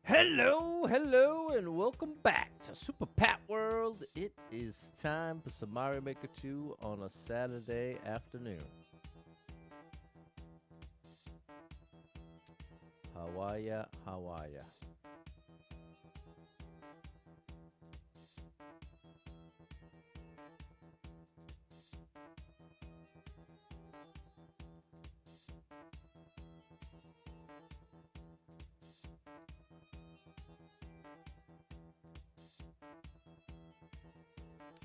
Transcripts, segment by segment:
Hello, and welcome back to Super Pat World. It is time for some Mario Maker 2 on a Saturday afternoon. How are ya?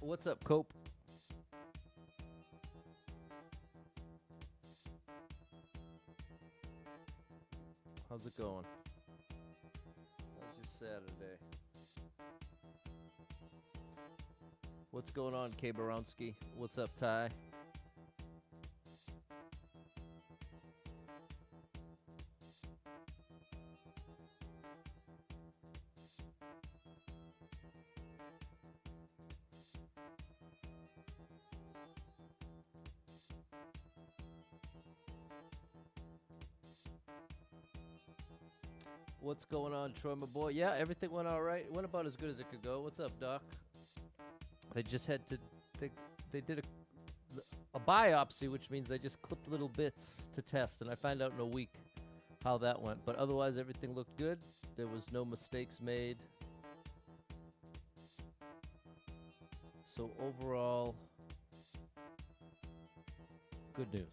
What's up, Cope? How's it going? How's your Saturday? What's going on, K. Baronsky? What's up, Ty? What's going on, Troy, my boy? Yeah, everything went all right. It went about as good as it could go. What's up, Doc? They just had to, they did a biopsy, which means they just clipped little bits to test, and I found out in a week how that went. But otherwise, everything looked good. There was no mistakes made. So overall, good news.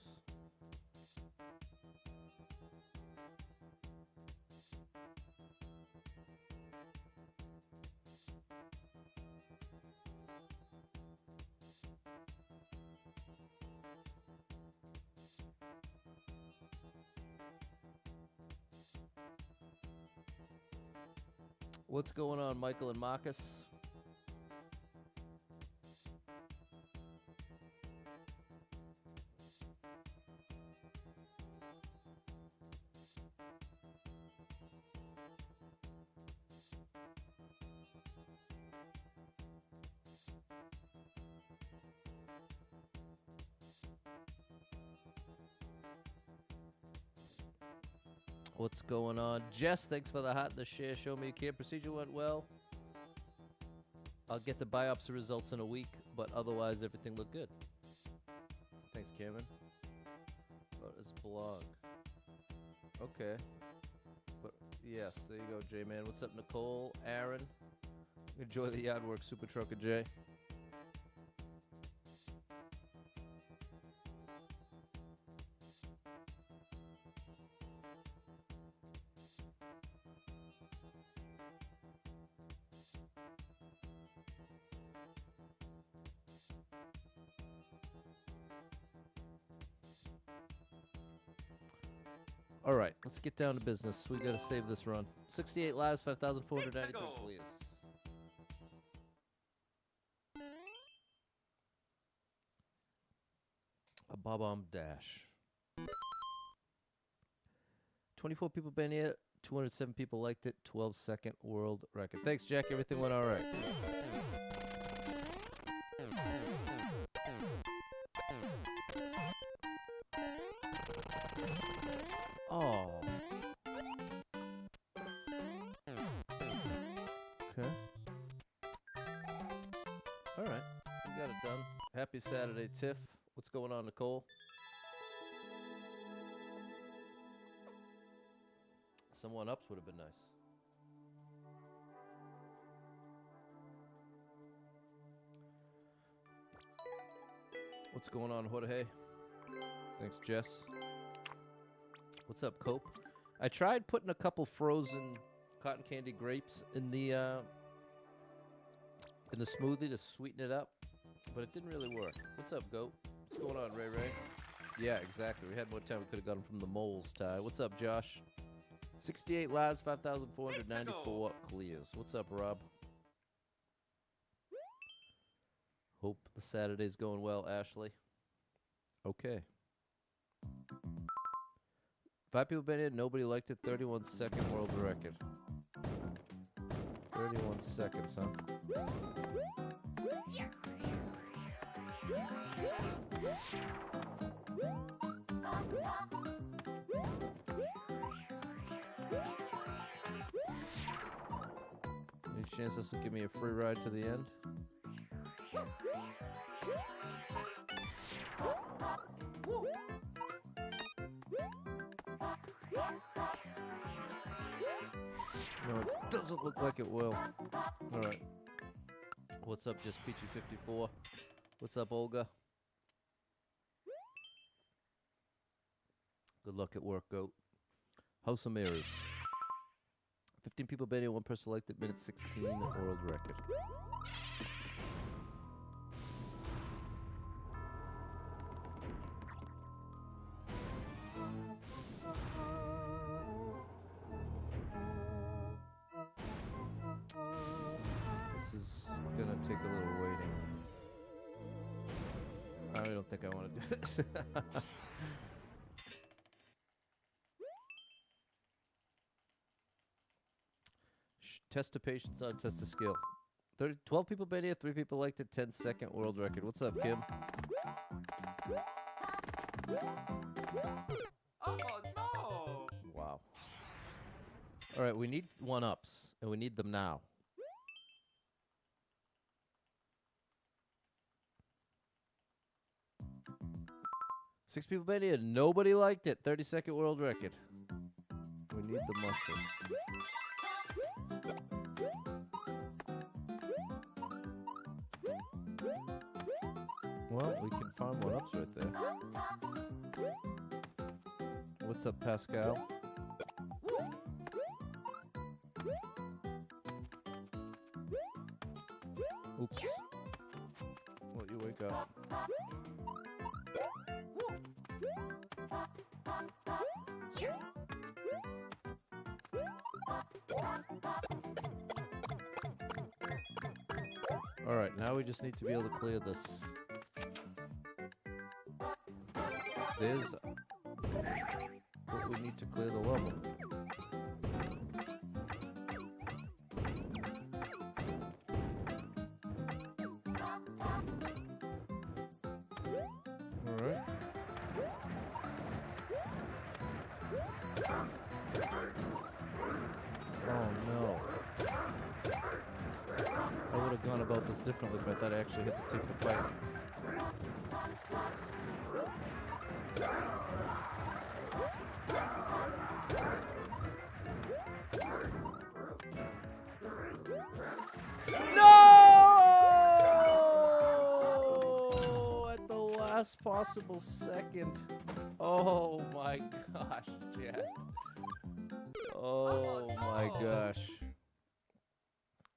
What's going on, Michael and Marcus? What's going on? Jess, thanks for the hot and the share. Show me you care. Procedure went well. I'll get the biopsy results in a week, but otherwise everything looked good. Thanks, Cameron. Oh, it's blog. Okay. But yes, there you go, J-Man. What's up, Nicole? Aaron? Enjoy the yard work, Super Trucker J. All right, let's get down to business. We got to save this run. 68 lives, 5,493 please. A Bob-omb dash. 24 people been here. 207 people liked it. 12-second world record. Thanks, Jack. Everything went all right. Oh. Okay. All right. We got it done. Happy Saturday, Tiff. What's going on, Nicole? Some one-ups would have been nice. What's going on, Jorge? Thanks, Jess. What's up, Cope? I tried putting a couple frozen cotton candy grapes in the smoothie to sweeten it up, but it didn't really work. What's up, Goat? What's going on, Ray Ray? Yeah, exactly. We had more time. We could have gotten from the moles, Ty. What's up, Josh? 68 lives, 5,494 clears. What's up, Rob? Hope the Saturday's going well, Ashley. Okay. 5 people been in, nobody liked it. 31-second world record. 31 seconds, huh? chance this will give me a free ride to the end. No, it doesn't look like it will. All right. What's up, Just Peachy54? What's up, Olga? Good luck at work, goat. House of Mirrors. 15 people betting, 1 person selected, minute 16, world record. This is gonna take a little waiting. I don't think I want to do this. Test the patience on test the skill. 12 people bet here, 3 people liked it, 10-second world record. What's up, Kim? Oh no! Wow. All right, we need 1-ups, and we need them now. Six people bet here, nobody liked it. 30-second world record. We need the mushroom. Well, we can find 1-ups right there. What's up, Pascal? Oops. Well, you wake up. All right, now we just need to be able to clear this. There's what we need to clear the level. All right. Oh no. I would have gone about this differently if I thought I actually had to take the fight. No! At the last possible second. Oh my gosh, Jet. Oh my gosh.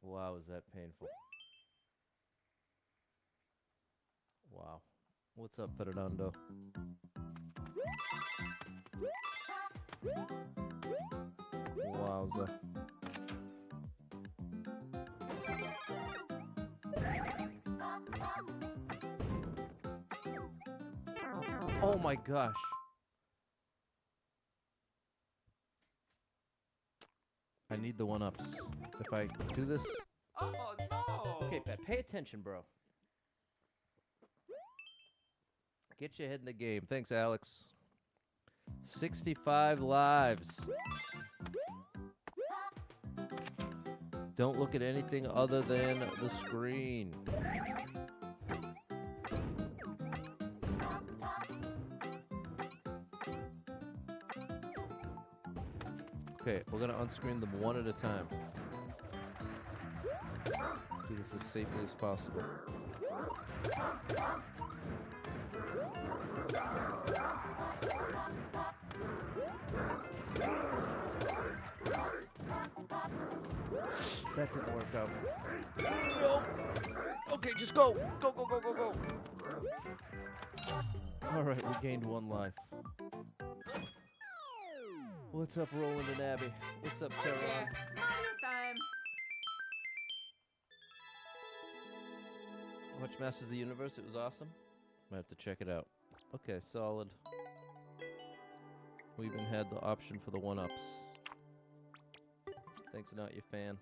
Wow, is that painful? Wow. What's up, Fernando? Wowza. Oh my gosh. I need the 1-ups. If I do this... Oh no! Okay, Pat, pay attention, bro. Get your head in the game. Thanks, Alex. 65 lives. Don't look at anything other than the screen. Okay, we're gonna unscreen them one at a time. Do this as safely as possible. That didn't work out. No! Okay, just go! Go, go, go, go, go! Alright, we gained 1 life. What's up, Roland and Abby? What's up, Terran? Mario time! Watch Masters of the Universe, it was awesome. Might have to check it out. Okay, solid. We even had the option for the 1-ups. Thanks, not your fan.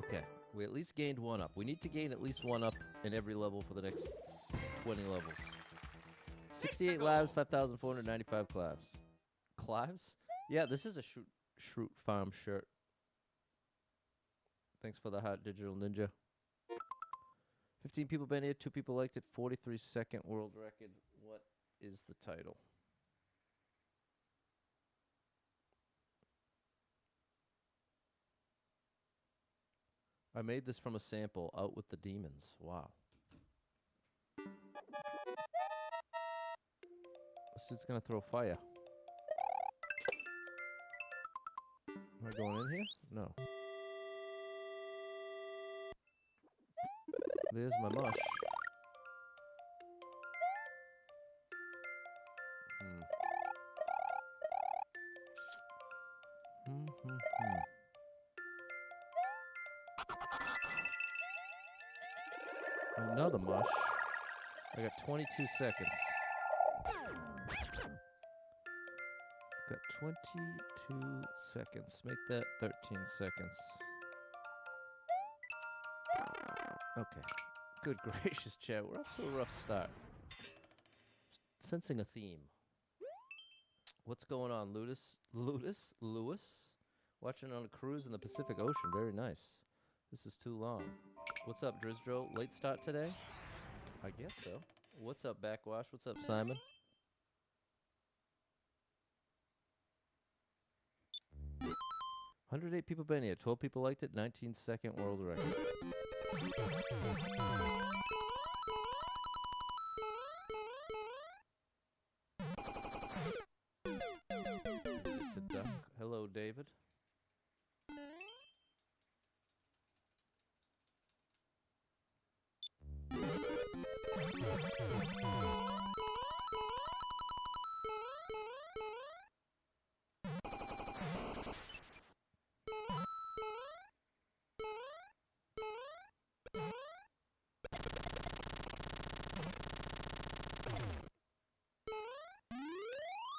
Okay, we at least gained 1-up. We need to gain at least 1-up in every level for the next 20 levels. 68 lives, 5,495 claves. Claves? Yeah, this is a Shroot Farm shirt. Thanks for the hot digital ninja. 15 people been here, 2 people liked it, 43-second world record. What is the title? I made this from a sample. Out with the demons. Wow. This is gonna throw fire. Am I going in here? No. There's my mush. Another mush. I got 22 seconds. Got 22 seconds. Make that 13 seconds. Okay. Good gracious, chat. We're off to a rough start. Sensing a theme. What's going on, Lewis? Watching on a cruise in the Pacific Ocean. Very nice. This is too long. What's up, Drizdro? Late start today? I guess so. What's up, Backwash? What's up, Simon? $108 people been here. 12 people liked it. 19-second world record. To duck. Hello, David.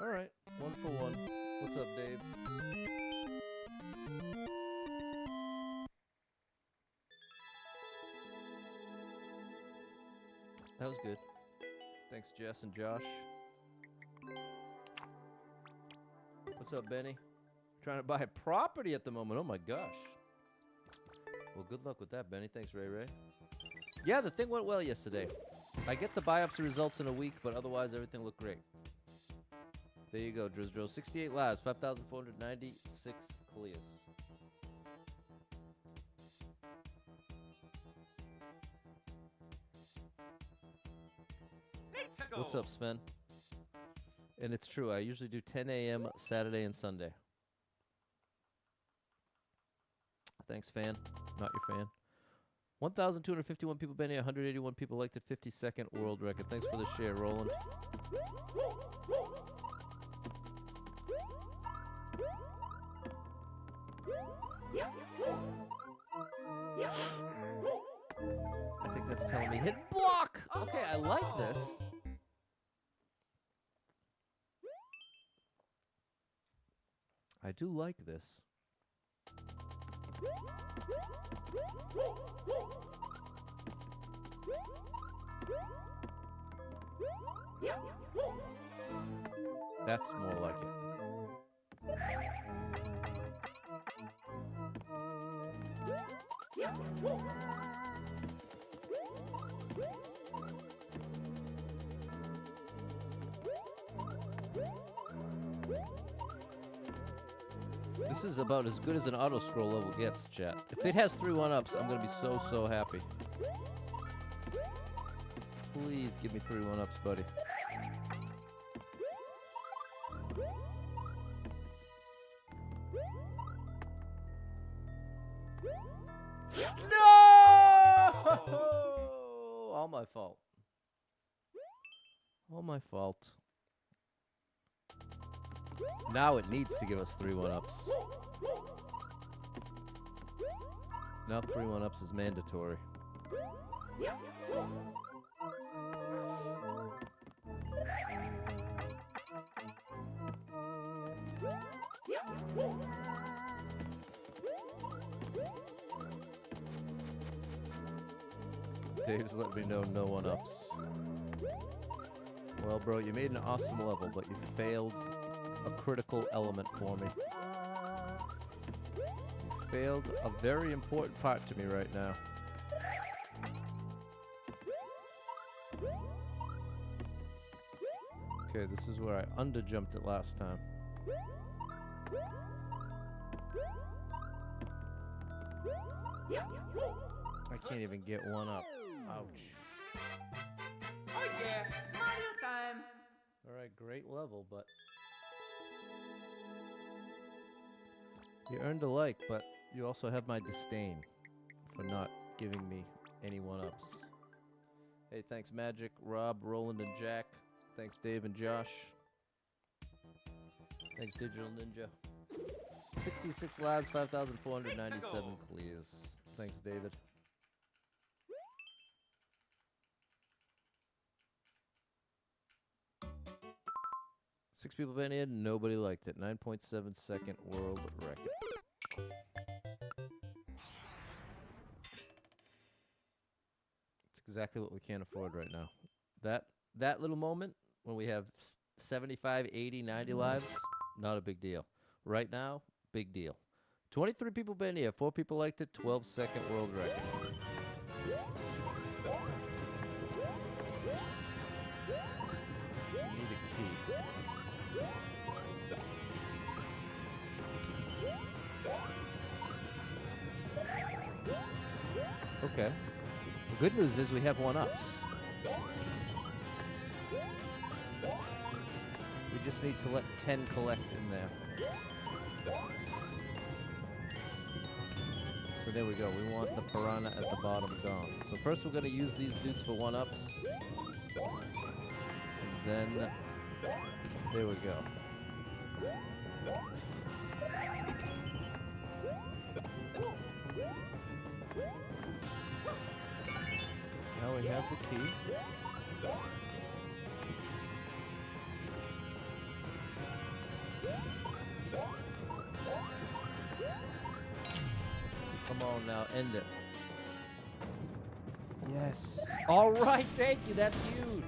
All right, 1 for 1. What's up, Dave? That was good. Thanks, Jess and Josh. What's up, Benny? Trying to buy a property at the moment. Oh my gosh. Well, good luck with that, Benny. Thanks, Ray Ray. Yeah, the thing went well yesterday. I get the biopsy results in a week, but otherwise everything looked great. There you go, Drizdro. 68 lives, 5,496 clears. What's up, Sven? And it's true, I usually do 10 a.m. Saturday and Sunday. Thanks, fan. Not your fan. 1,251 people been here, 181 people liked it, 52nd world record. Thanks for the share, Roland. I think that's telling me hit block! Okay, I like this. I do like this. That's more like it. This is about as good as an auto scroll level gets, chat. If it has 3 1-ups, I'm gonna be so happy. Please give me 3 1-ups, buddy. No! All my fault. All my fault. Now it needs to give us 3 1-ups. Now 3 1-ups is mandatory. Dave's let me know no 1-ups. Well, bro, you made an awesome level, but you failed a critical element for me. You failed a very important part to me right now. Okay, this is where I underjumped it last time. I can't even get one up. Ouch. Oh yeah, Mario time. Alright, great level, but... You earned a like, but you also have my disdain for not giving me any one-ups. Hey, thanks Magic, Rob, Roland, and Jack. Thanks Dave and Josh. Thanks Digital Ninja. 66 lives, 5,497 clears. Thanks David. Six people been in, nobody liked it. 9.7 second world record. It's exactly what we can't afford right now. That little moment when we have 75, 80, 90 lives, not a big deal. Right now, big deal. 23 people been here, 4 people liked it, 12 second world record. We need a key. Okay. The good news is we have one-ups. We just need to let 10 collect in there. So there we go. We want the piranha at the bottom gone. So first we're going to use these dudes for one-ups. And then... There we go. Now we have the key. Come on now, end it. Yes. All right, thank you. That's huge.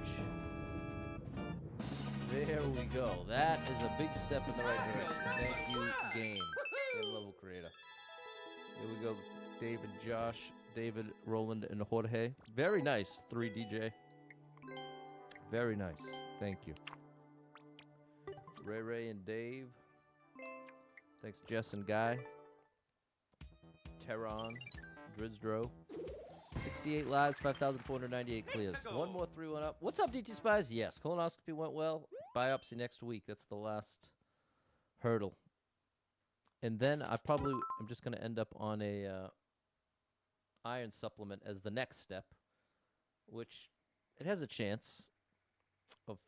There we go. That is a big step in the right direction. Thank you, game level creator. Here we go, Dave and Josh, David, Roland, and Jorge. Very nice, 3DJ. Very nice. Thank you. Ray and Dave. Thanks, Jess and Guy. Terron, Drizdro. 68 lives, 5,498 clears. One more 3-1 up. What's up, DT Spies? Yes, colonoscopy went well. Biopsy next week. That's the last hurdle. And then I'm just going to end up on a iron supplement as the next step, which it has a chance of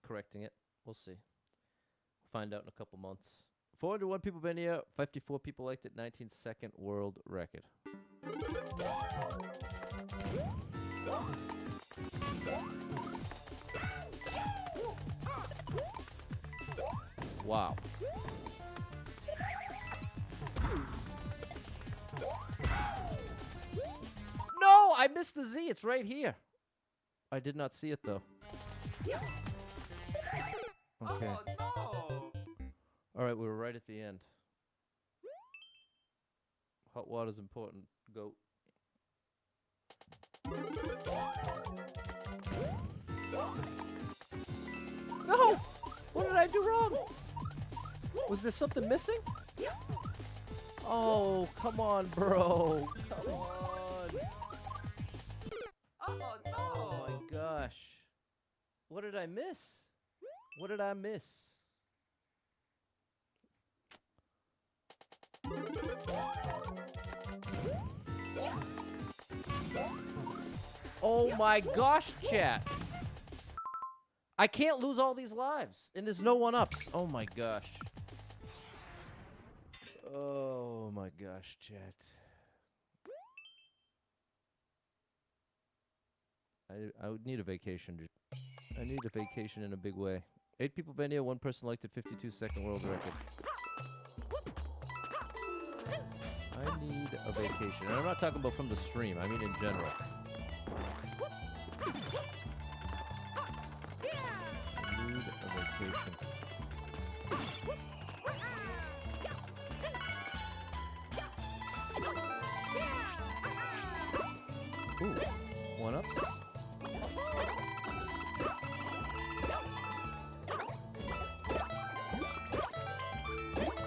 correcting it. We'll see. We'll find out in a couple months. 401 people been here. 54 people liked it. 19-second world record. Wow. No, I missed the Z. It's right here. I did not see it, though. Okay. Oh no! All right, we were right at the end. Hot water's important. Goat. No! What did I do wrong? Was there something missing? Oh, come on, bro. Come on. Oh no! Oh my gosh. What did I miss? What did I miss? Oh my gosh, chat. I can't lose all these lives. And there's no one-ups. Oh my gosh. Oh my gosh, chat. I would need a vacation. I need a vacation in a big way. 8 people been here. 1 person liked it. 52-second world record. I need a vacation. And I'm not talking about from the stream. I mean in general. I need a vacation. Ooh, one-ups.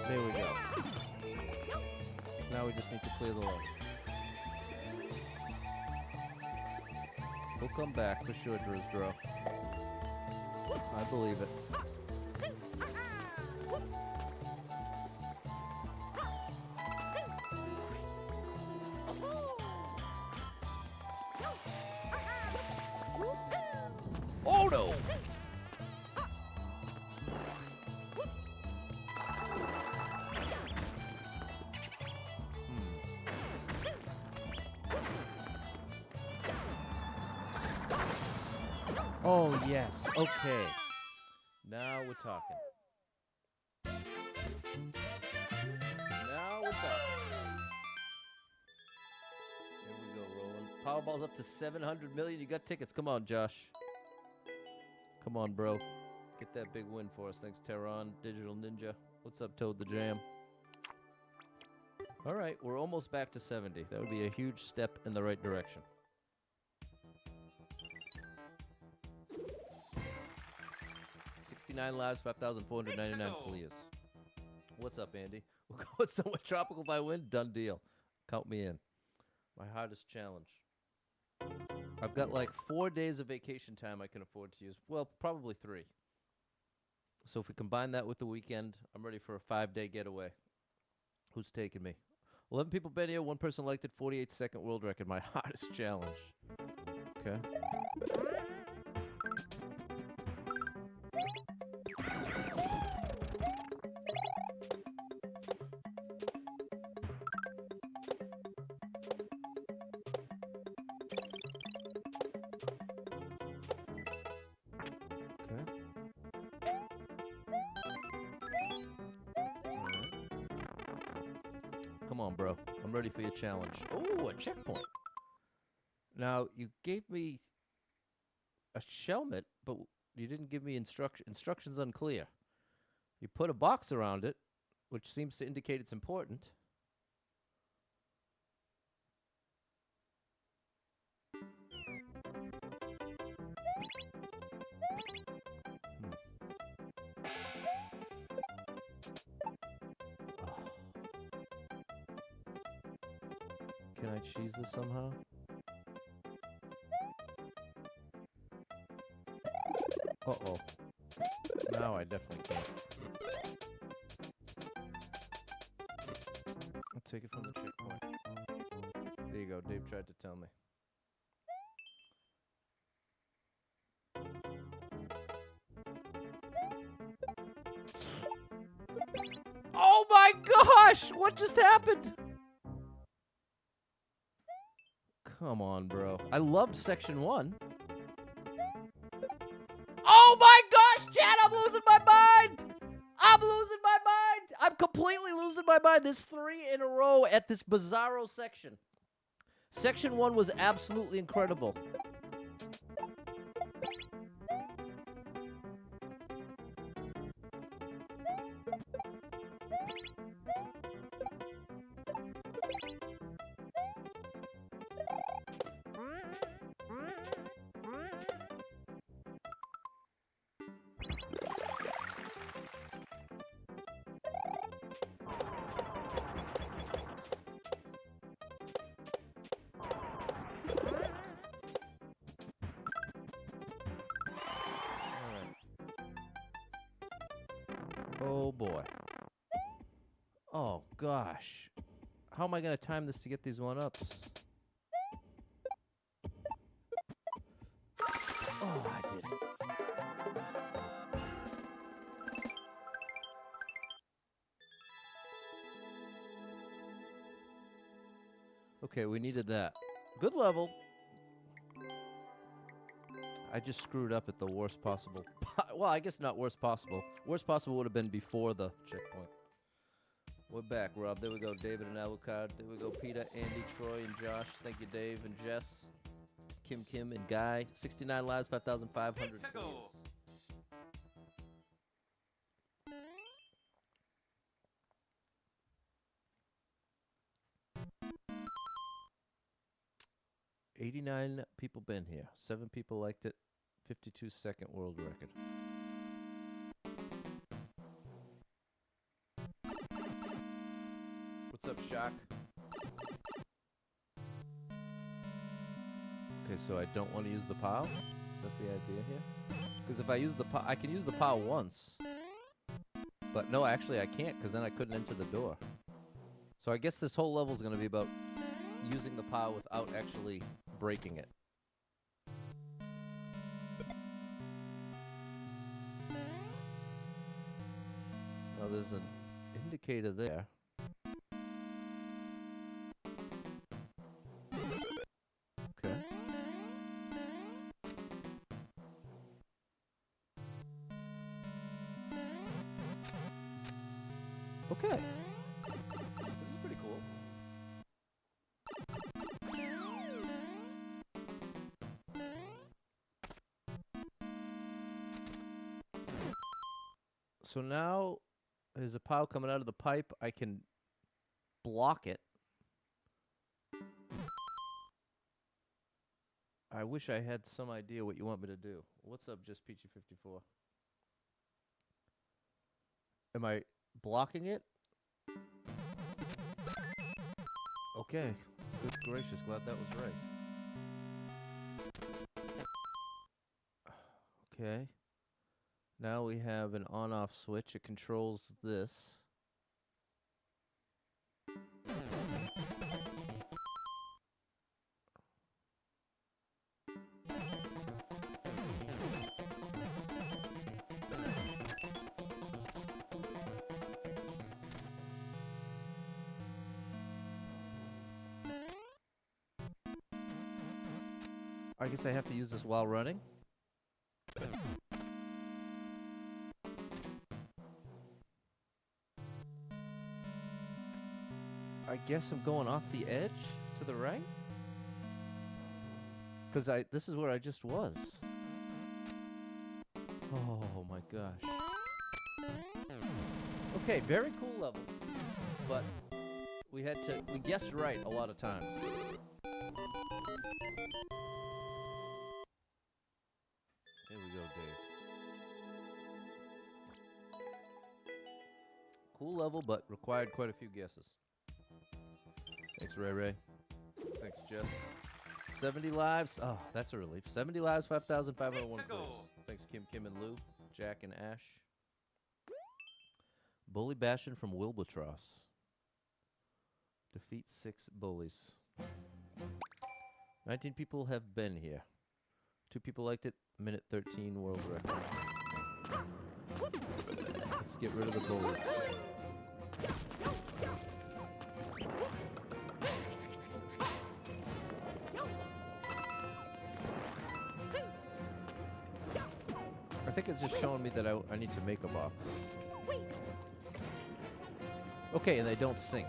There we go. Now we just need to clear the level. We'll come back for sure, Drizdro. I believe it. Oh no! Oh, yes. Okay. Now we're talking. Now we're talking. Here we go, rolling. Powerball's up to 700 million. You got tickets. Come on, Josh. Come on, bro. Get that big win for us. Thanks, Terran, Digital Ninja. What's up, Toad the Jam? All right, we're almost back to 70. That would be a huge step in the right direction. $69 lives, 5,499 clears. What's up, Andy? We'll go with somewhere tropical by wind. Done deal. Count me in. My hardest challenge. I've got like 4 days of vacation time I can afford to use. Well, probably 3. So if we combine that with the weekend, I'm ready for a 5-day getaway. Who's taking me? 11 people been here. 1 person liked it. 48-second world record. My hardest challenge. Okay. Come on, bro. I'm ready for your challenge. Oh, a checkpoint. Now, you gave me a helmet, but you didn't give me instructions unclear. You put a box around it, which seems to indicate it's important. Can I cheese this somehow? Uh-oh. Now I definitely can't. I'll take it from the checkpoint. There you go. Dave tried to tell me. Oh my gosh! What just happened? Come on, bro. I loved section 1. Oh my gosh, Chad, I'm losing my mind! I'm losing my mind! I'm completely losing my mind. There's 3 in a row at this bizarro section. Section 1 was absolutely incredible. Oh boy. Oh gosh. How am I going to time this to get these 1-ups? Oh, I did it. Okay, we needed that. Good level. I just screwed up at the worst possible. Well, I guess not worst possible. Worst possible would have been before the checkpoint. We're back, Rob. There we go. David and Alucard. There we go. Peter, Andy, Troy, and Josh. Thank you, Dave and Jess. Kim, and Guy. 69 lives, 5,500 clears. 89 people been here. 7 people liked it. 52-second world record. What's up, Shock? Okay, so I don't want to use the POW? Is that the idea here? Because if I use the POW, I can use the POW once. But no, actually I can't, because then I couldn't enter the door. So I guess this whole level is going to be about using the POW without actually breaking it. Now there's an indicator there. Okay. Okay. This is pretty cool. So now there's a POW coming out of the pipe. I can block it. I wish I had some idea what you want me to do. What's up, just Peachy54? Am I blocking it? Okay. Good gracious, glad that was right. Okay. Now we have an on-off switch. It controls this. I guess I have to use this while running. I guess I'm going off the edge to the right? Because this is where I just was. Oh my gosh. Okay, very cool level. But we guessed right a lot of times. Here we go, Dave. Cool level, but required quite a few guesses. Thanks, Ray Ray. Thanks, Jeff. 70 lives. Oh, that's a relief. 70 lives, 5,501 clicks. Thanks, Kim, Kim, and Lou. Jack and Ash. Bully bashing from Wilbertross. Defeat 6 bullies. 19 people have been here. 2 people liked it. Minute 13 world record. Let's get rid of the bullies. I think it's just showing me that I need to make a box. Okay, and they don't sink.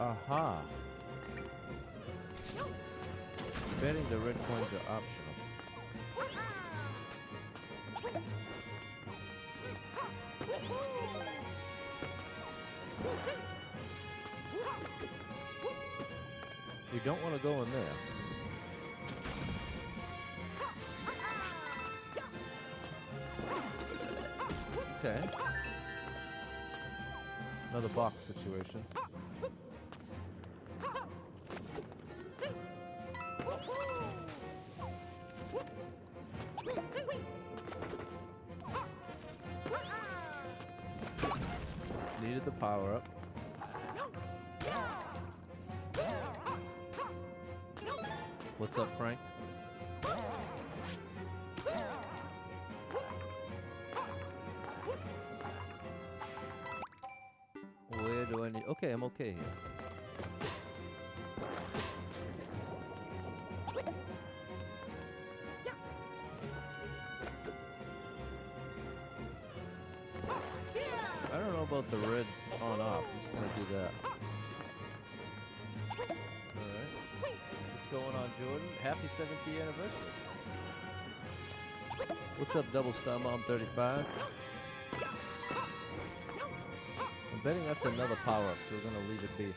Aha. Betting the red coins are optional. We don't want to go in there. Okay. Another box situation. Needed the power up. What's up, Frank? Where do I need? Okay, I'm okay here. I don't know about the red on off. I'm just gonna do that. Alright. Let's going on, Jordan? Happy 7th year anniversary. What's up, Double Star Mom 35? I'm betting that's another power-up, so we're going to leave it be.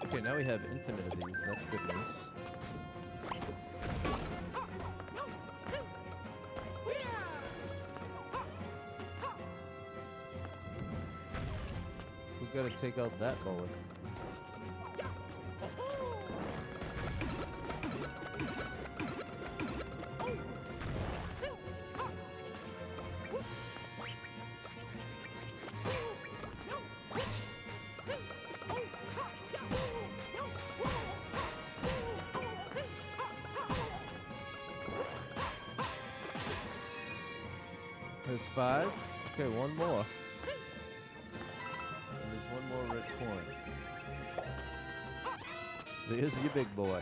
Okay, now we have infinite of these. That's good news. We've got to take out that bullet. There's 5. Okay, one more. And there's one more red coin. There's your big boy.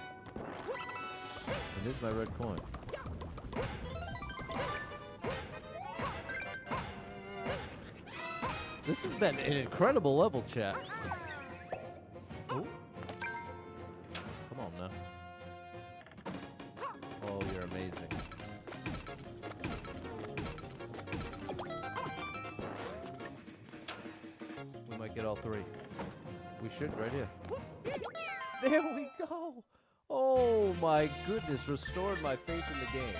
And here's my red coin. This has been an incredible level, chat. Oh. Come on now. Oh, you're amazing. We might get all 3. We should right here. There we go. Oh my goodness, restored my faith in the game.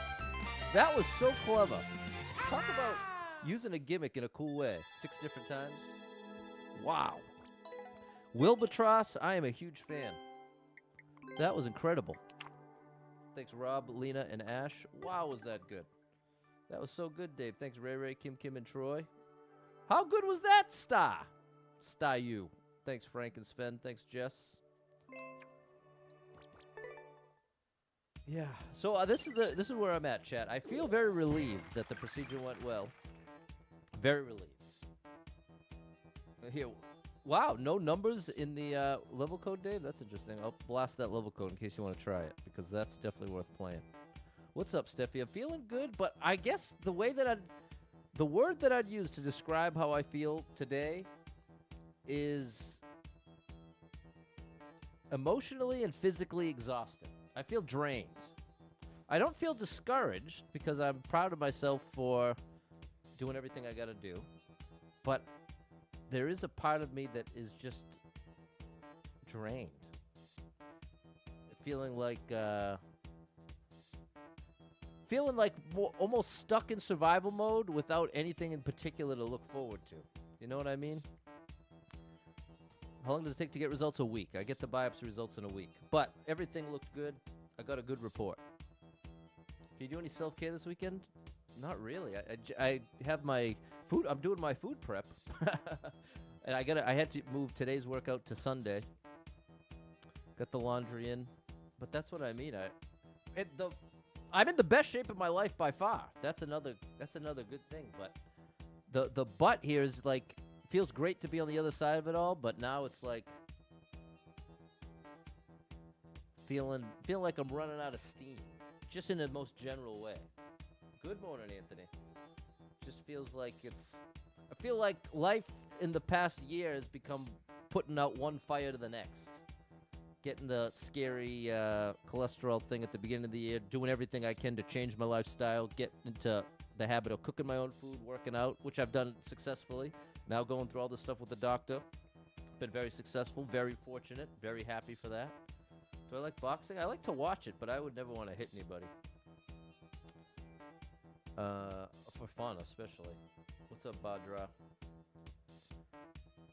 That was so clever. Talk about using a gimmick in a cool way. 6 different times. Wow. Wilbatross, I am a huge fan. That was incredible. Thanks, Rob, Lena, and Ash. Wow, was that good. That was so good, Dave. Thanks, Ray Ray, Kim Kim, and Troy. How good was that, Star? Star you. Thanks, Frank and Sven. Thanks, Jess. Yeah. So this is where I'm at, chat. I feel very relieved that the procedure went well. Very relieved. Here, wow, no numbers in the level code, Dave. That's interesting. I'll blast that level code in case you want to try it because that's definitely worth playing. What's up, Steffi? I'm feeling good, but I guess the word that I'd use to describe how I feel today is emotionally and physically exhausted. I feel drained. I don't feel discouraged because I'm proud of myself for doing everything I got to do. But there is a part of me that is just drained. Feeling like almost stuck in survival mode without anything in particular to look forward to. You know what I mean? How long does it take to get results? A week. I get the biopsy results in a week. But everything looked good. I got a good report. Can you do any self-care this weekend? Not really. I have my food. I'm doing my food prep. And I had to move today's workout to Sunday. Got the laundry in. But that's what I mean. I'm in the best shape of my life by far. That's another good thing. But the butt here is like feels great to be on the other side of it all, but now it's like feeling like I'm running out of steam, just in the most general way. Good morning, Anthony. Just feels like I feel like life in the past year has become putting out one fire to the next. Getting the scary cholesterol thing at the beginning of the year, doing everything I can to change my lifestyle, get into the habit of cooking my own food, working out, which I've done successfully. Now going through all this stuff with the doctor. Been very successful, very fortunate, very happy for that. Do I like boxing? I like to watch it, but I would never want to hit anybody. For fun, especially. What's up, Badra?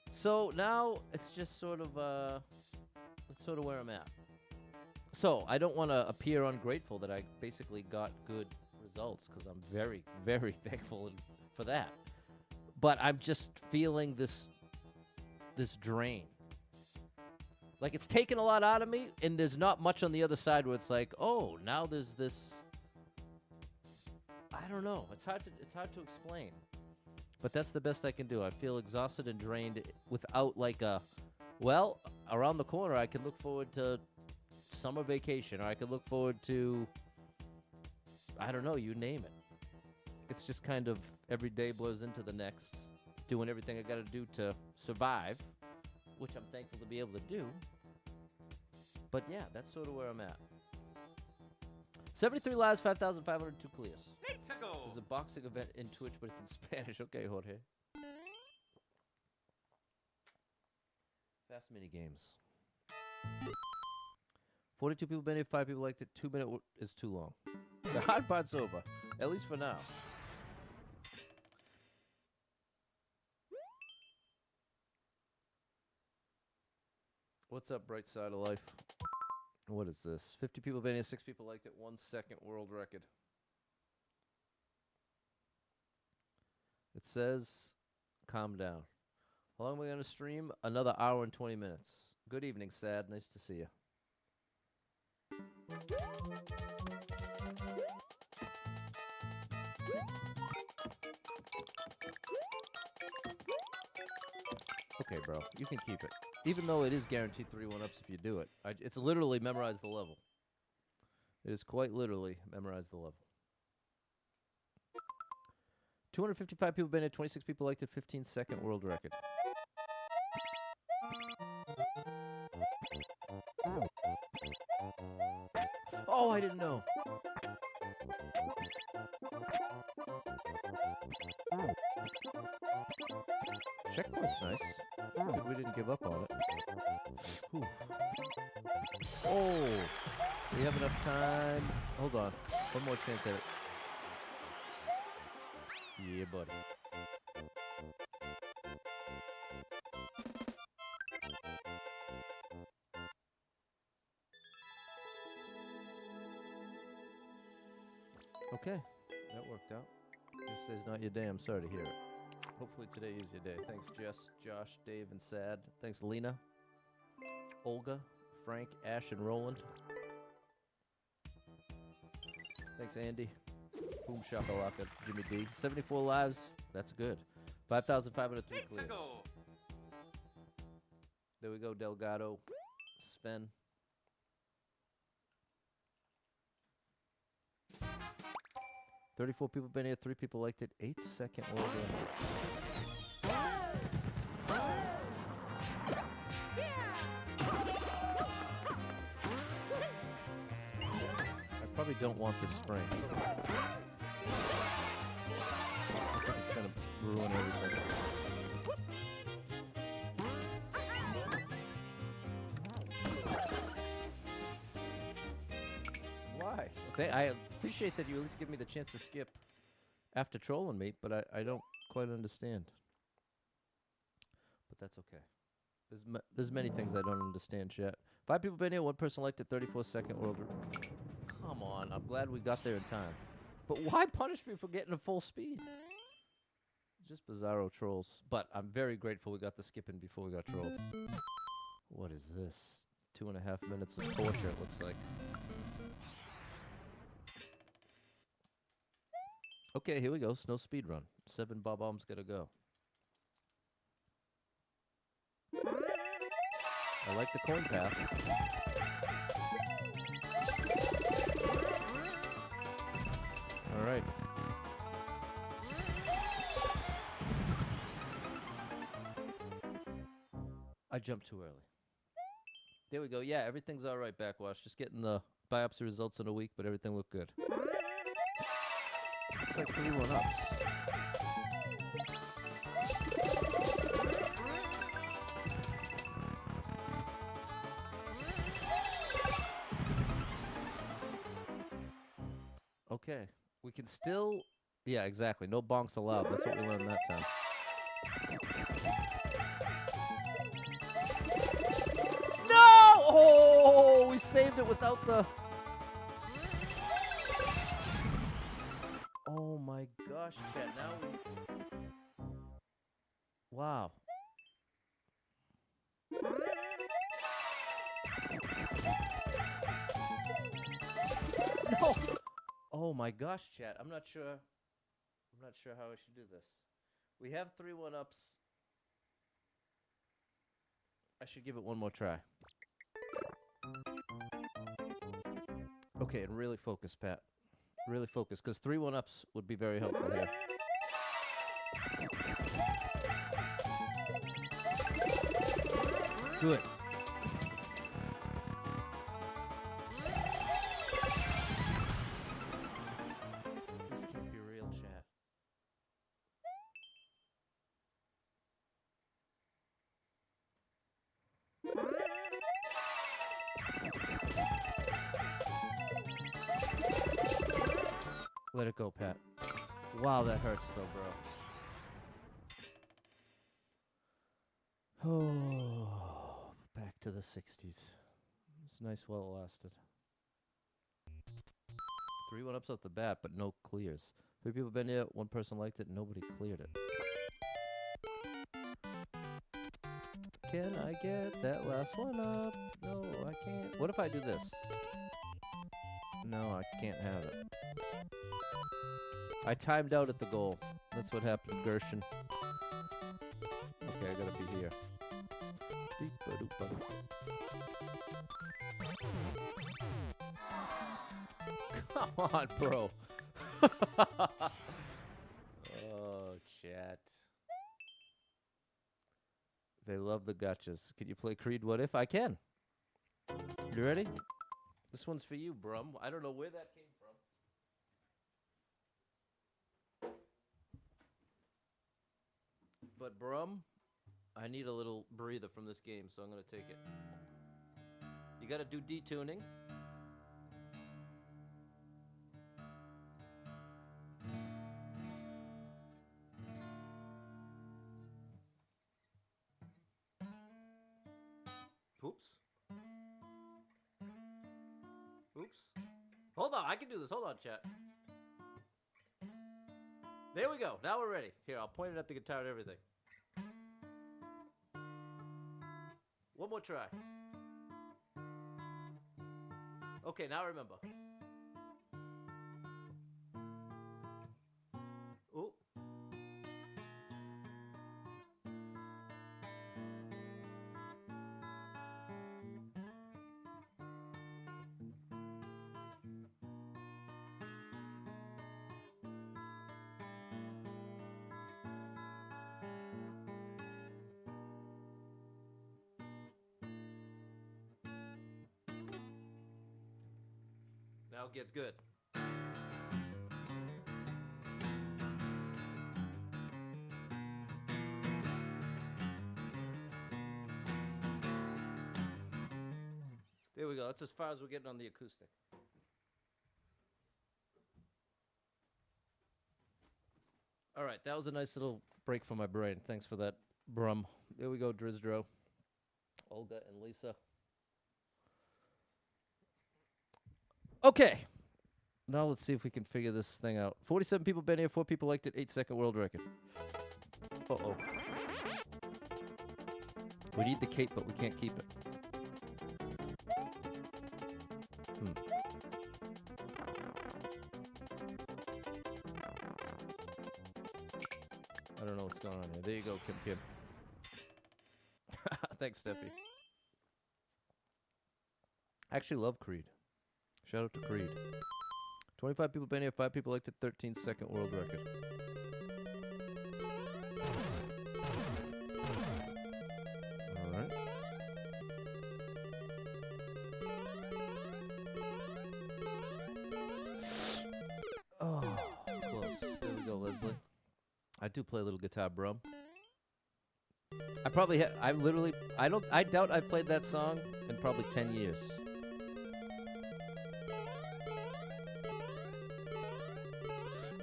So now it's just sort of that's sort of where I'm at. So I don't want to appear ungrateful that I basically got good results because I'm very, very thankful for that. But I'm just feeling this drain. Like it's taken a lot out of me, and there's not much on the other side where it's like, oh, now there's this. I don't know. It's hard to explain. But that's the best I can do. I feel exhausted and drained without like a, well, around the corner I can look forward to summer vacation, or I could look forward to, I don't know, you name it. It's just kind of every day blurs into the next, doing everything I got to do to survive, which I'm thankful to be able to do. But yeah, that's sort of where I'm at. 73 lives, 5,502 clears. Let's go. There's a boxing event in Twitch, but it's in Spanish. Okay, Jorge. Fast mini games. 42 people been here, 5 people liked it. 2 minutes is too long. The hard part's over, at least for now. What's up, bright side of life? What is this? 50 people been here, 6 people liked it. 1 second world record. It says, calm down. How long are we going to stream? Another hour and 20 minutes. Good evening, Sad. Nice to see you. Okay, bro. You can keep it. Even though it is guaranteed 3 1-ups if you do it. It's literally memorize the level. It is quite literally memorize the level. 255 people been at 26 people liked it. 15-second world record. Oh, I didn't know. Checkpoint's nice. It's good we didn't give up on it. Whew. Oh, we have enough time. Hold on. One more chance at it. Yeah, buddy. Okay, that worked out. Just says not your day. I'm sorry to hear it. Hopefully today is your day. Thanks, Jess, Josh, Dave, and Sad. Thanks, Lena, Olga, Frank, Ash, and Roland. Thanks, Andy. Boom shakalaka, Jimmy D. 74 lives. That's good. 5,503 Let's clears. go. There we go, Delgado, Sven. $34 people been here, 3 people liked it. 8-second world record. I probably don't want this spring. I think it's gonna ruin everything. Why? I appreciate that you at least give me the chance to skip after trolling me, but I don't quite understand. But that's okay. There's many things I don't understand yet. 5 people been here, 1 person liked it, 34-second world record. Come on, I'm glad we got there in time. But why punish me for getting a full speed? Just bizarro trolls. But I'm very grateful we got the skipping before we got trolled. What is this? 2.5 minutes of torture, it looks like. Okay, here we go. Snow speed run. 7 bob-ombs gotta go. I like the coin path. All right. I jumped too early. There we go. Yeah, everything's all right, Backwash. Just getting the biopsy results in a week, but everything looked good. Looks like 3 1-ups. Okay. We can still... Yeah, exactly. No bonks allowed. That's what we learned that time. No! Oh! We saved it without the... Oh my gosh, chat. Now we... Wow. No! Oh my gosh, chat. I'm not sure how I should do this. We have 3 1-ups. I should give it one more try. Okay, and really focus, Pat. Really focus, because 3 1-ups would be very helpful here. Good. This can't be real, chat. Let it go, Pat. Wow, that hurts though, bro. Oh, back to the 60s. It's nice while it lasted. 3 1-ups off the bat, but no clears. 3 people been here, 1 person liked it, nobody cleared it. Can I get that last one up? No, I can't. What if I do this? No, I can't have it. I timed out at the goal. That's what happened, Gershon. Okay, I gotta be here. Come on, bro. Oh, chat. They love the gotchas. Can you play Creed What If? I can. You ready? This one's for you, Brum. I don't know where that came from. But, Brum, I need a little breather from this game, so I'm going to take it. You got to do detuning. Oops. Oops. Hold on, I can do this. Hold on, chat. There we go. Now we're ready. Here, I'll point it at the guitar and everything. One more try. Okay, now remember. Ooh. Now it gets good. There we go. That's as far as we're getting on the acoustic. All right, that was a nice little break for my brain. Thanks for that, Brum. There we go, Drizdro, Olga, and Lisa. Okay. Now let's see if we can figure this thing out. 47 people been here, 4 people liked it, 8-second world record. Uh-oh. We need the cape, but we can't keep it. I don't know what's going on here. There you go, Kim Kim. Thanks, Steffi. I actually love Creed. Shout out to Creed. 25 people been here, 5 people liked it, 13-second world record. All right. Oh, close. There we go, Leslie. I do play a little guitar, bro. I probably I doubt I've played that song in probably 10 years.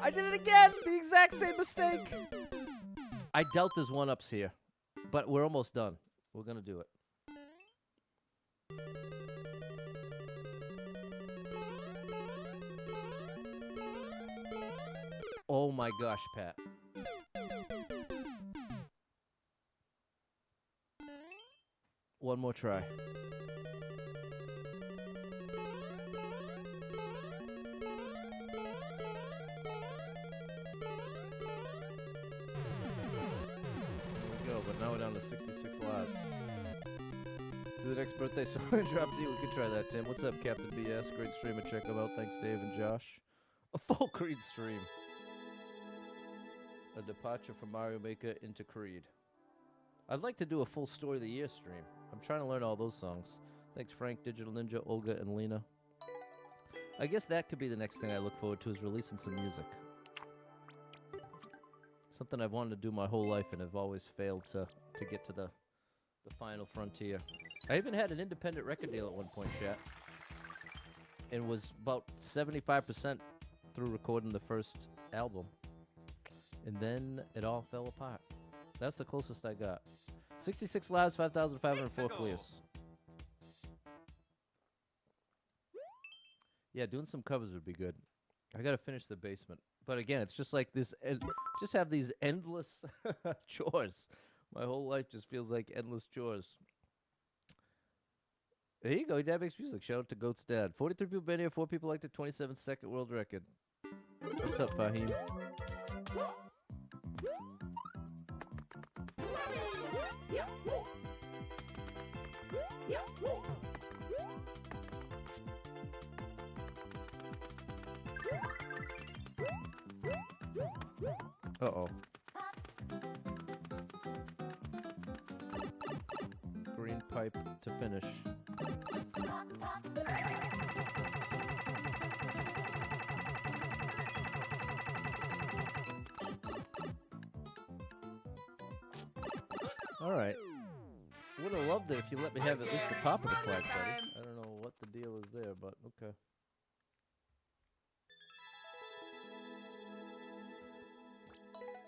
I did it again! The exact same mistake! I doubt there's 1-ups here, but we're almost done. We're gonna do it. Oh my gosh, Pat. One more try. Now we're down to 66 lives. To the next birthday song drop D. We could try that, Tim. What's up, Captain BS? Great stream and check them out. Thanks, Dave and Josh. A full Creed stream. A departure from Mario Maker into Creed. I'd like to do a full Story of the Year stream. I'm trying to learn all those songs. Thanks, Frank, Digital Ninja, Olga, and Lena. I guess that could be the next thing I look forward to, is releasing some music. Something I've wanted to do my whole life and have always failed to get to the final frontier. I even had an independent record deal at one point, chat. And was about 75% through recording the first album. And then it all fell apart. That's the closest I got. 66 lives, 5,504 clears. Yeah, doing some covers would be good. I gotta finish the basement. But again, it's just like this, just have these endless chores. My whole life just feels like endless chores. There you go, Dad Makes Music. Shout out to Goat's Dad. 43 people been here, 4 people liked it, 27-second world record. What's up, Fahim? Uh-oh. Green pipe to finish. All right. Would have loved it if you let me have at least the top of the flag, buddy. I don't know what the deal is there, but okay.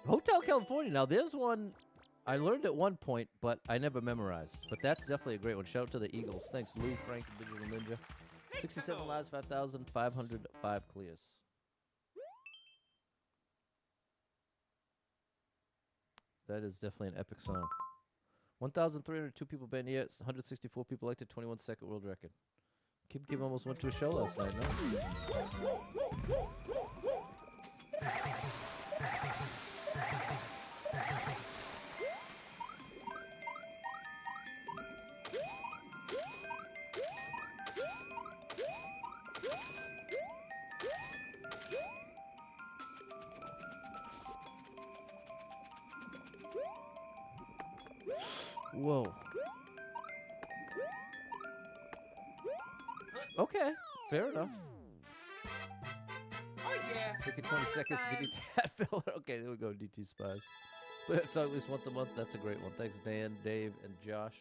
Hotel California. Now, there's one I learned at one point, but I never memorized. But that's definitely a great one. Shout out to the Eagles. Thanks, Lou, Frank, and Digital Ninja. 67 lives, 5,505 clears. That is definitely an epic song. 1,302 people been here. 164 people liked it. 21-second world record. Kim almost went to a show last night. No? Whoa. Okay, fair enough. Oh yeah. Take it 20 seconds if you need that filler. Okay, there we go, DT Spies. That's at least once a month. That's a great one. Thanks, Dan, Dave, and Josh.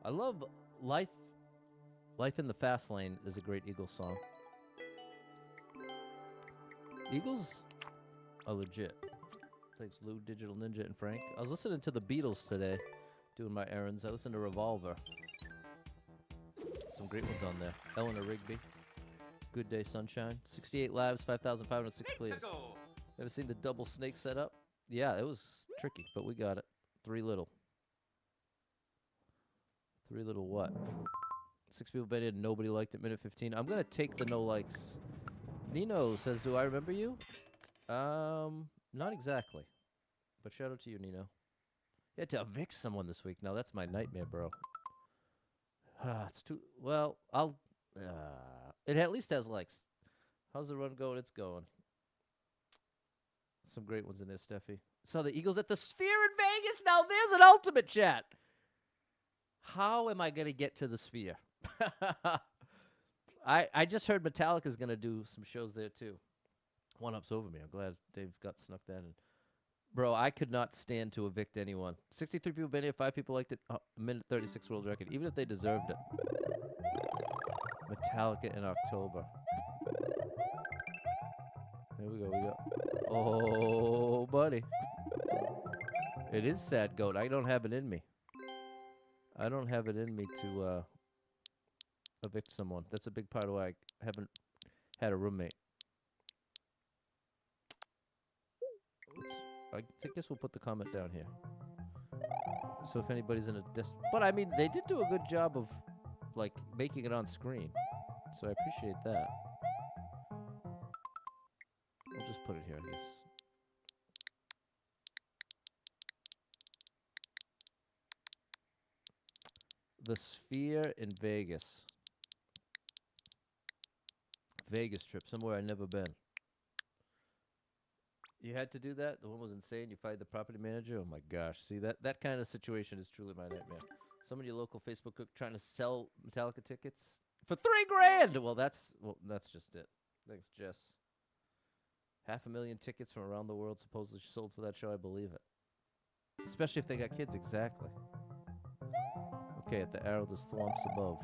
I love Life in the Fast Lane is a great Eagles song. Eagles are legit. Thanks, Lou, Digital Ninja, and Frank. I was listening to the Beatles today, doing my errands. I listened to Revolver. Some great ones on there. Eleanor Rigby. Good Day Sunshine. 68 lives, 5,506 clears. Ever seen the double snake setup? Yeah, it was tricky, but we got it. 3 little. 3 little what? 6 people bet in. Nobody liked it. Minute 15. I'm going to take the no likes. Nino says, do I remember you? Not exactly. But shout out to you, Nino. You had to evict someone this week. Now, that's my nightmare, bro. It's too... Well, I'll... it at least has likes. How's the run going? It's going. Some great ones in there, Steffi. Saw the Eagles at the Sphere in Vegas. Now, there's an ultimate chat. How am I going to get to the Sphere? I just heard Metallica's going to do some shows there, too. One up's over me. I'm glad Dave got snuck that in. Bro, I could not stand to evict anyone. 63 people been here, 5 people liked it. Minute 36 world record, even if they deserved it. Metallica in October. There we go, Oh, buddy. It is sad, Goat. I don't have it in me. I don't have it in me to evict someone. That's a big part of why I haven't had a roommate. I guess we'll put the comment down here. So if anybody's in a but I mean, they did do a good job of, like, making it on screen. So I appreciate that. We'll just put it here, I guess. The Sphere in Vegas. Vegas trip, somewhere I've never been. You had to do that? The one was insane. You fired the property manager? Oh my gosh. See, that kind of situation is truly my nightmare. Some of your local Facebook group trying to sell Metallica tickets for $3,000. Well, that's just it. Thanks, Jess. 500,000 tickets from around the world supposedly sold for that show. I believe it. Especially if they got kids. Exactly. Okay, at the arrow, the thwomps above.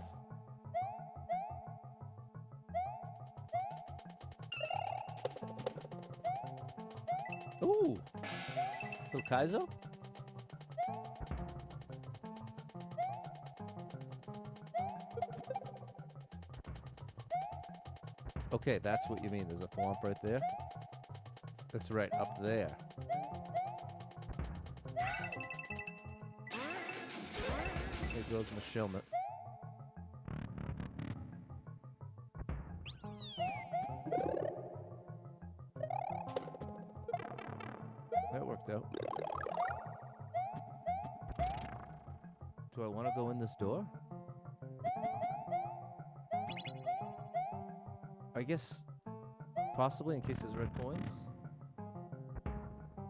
Ooh. Little Kaizo? Okay, that's what you mean. There's a thwomp right there. That's right, up there. There goes my Shelmet. That worked out. Do I want to go in this door? I guess possibly in case there's red coins.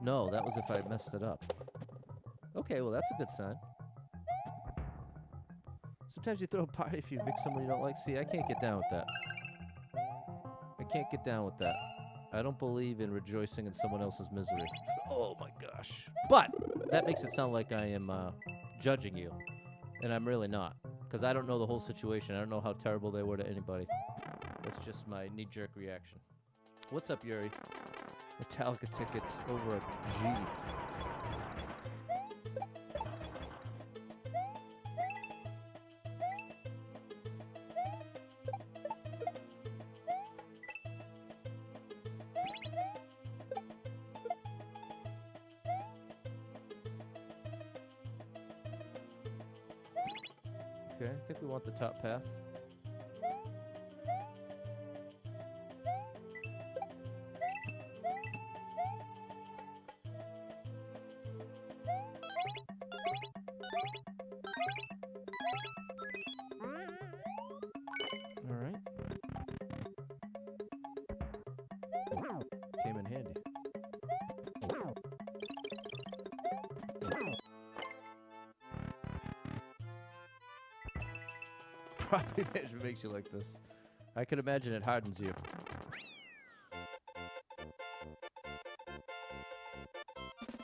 No, that was if I messed it up. Okay, well that's a good sign. Sometimes you throw a party if you evict someone you don't like. See, I can't get down with that. I can't get down with that. I don't believe in rejoicing in someone else's misery. Oh my gosh. But that makes it sound like I am judging you. And I'm really not. Because I don't know the whole situation. I don't know how terrible they were to anybody. That's just my knee-jerk reaction. What's up, Yuri? Metallica tickets over a G. Okay, I think we want the top path. Came in handy. Property management makes you like this. I can imagine it hardens you.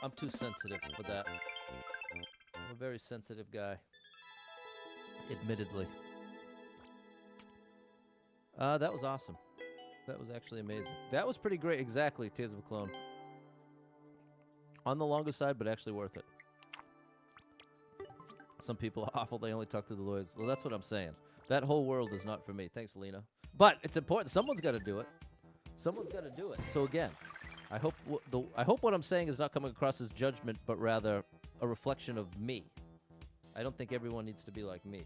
I'm too sensitive for that. I'm a very sensitive guy. Admittedly. That was awesome. That was actually amazing. That was pretty great. Exactly, Tears of a Clone. On the longer side, but actually worth it. Some people are awful. They only talk to the lawyers. Well, that's what I'm saying. That whole world is not for me. Thanks, Lena. But it's important. Someone's got to do it. Someone's got to do it. So again, I hope what I'm saying is not coming across as judgment, but rather a reflection of me. I don't think everyone needs to be like me.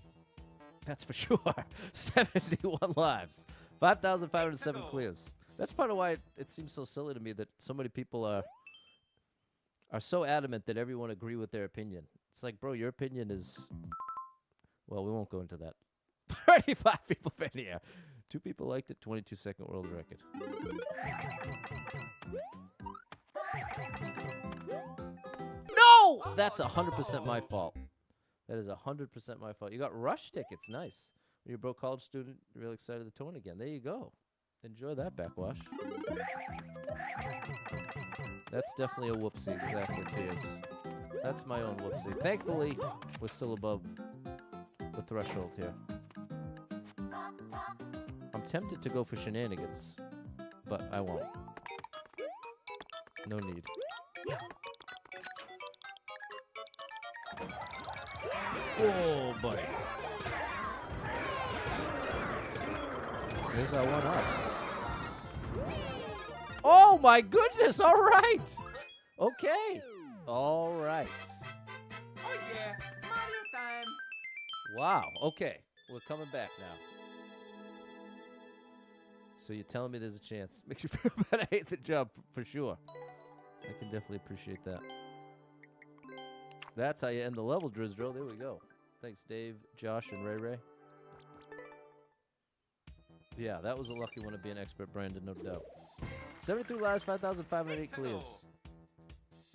That's for sure. 71 lives. 5,507 clears. That's part of why it seems so silly to me that so many people are so adamant that everyone agree with their opinion. It's like, bro, your opinion is... Well, we won't go into that. 35 people been here. 2 people liked it. 22-second world record. No! That's 100% my fault. That is 100% my fault. You got rush tickets. Nice. When you're a broke college student, you're really excited to tone again. There you go. Enjoy that backwash. That's definitely a whoopsie. Exactly, Tears. That's my own whoopsie. Thankfully, we're still above the threshold here. I'm tempted to go for shenanigans, but I won't. No need. Oh, buddy. There's our one-ups. Oh, my goodness. All right. Okay. All right. Oh yeah, Mario time. Wow. Okay. We're coming back now. So you're telling me there's a chance. Makes you feel bad. I hate the job for sure. I can definitely appreciate that. That's how you end the level, Drizdro. There we go. Thanks, Dave, Josh, and Ray Ray. Yeah, that was a lucky one to be an expert, Brandon, no doubt. 73 lives, 5,508 clears.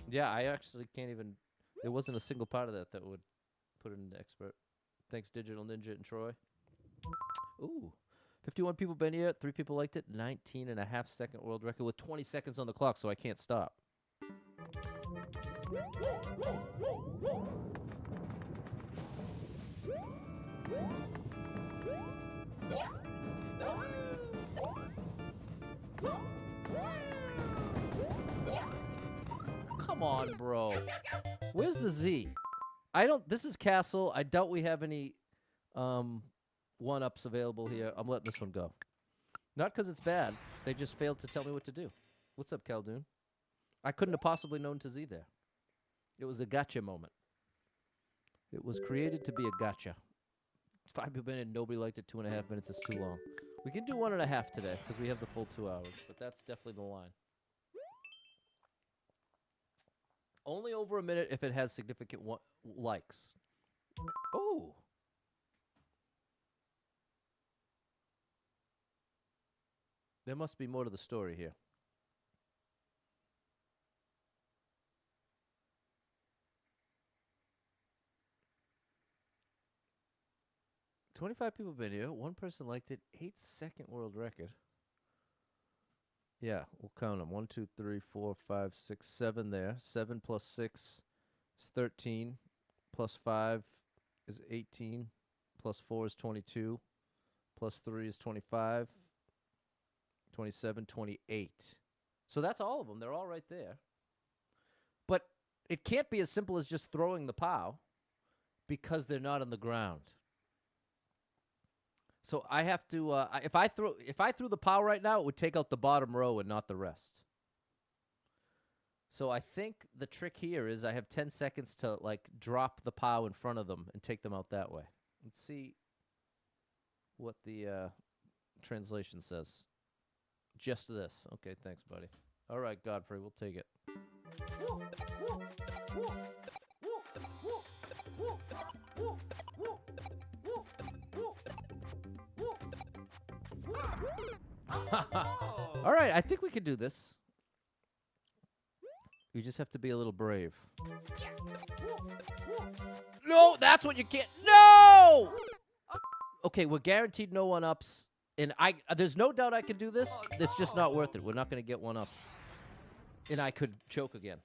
Yeah, I actually can't even... There wasn't a single part of that would put it into expert. Thanks, Digital Ninja and Troy. Ooh. 51 people been here. 3 people liked it. 19.5-second world record with 20 seconds on the clock, so I can't stop. Come on, bro. Where's the Z? This is Castle. I doubt we have any one-ups available here. I'm letting this one go. Not because it's bad. They just failed to tell me what to do. What's up, Caldoon? I couldn't have possibly known to Z there. It was a gotcha moment. It was created to be a gotcha. 5 people in and nobody liked it. 2.5 minutes is too long. We can do 1.5 today because we have the full 2 hours, but that's definitely the line. Only over a minute if it has significant likes. Oh. There must be more to the story here. "25 people been here. 1 person liked it. 8-second world record." Yeah, we'll count them. 1, 2, 3, 4, 5, 6, 7 there. 7 plus 6 is 13. Plus 5 is 18. Plus 4 is 22. Plus 3 is 25. 27, 28. So that's all of them. They're all right there. But it can't be as simple as just throwing the POW because they're not on the ground. So I have to if I threw the POW right now, it would take out the bottom row and not the rest. So I think the trick here is I have 10 seconds to like drop the POW in front of them and take them out that way. Let's see what the translation says. Just this. Okay, thanks, buddy. All right, Godfrey, we'll take it. All right, I think we can do this. You just have to be a little brave. No, that's what you can't. No! Okay, we're guaranteed no one-ups. And there's no doubt I can do this. It's just not worth it. We're not going to get one-ups. And I could choke again.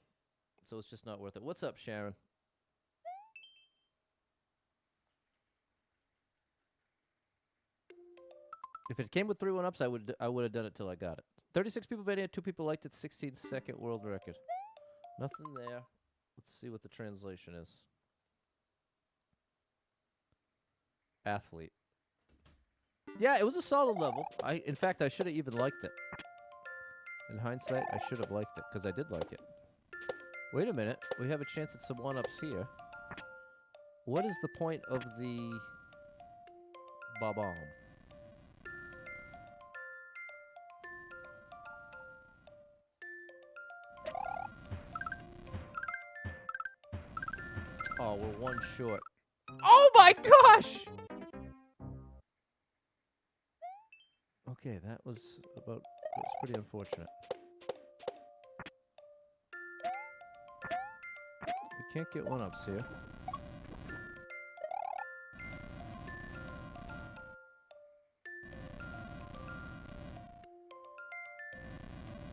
So it's just not worth it. What's up, Sharon? If it came with 3 one-ups, I would have done it till I got it. 36 people voted it. 2 people liked it. 16-second world record. Nothing there. Let's see what the translation is. Athlete. Yeah, it was a solid level. In fact, I should have even liked it. In hindsight, I should have liked it, because I did like it. Wait a minute. We have a chance at some one-ups here. What is the point of the Bob-omb? Oh, we're 1 short. Oh my gosh! Okay, that was pretty unfortunate. We can't get one-ups here.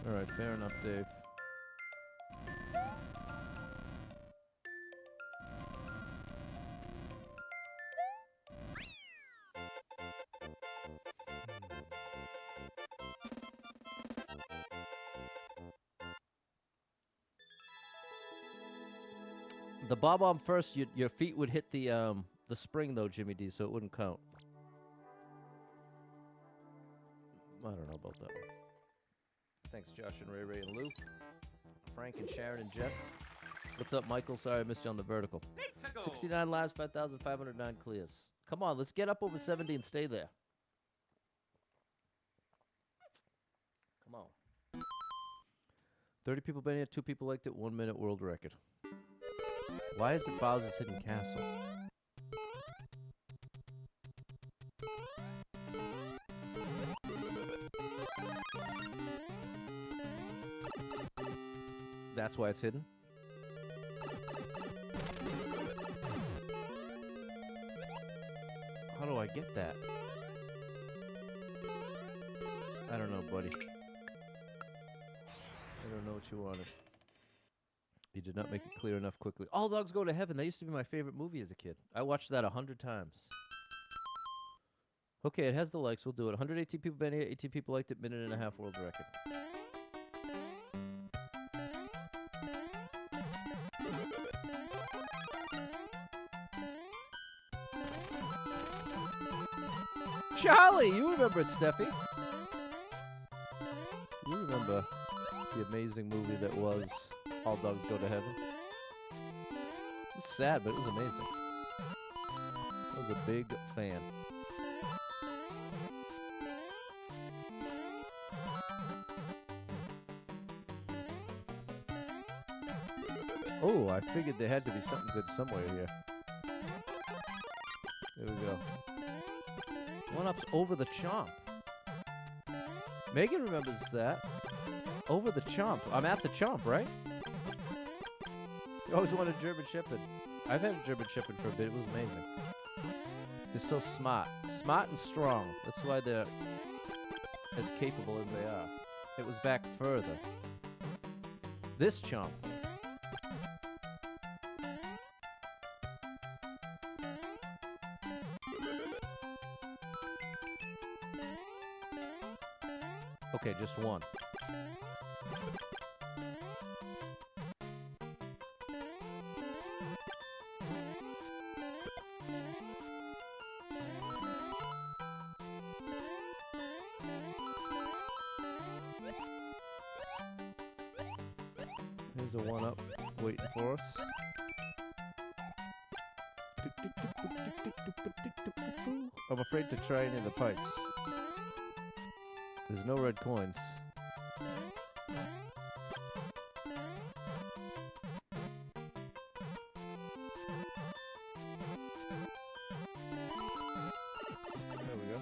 All right, fair enough, Dave. The bob-omb first, your feet would hit the spring though, Jimmy D, so it wouldn't count. I don't know about that one. Thanks, Josh and Ray Ray and Lou. Frank and Sharon and Jess. What's up, Michael? Sorry I missed you on the vertical. 69 lives, 5,509 clears. Come on, let's get up over 70 and stay there. Come on. 30 people been here, 2 people liked it, 1 minute world record. Why is it Bowser's Hidden Castle? That's why it's hidden. How do I get that? I don't know, buddy. I don't know what you wanted. You did not make it clear enough quickly. All Dogs Go to Heaven. That used to be my favorite movie as a kid. I watched that 100 times. Okay, it has the likes. We'll do it. 118 people been here. 18 people liked it. Minute and a half world record. Charlie, you remember it, Steffi. You remember the amazing movie that was All Dogs Go to Heaven. It was sad, but it was amazing. I was a big fan. Oh, I figured there had to be something good somewhere here. There we go. One-up's Over the Chomp. Megan remembers that. Over the Chomp. I'm at the Chomp, right? You always wanted a German Shepherd. I've had a German Shepherd for a bit. It was amazing. They're so smart. Smart and strong. That's why they're as capable as they are. It was back further. This Chomp. Okay, just one. Here's a one-up waiting for us. I'm afraid to try any of the pipes. There's no red coins. There we go.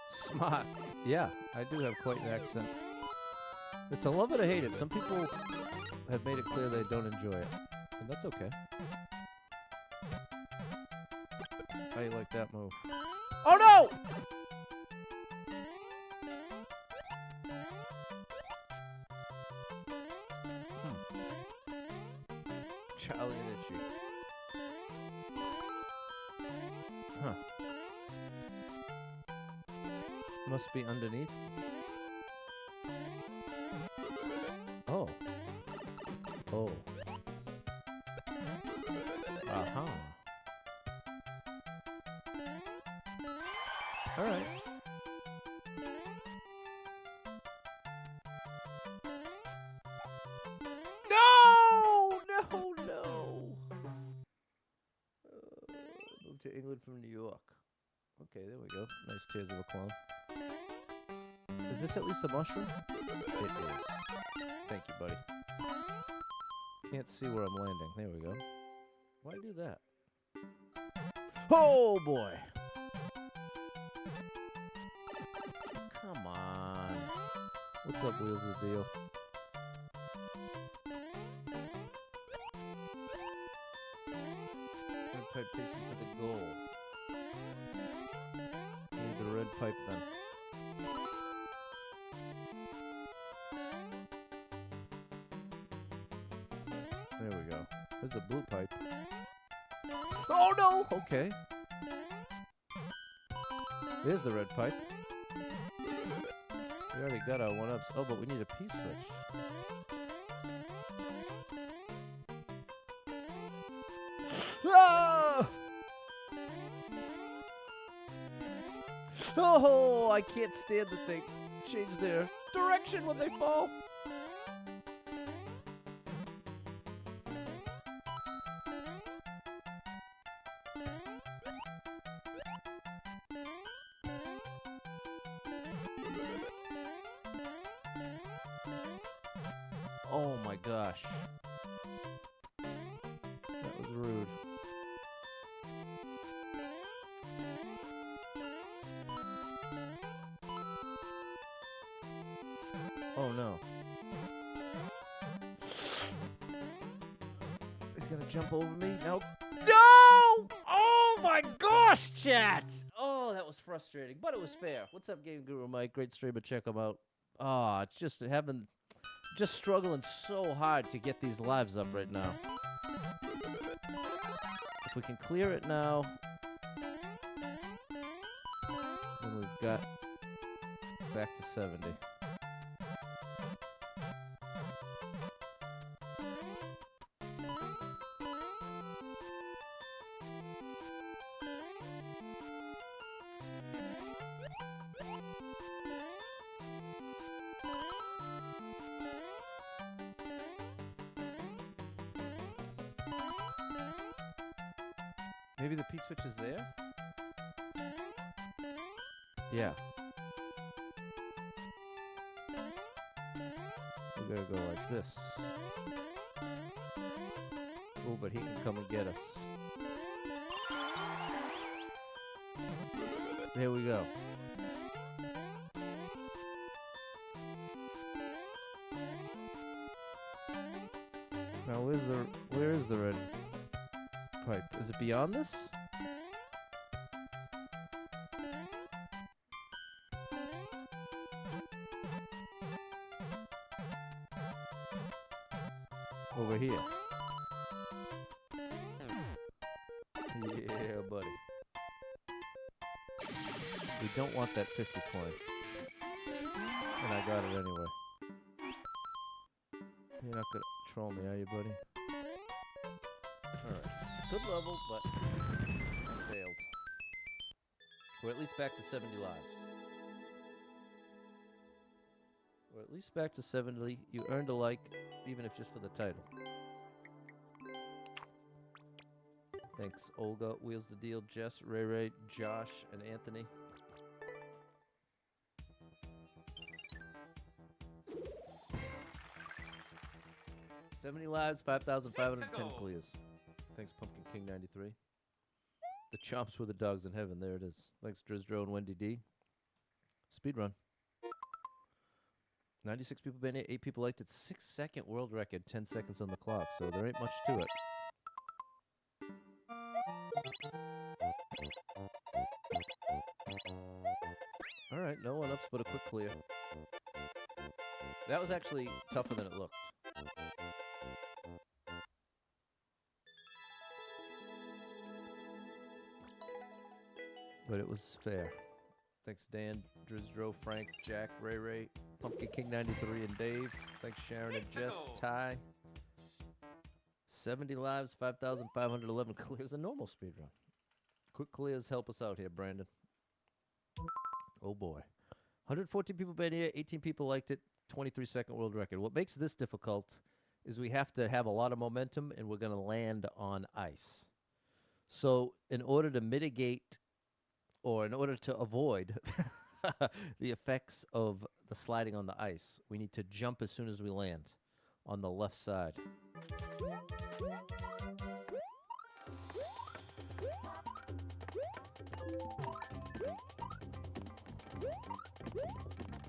Smart. Yeah, I do have quite an accent. It's a love it or hate it. Some people have made it clear they don't enjoy it. And that's okay. How you like that move? Oh no! Charlie and Itchy. Huh. Must be underneath. Oh. Oh. Uh-huh. All right. To England from New York. Okay, there we go. Nice Tears of a Clown. Is this at least a mushroom? It is. Thank you, buddy. Can't see where I'm landing. There we go. Why do that? Oh, boy! Come on. What's up, Wheels of the Deal? Pipe takes you to the goal. Need the red pipe then. There we go. There's a blue pipe. Oh no! Okay. There's the red pipe. We already got our one-ups. Oh, but we need a P-switch. Ah! Oh, I can't stand the thing. Change their direction when they fall. Oh my gosh. That was rude. Oh no. He's gonna jump over me. Nope. No! Oh my gosh, chat! Oh, that was frustrating, but it was fair. What's up, Game Guru Mike? Great streamer. Check him out. Ah, it's just just struggling so hard to get these lives up right now. If we can clear it now, then we've got back to 70. Maybe the P-switch is there? Yeah. We gotta go like this. Oh, but he can come and get us. There we go. Now where is the red pipe? Is it beyond this? Over here. Yeah, buddy. We don't want that 50 coin. And I got it anyway. You're not gonna troll me, are you, buddy? Alright. Good level, but failed. We're at least back to 70 lives. We're at least back to 70. You earned a like, even if just for the title. Thanks, Olga, Wheels the Deal, Jess, Ray, Josh, and Anthony. $70 lives, 5,510 clears. Thanks, Pumpkin King 93. The chomps were the dogs in heaven. There it is. Thanks, Drizdro and Wendy D. Speedrun. 96 people been here, 8 people liked it. 6-second world record, 10 seconds on the clock. So there ain't much to it. All right, no one ups but a quick clear. That was actually tougher than it looked. But it was fair. Thanks, Dan, Drizdro, Frank, Jack, Ray, Pumpkin King 93, and Dave. Thanks, Sharon and Jess, Ty. 70 lives, 5,511 clears. A normal speedrun. Quick clears help us out here, Brandon. Oh boy. 114 people been here, 18 people liked it, 23-second world record. What makes this difficult is we have to have a lot of momentum, and we're going to land on ice. So in order to mitigate, or in order to avoid the effects of the sliding on the ice, we need to jump as soon as we land on the left side.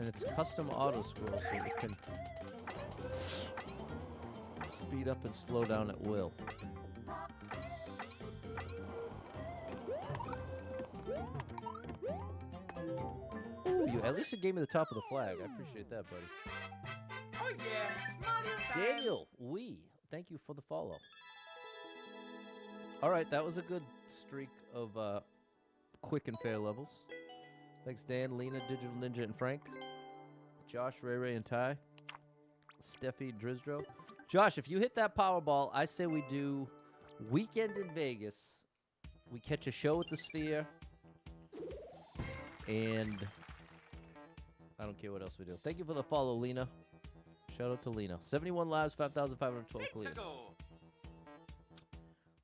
And it's custom auto scroll, so it can speed up and slow down at will. Ooh, at least you gave me the top of the flag. I appreciate that, buddy. Oh yeah, Mario time. Daniel, thank you for the follow. All right, that was a good streak of quick and fair levels. Thanks, Dan, Lena, Digital Ninja, and Frank. Josh, Ray, and Ty. Steffi, Drizdro. Josh, if you hit that Powerball, I say we do Weekend in Vegas. We catch a show at the Sphere. And I don't care what else we do. Thank you for the follow, Lena. Shout out to Lena. 71 lives, 5,512 clears.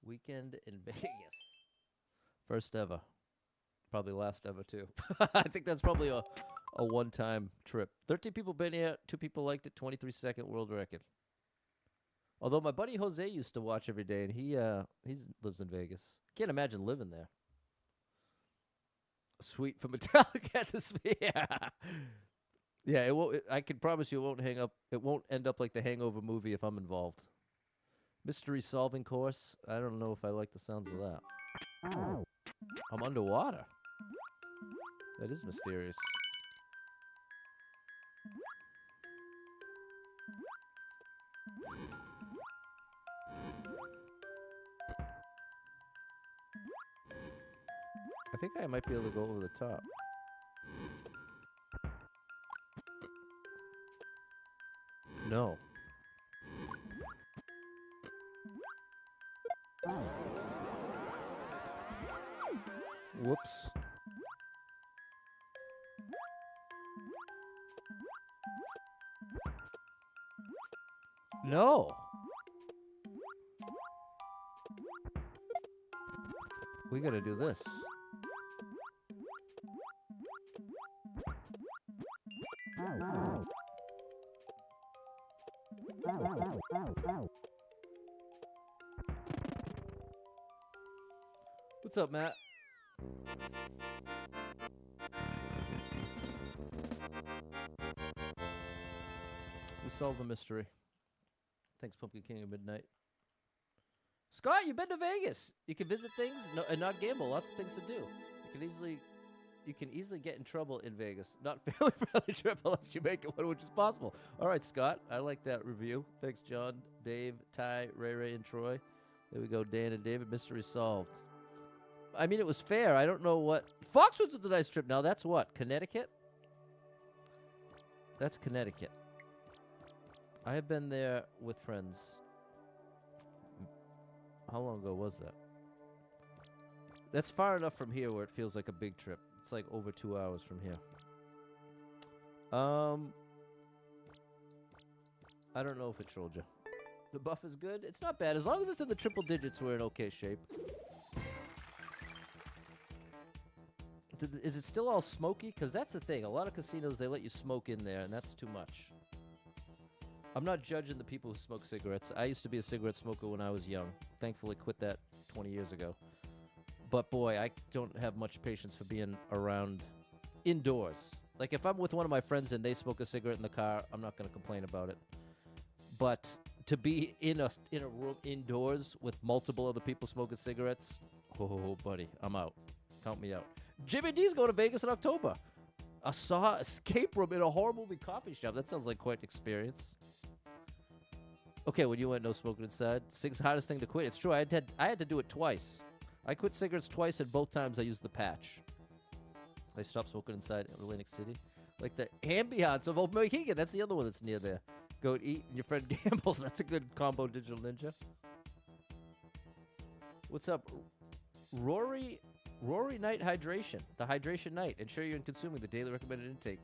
Weekend in Vegas. First ever. Probably last ever, too. I think that's probably a one-time trip. 13 people been here. 2 people liked it. 23-second world record. Although my buddy Jose used to watch every day, and he lives in Vegas. Can't imagine living there. Sweet for Metallica at the Sphere. Yeah, it won't. I can promise you, it won't hang up. It won't end up like the Hangover movie if I'm involved. Mystery solving course. I don't know if I like the sounds of that. I'm underwater. That is mysterious. I think I might be able to go over the top. No. Whoops. No. We gotta do this. What's up, Matt? We solved the mystery. Thanks, Pumpkin King of Midnight. Scott, you've been to Vegas. You can visit things and not gamble. Lots of things to do. You can easily get in trouble in Vegas. Not family friendly trip unless you make it one, which is possible. All right, Scott. I like that review. Thanks, John, Dave, Ty, Ray, and Troy. There we go, Dan and David. Mystery solved. I mean, it was fair. I don't know what. Foxwoods was a nice trip. Now, that's what? Connecticut? That's Connecticut. I have been there with friends. How long ago was that? That's far enough from here where it feels like a big trip. It's like over 2 hours from here. I don't know if it trolled you. The buff is good. It's not bad. As long as it's in the triple digits, we're in okay shape. Is it still all smoky? Because that's the thing. A lot of casinos, they let you smoke in there, and that's too much. I'm not judging the people who smoke cigarettes. I used to be a cigarette smoker when I was young. Thankfully, quit that 20 years ago. But boy, I don't have much patience for being around indoors. Like if I'm with one of my friends and they smoke a cigarette in the car, I'm not going to complain about it. But to be in a room indoors with multiple other people smoking cigarettes, oh, buddy, I'm out. Count me out. Jimmy D's going to Vegas in October. I saw escape room in a horror movie coffee shop. That sounds like quite an experience. Okay, when you went no smoking inside, Sig's hardest thing to quit. It's true. I had to do it twice. I quit cigarettes twice, and both times I used the patch. I stopped smoking inside Atlantic City. Like the ambiance of Old Mohegan. That's the other one that's near there. Go and eat, and your friend gambles. That's a good combo, Digital Ninja. What's up? Rory Night Hydration. The Hydration Night. Ensure you're consuming the daily recommended intake.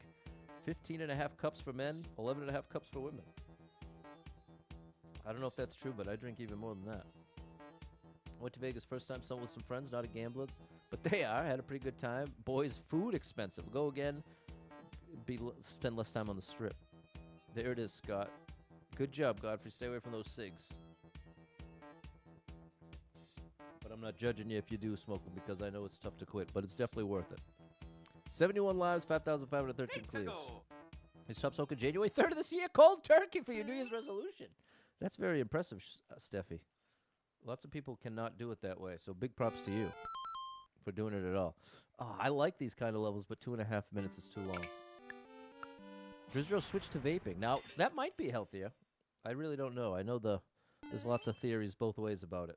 15.5 cups for men, 11.5 cups for women. I don't know if that's true, but I drink even more than that. I went to Vegas first time, with some friends, not a gambler, but they are. I had a pretty good time. Boys, food expensive. Go again. Spend less time on the strip. There it is, Scott. Good job, Godfrey. Stay away from those cigs. But I'm not judging you if you do smoke them because I know it's tough to quit, but it's definitely worth it. 71 lives, 5,513 clears. You stopped smoking January 3rd of this year. Cold turkey for your New Year's resolution. That's very impressive, Steffi. Lots of people cannot do it that way, so big props to you for doing it at all. Oh, I like these kind of levels, but 2.5 minutes is too long. Drizdro switched to vaping. Now, that might be healthier. I really don't know. I know there's lots of theories both ways about it.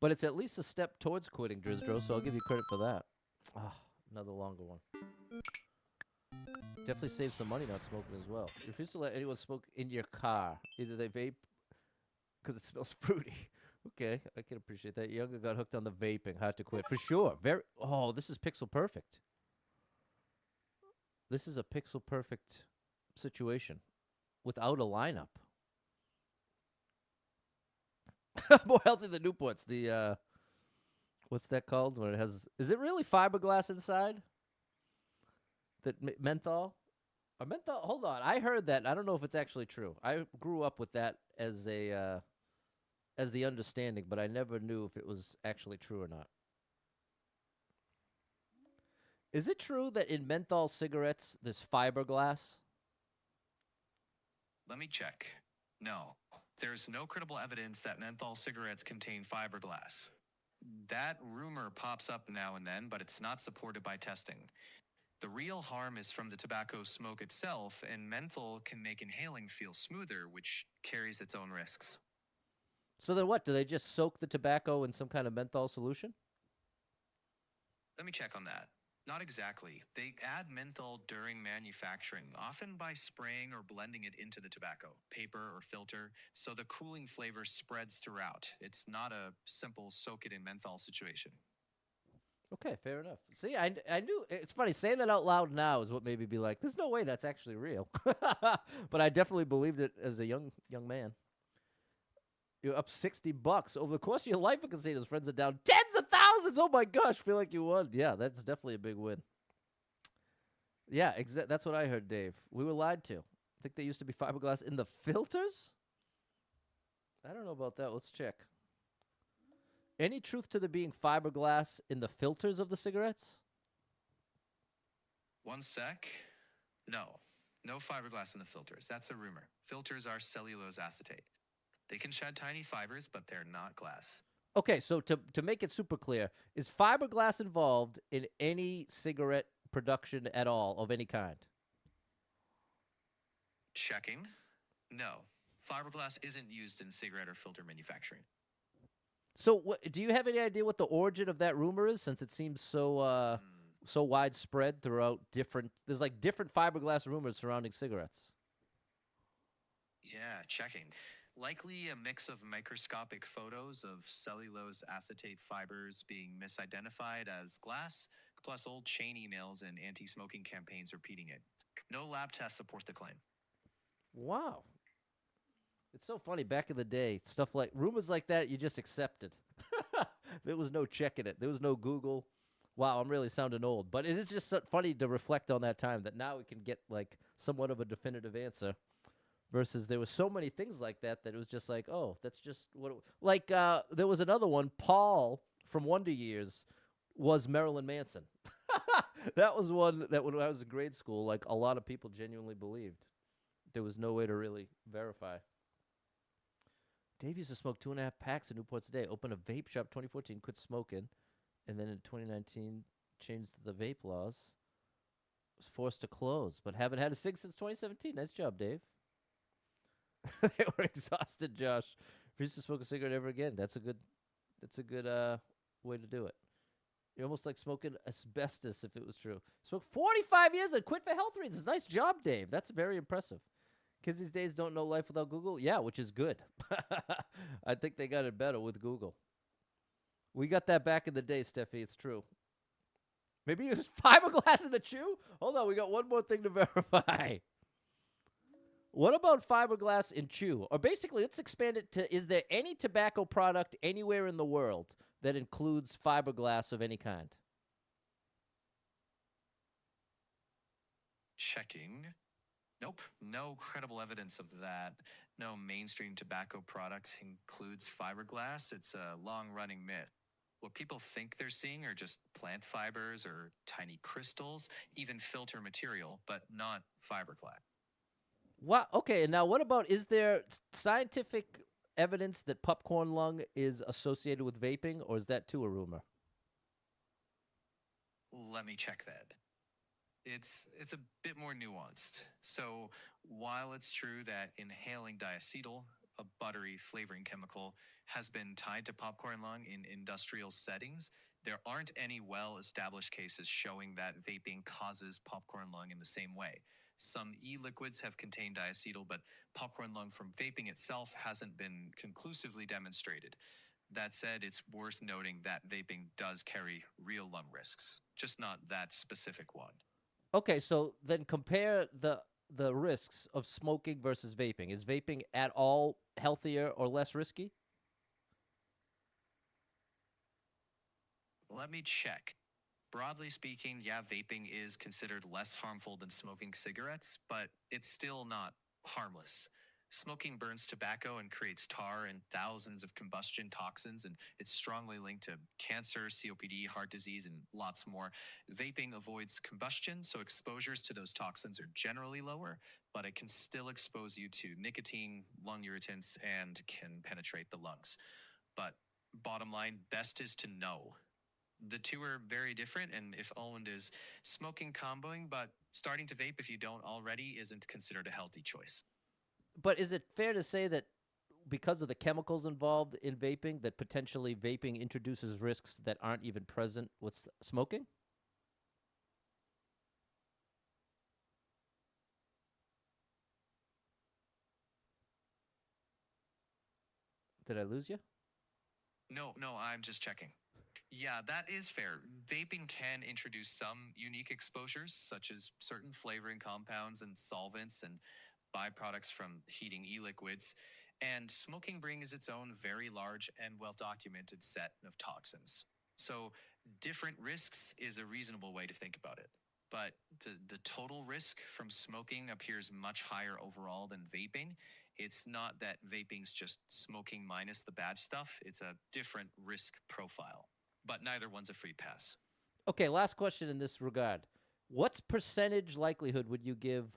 But it's at least a step towards quitting, Drizdro, so I'll give you credit for that. Ah, another longer one. Definitely save some money not smoking as well. Refuse to let anyone smoke in your car. Either they vape because it smells fruity. Okay, I can appreciate that. Younger got hooked on the vaping. Hard to quit. For sure. Oh, this is pixel perfect. This is a pixel perfect situation without a lineup. More healthy than Newports. The, what's that called? When it has, is it really fiberglass inside? That menthol? Or menthol? Hold on. I heard that. I don't know if it's actually true. I grew up with that as a, as the understanding, but I never knew if it was actually true or not. Is it true that in menthol cigarettes there's fiberglass? Let me check. No, there's no credible evidence that menthol cigarettes contain fiberglass. That rumor pops up now and then, but it's not supported by testing. The real harm is from the tobacco smoke itself, and menthol can make inhaling feel smoother, which carries its own risks. So then what? Do they just soak the tobacco in some kind of menthol solution? Let me check on that. Not exactly. They add menthol during manufacturing, often by spraying or blending it into the tobacco, paper, or filter, so the cooling flavor spreads throughout. It's not a simple soak it in menthol situation. Okay, fair enough. See, I knew it's funny saying that out loud now is what made me be like, "There's no way that's actually real," but I definitely believed it as a young man. You're up $60 over the course of your life. I can see those friends are down tens of thousands. Oh my gosh, feel like you won. Yeah, that's definitely a big win. Yeah, that's what I heard, Dave. We were lied to. I think there used to be fiberglass in the filters. I don't know about that. Let's check. Any truth to there being fiberglass in the filters of the cigarettes? One sec. No. No fiberglass in the filters. That's a rumor. Filters are cellulose acetate. They can shed tiny fibers, but they're not glass. Okay, so to make it super clear, is fiberglass involved in any cigarette production at all of any kind? Checking. No. Fiberglass isn't used in cigarette or filter manufacturing. So, do you have any idea what the origin of that rumor is? Since it seems so so widespread throughout different, there's like different fiberglass rumors surrounding cigarettes. Yeah, checking. Likely a mix of microscopic photos of cellulose acetate fibers being misidentified as glass, plus old chain emails and anti-smoking campaigns repeating it. No lab tests support the claim. Wow, it's so funny. Back in the day, stuff like rumors like that, you just accepted. There was no checking it. There was no Google. Wow, I'm really sounding old, but it is just so funny to reflect on that time that now we can get like somewhat of a definitive answer. Versus there were so many things like that that it was just like, oh, that's just what. Like there was another one. Paul from Wonder Years was Marilyn Manson. That was one that when I was in grade school, like a lot of people genuinely believed. There was no way to really verify. Dave used to smoke 2.5 packs of Newports a day. Opened a vape shop 2014, quit smoking, and then in 2019 changed the vape laws. Was forced to close, but haven't had a cig since 2017. Nice job, Dave. They were exhausted, Josh. Refused to smoke a cigarette ever again. That's a good way to do it. You're almost like smoking asbestos if it was true. Smoked 45 years and quit for health reasons. Nice job, Dave. That's very impressive. Kids these days don't know life without Google. Yeah, which is good. I think they got it better with Google. We got that back in the day, Steffi. It's true. Maybe it was fiberglass in the chew? Hold on, we got one more thing to verify. What about fiberglass in chew? Or basically, let's expand it to, is there any tobacco product anywhere in the world that includes fiberglass of any kind? Checking. Nope, no credible evidence of that. No mainstream tobacco product includes fiberglass. It's a long-running myth. What people think they're seeing are just plant fibers or tiny crystals, even filter material, but not fiberglass. Wow. Okay, and now what about, is there scientific evidence that popcorn lung is associated with vaping, or is that too a rumor? Let me check that. It's a bit more nuanced. So while it's true that inhaling diacetyl, a buttery flavoring chemical, has been tied to popcorn lung in industrial settings, there aren't any well-established cases showing that vaping causes popcorn lung in the same way. Some e-liquids have contained diacetyl, but popcorn lung from vaping itself hasn't been conclusively demonstrated. That said, it's worth noting that vaping does carry real lung risks, just not that specific one. Okay, so then compare the risks of smoking versus vaping. Is vaping at all healthier or less risky? Let me check. Broadly speaking, yeah, vaping is considered less harmful than smoking cigarettes, but it's still not harmless. Smoking burns tobacco and creates tar and thousands of combustion toxins, and it's strongly linked to cancer, COPD, heart disease, and lots more. Vaping avoids combustion, so exposures to those toxins are generally lower, but it can still expose you to nicotine, lung irritants, and can penetrate the lungs. But bottom line, best is to know. The two are very different, and if owned is smoking comboing, but starting to vape if you don't already isn't considered a healthy choice. But is it fair to say that because of the chemicals involved in vaping, that potentially vaping introduces risks that aren't even present with smoking? Did I lose you? No, I'm just checking. Yeah, that is fair. Vaping can introduce some unique exposures, such as certain flavoring compounds and solvents and byproducts from heating e liquids. And smoking brings its own very large and well documented set of toxins. So, different risks is a reasonable way to think about it. But the total risk from smoking appears much higher overall than vaping. It's not that vaping's just smoking minus the bad stuff, it's a different risk profile. But neither one's a free pass. Okay, last question in this regard. What's percentage likelihood would you give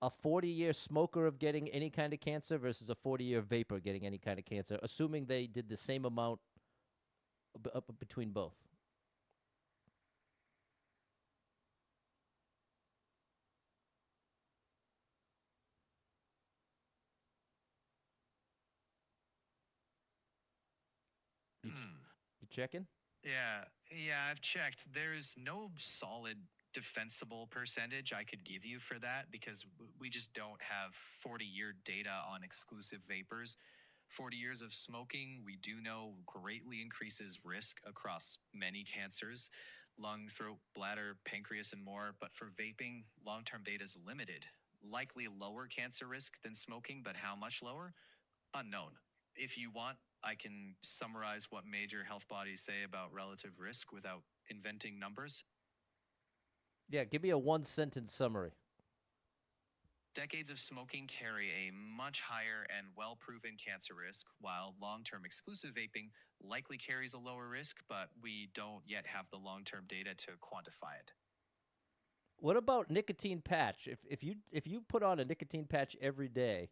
a 40-year smoker of getting any kind of cancer versus a 40-year vapor getting any kind of cancer, assuming they did the same amount between both? You, you checking? Yeah, I've checked. There's no solid defensible percentage I could give you for that because we just don't have 40-year data on exclusive vapors. 40 years of smoking, we do know greatly increases risk across many cancers, lung, throat, bladder, pancreas, and more. But for vaping, long term data is limited. Likely lower cancer risk than smoking, but how much lower? Unknown. If you want, I can summarize what major health bodies say about relative risk without inventing numbers. Yeah, give me a one-sentence summary. Decades of smoking carry a much higher and well proven cancer risk, while long term exclusive vaping likely carries a lower risk, but we don't yet have the long term data to quantify it. What about nicotine patch? If you put on a nicotine patch every day,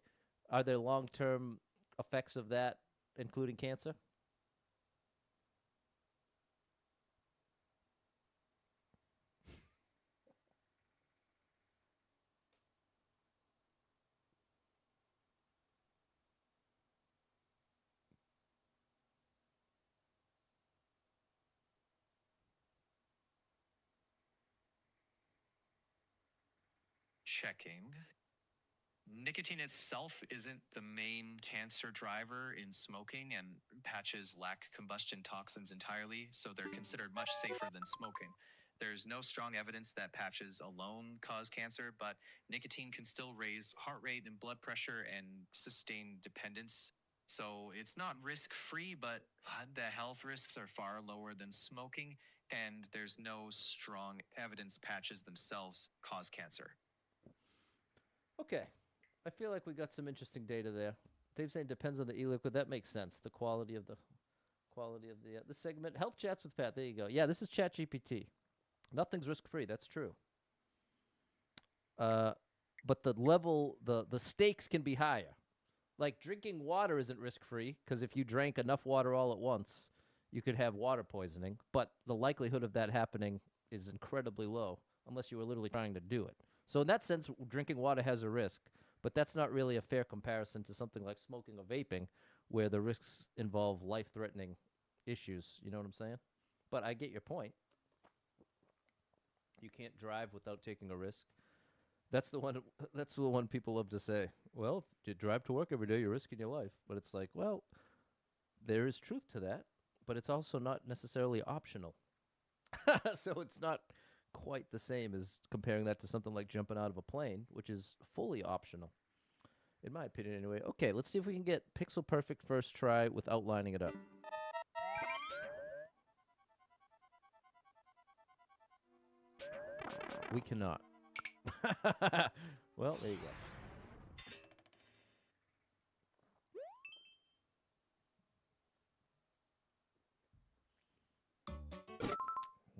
are there long-term effects of that, including cancer? Checking. Nicotine itself isn't the main cancer driver in smoking, and patches lack combustion toxins entirely, so they're considered much safer than smoking. There's no strong evidence that patches alone cause cancer, but nicotine can still raise heart rate and blood pressure and sustain dependence. So it's not risk free, but the health risks are far lower than smoking, and there's no strong evidence patches themselves cause cancer. Okay. I feel like we got some interesting data there. Dave's saying depends on the e-liquid. That makes sense. The quality of the segment. Health chats with Pat. There you go. Yeah, this is ChatGPT. Nothing's risk free. That's true. But the stakes can be higher. Like drinking water isn't risk free because if you drank enough water all at once, you could have water poisoning. But the likelihood of that happening is incredibly low unless you were literally trying to do it. So in that sense, drinking water has a risk, but that's not really a fair comparison to something like smoking or vaping, where the risks involve life-threatening issues. You know what I'm saying? But I get your point. You can't drive without taking a risk. That's the one. That's the one people love to say. Well, if you drive to work every day, you're risking your life. But it's like, well, there is truth to that, but it's also not necessarily optional. So it's not quite the same as comparing that to something like jumping out of a plane, which is fully optional, in my opinion anyway. Okay, let's see if we can get pixel perfect first try without lining it up. We cannot. Well, there you go.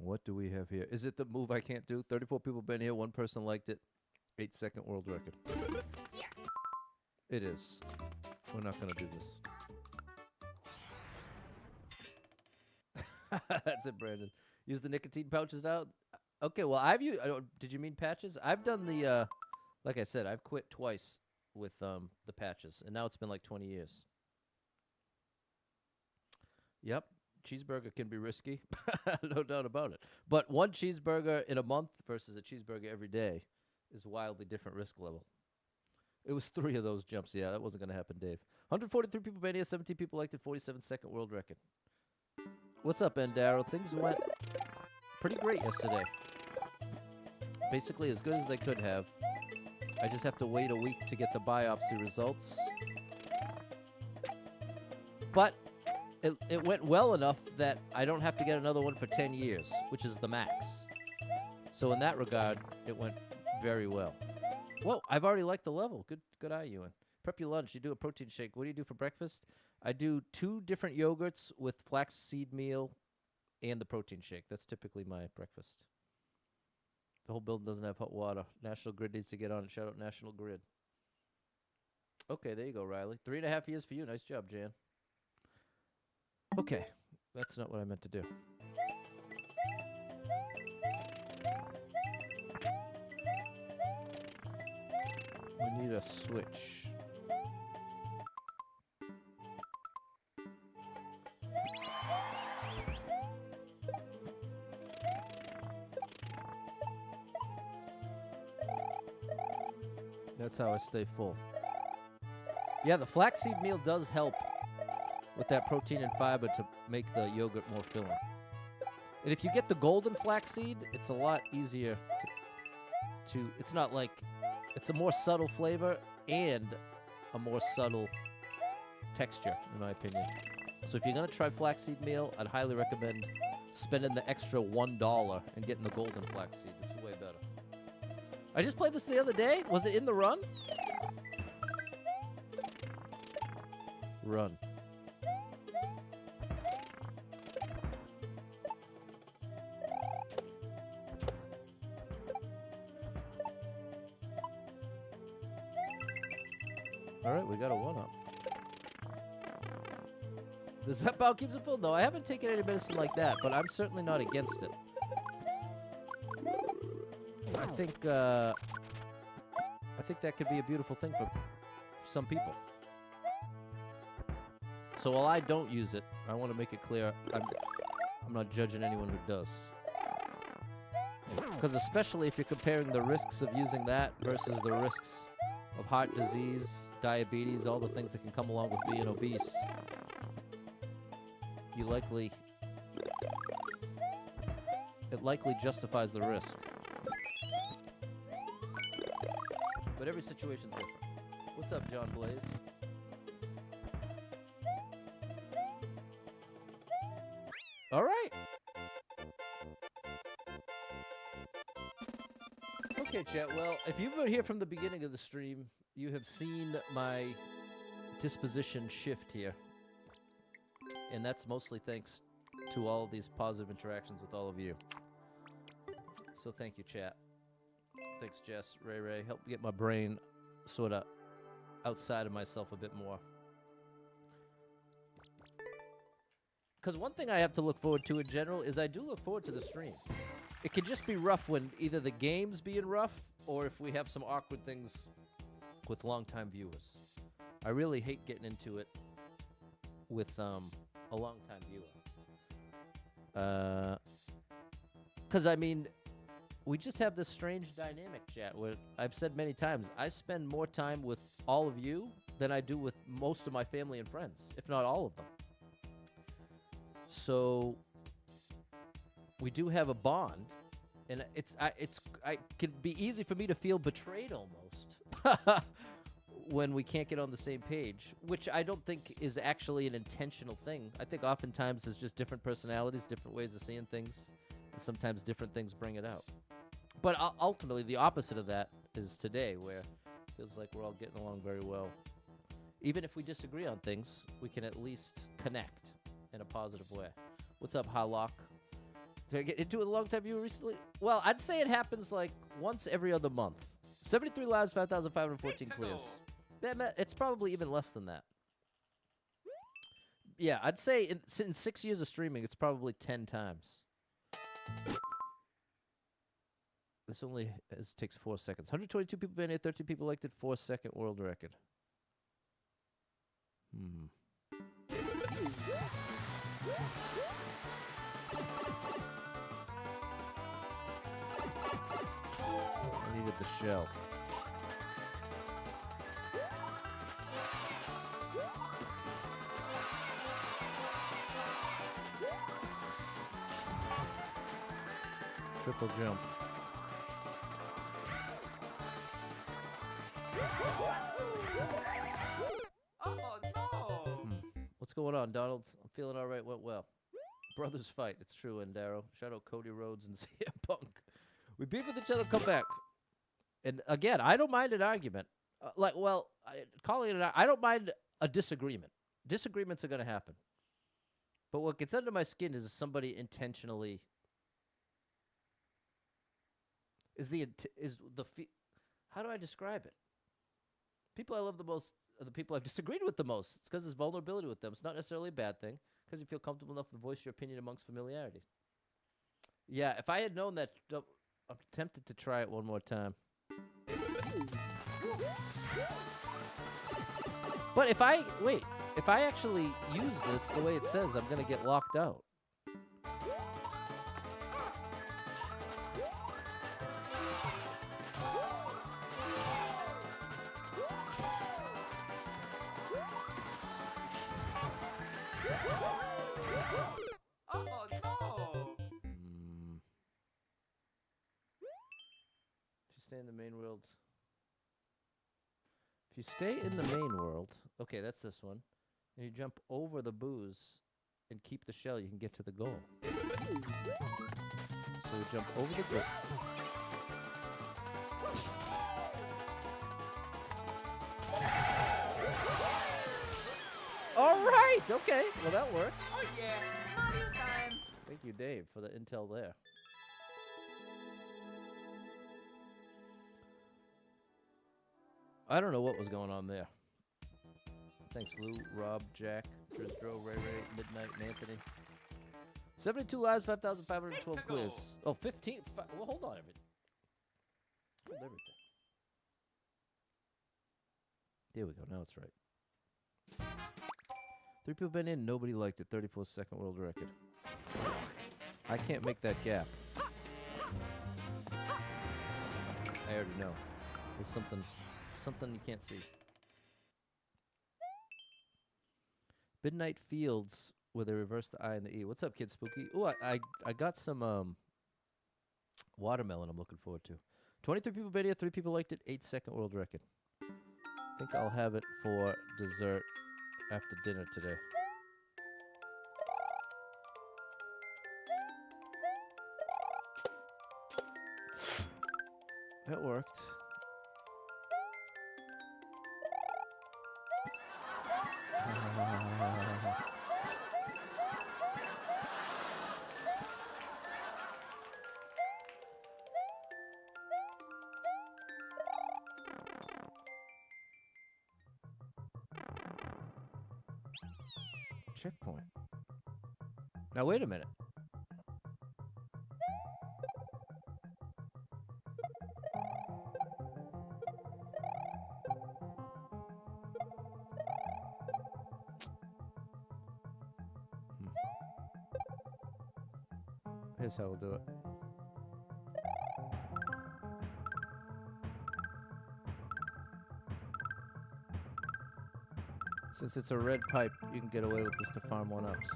What do we have here? Is it the move I can't do? 34 people been here. One person liked it. 8-second world record. It is. We're not going to do this. That's it, Brandon. Use the nicotine pouches now? Okay, well, I've used... did you mean patches? I've done the... like I said, I've quit twice with the patches, and now it's been like 20 years. Yep. Cheeseburger can be risky. No doubt about it. But one cheeseburger in a month versus a cheeseburger every day is a wildly different risk level. It was 3 of those jumps. Yeah, that wasn't going to happen, Dave. 143 people been here, 17 people liked it, 47-second world record. What's up, Endaro? Things went pretty great yesterday. Basically as good as they could have. I just have to wait a week to get the biopsy results. But it went well enough that I don't have to get another one for 10 years, which is the max. So in that regard, it went very well. Whoa, I've already liked the level. Good eye, Ewan. Prep your lunch. You do a protein shake. What do you do for breakfast? I do 2 different yogurts with flaxseed meal and the protein shake. That's typically my breakfast. The whole building doesn't have hot water. National Grid needs to get on it. Shout out National Grid. Okay, there you go, Riley. 3.5 years for you. Nice job, Jan. Okay, that's not what I meant to do. We need a switch. That's how I stay full. Yeah, the flaxseed meal does help with that protein and fiber to make the yogurt more filling. And if you get the golden flaxseed, it's a lot easier to it's not like, it's a more subtle flavor and a more subtle texture, in my opinion. So if you're going to try flaxseed meal, I'd highly recommend spending the extra $1 and getting the golden flaxseed. It's way better. I just played this the other day. Was it in the run? Run. All right, we got a 1-up. The Zepbow keeps it full? No, I haven't taken any medicine like that, but I'm certainly not against it. I think that could be a beautiful thing for some people. So while I don't use it, I want to make it clear I'm not judging anyone who does. Because especially if you're comparing the risks of using that versus the risks of heart disease, diabetes, all the things that can come along with being obese, it likely justifies the risk. But every situation's different. What's up, John Blaze? All right. Okay, chat. Well, if you've been here from the beginning of the stream, you have seen my disposition shift here. And that's mostly thanks to all of these positive interactions with all of you. So thank you, chat. Thanks, Jess, Ray. Help get my brain sort of outside of myself a bit more. Because one thing I have to look forward to in general is I do look forward to the stream. It can just be rough when either the game's being rough or if we have some awkward things with longtime viewers. I really hate getting into it with a longtime viewer. Because, I mean, we just have this strange dynamic, chat, where I've said many times, I spend more time with all of you than I do with most of my family and friends, if not all of them. So we do have a bond, and it can be easy for me to feel betrayed almost when we can't get on the same page, which I don't think is actually an intentional thing. I think oftentimes there's just different personalities, different ways of seeing things, and sometimes different things bring it out. But ultimately, the opposite of that is today, where it feels like we're all getting along very well. Even if we disagree on things, we can at least connect in a positive way. What's up, Halak? Did I get into it a long time recently? Well, I'd say it happens like once every other month. 73 lives, 5,514 clears. It's probably even less than that. Yeah, I'd say in 6 years of streaming, it's probably 10 times. This takes 4 seconds. 122 people been here, 13 people elected, 4-second world record. I needed the shell. Triple jump. Oh no! What's going on, Donald? I'm feeling all right. Went well. Brothers fight. It's true, Endaro. Shout out Cody Rhodes and CM Punk. We beef with each other. Come back. And again, I don't mind an argument. Colleen and I don't mind a disagreement. Disagreements are going to happen. But what gets under my skin is somebody intentionally. How do I describe it? People I love the most are the people I've disagreed with the most. It's because there's vulnerability with them. It's not necessarily a bad thing, because you feel comfortable enough to voice your opinion amongst familiarity. Yeah, if I had known that, I'm tempted to try it one more time. But if I actually use this the way it says, I'm going to get locked out. Oh no! Just stay in the main world. If you stay in the main world, okay, that's this one, and you jump over the booze and keep the shell, you can get to the goal. So we jump over the goal. All right, okay, well that works. Oh yeah, Mario time! Thank you, Dave, for the intel there. I don't know what was going on there. Thanks, Lou, Rob, Jack, Drisdro, Ray, Midnight, and Anthony. 72 lives, 5,512 quiz. Oh, 15. Well, hold on, everything. Hold everything. There we go. Now it's right. 3 people been in. Nobody liked it. 34-second world record. I can't make that gap. I already know. There's something you can't see. Midnight Fields, where they reverse the I and the E. What's up, Kid Spooky? Ooh, I got some watermelon I'm looking forward to. 23 people been here, 3 people liked it, 8-second world record. I think I'll have it for dessert after dinner today. That worked. Checkpoint. Now wait a minute. Here's how we'll do it. Since it's a red pipe, you can get away with this to farm 1-ups.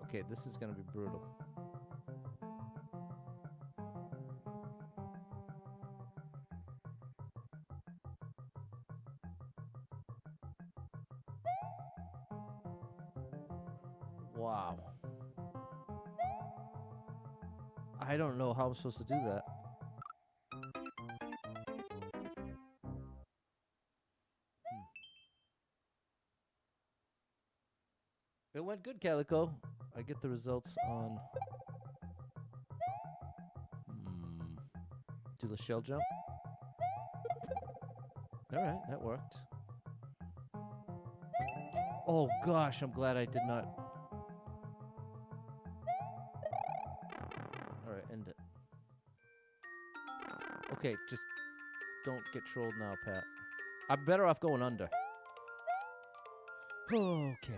Okay, this is gonna be brutal. Wow. I don't know how I'm supposed to do that. It went good, Calico. I get the results on... Do the shell jump. All right, that worked. Oh, gosh, I'm glad I did not... All right, end it. Okay, just don't get trolled now, Pat. I'm better off going under. Okay.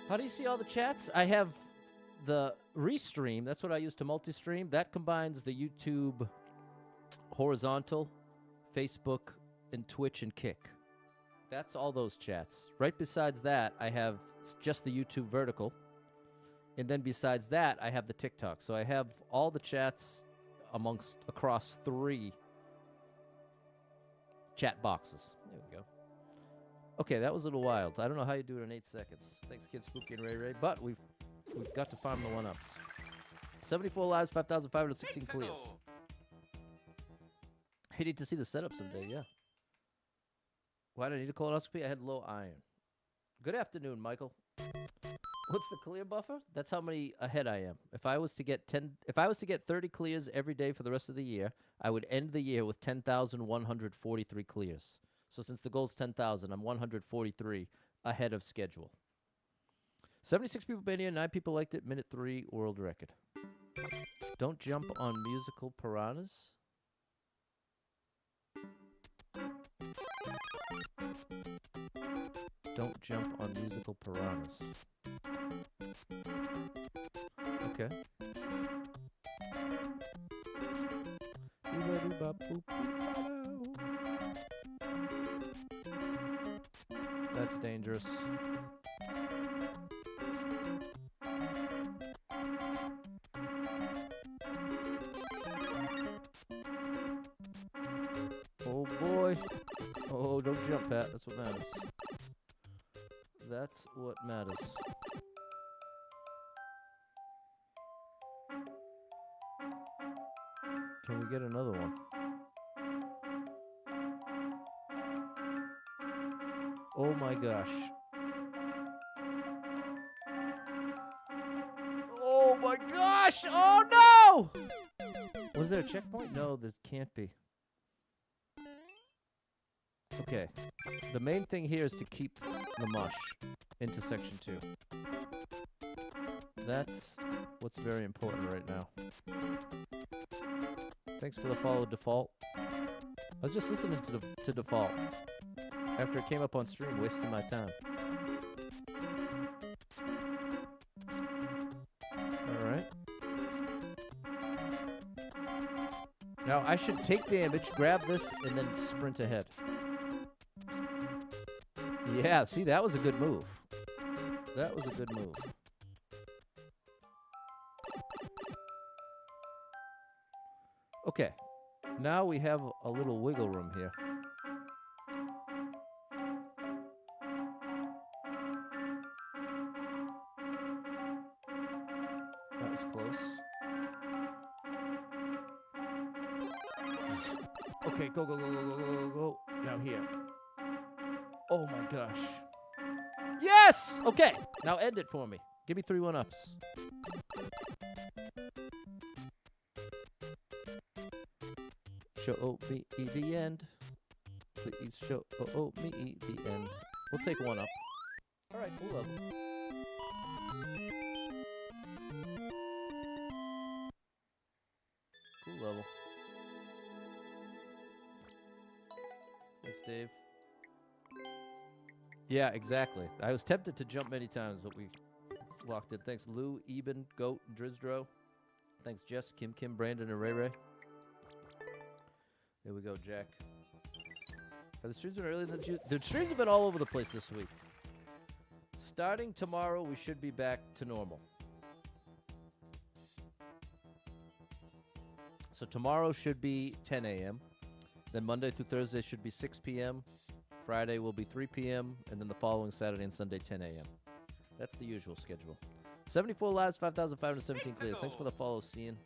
How do you see all the chats? I have the restream. That's what I use to multi-stream. That combines the YouTube horizontal, Facebook, and Twitch and Kick. That's all those chats. Right besides that, I have just the YouTube vertical. And then besides that, I have the TikTok. So I have all the chats across 3 chat boxes. There we go. Okay, that was a little wild. I don't know how you do it in 8 seconds. Thanks, Kid Spooky and Ray Ray. But we've got to farm the 1-ups. 74 lives, 5,516 clears. I need to see the setup someday, yeah. Why did I need a colonoscopy? I had low iron. Good afternoon, Michael. What's the clear buffer? That's how many ahead I am. If I was to get 30 clears every day for the rest of the year, I would end the year with 10,143 clears. So since the goal's 10,000, I'm 143 ahead of schedule. 76 people been here, 9 people liked it, minute 3, world record. Don't jump on musical piranhas. Don't jump on musical piranhas. Okay. That's dangerous. Oh boy. Oh, don't jump, Pat. That's what matters. That's what matters. Can we get another one? Oh my gosh. Oh my gosh! Oh no! Was there a checkpoint? No, there can't be. Okay. The main thing here is to keep the mush into section 2. That's what's very important right now. Thanks for the follow, Default. I was just listening to Default. After it came up on stream, wasting my time. Alright. Now, I should take damage, grab this, and then sprint ahead. Yeah, see, that was a good move. That was a good move. Okay. Now we have a little wiggle room here. That was close. Okay, go, go, go, go, go, go, go, go. Now here. Oh my gosh. Yes! Okay, now end it for me. Give me 3 1-ups. Show me the end. Please show me the end. We'll take 1-up. Alright, cool level. Cool level. Thanks, Dave. Yeah, exactly. I was tempted to jump many times, but we locked in. Thanks, Lou, Eben, Goat, Drizdro. Thanks, Jess, Kim, Brandon, and Ray Ray. There we go, Jack. Have the streams been earlier than the streams have been all over the place this week. Starting tomorrow, we should be back to normal. So tomorrow should be 10 a.m. Then Monday through Thursday should be 6 p.m. Friday will be 3 p.m. And then the following Saturday and Sunday, 10 a.m. That's the usual schedule. 74 lives, 5,517 clears. Thanks for the follow, Cian.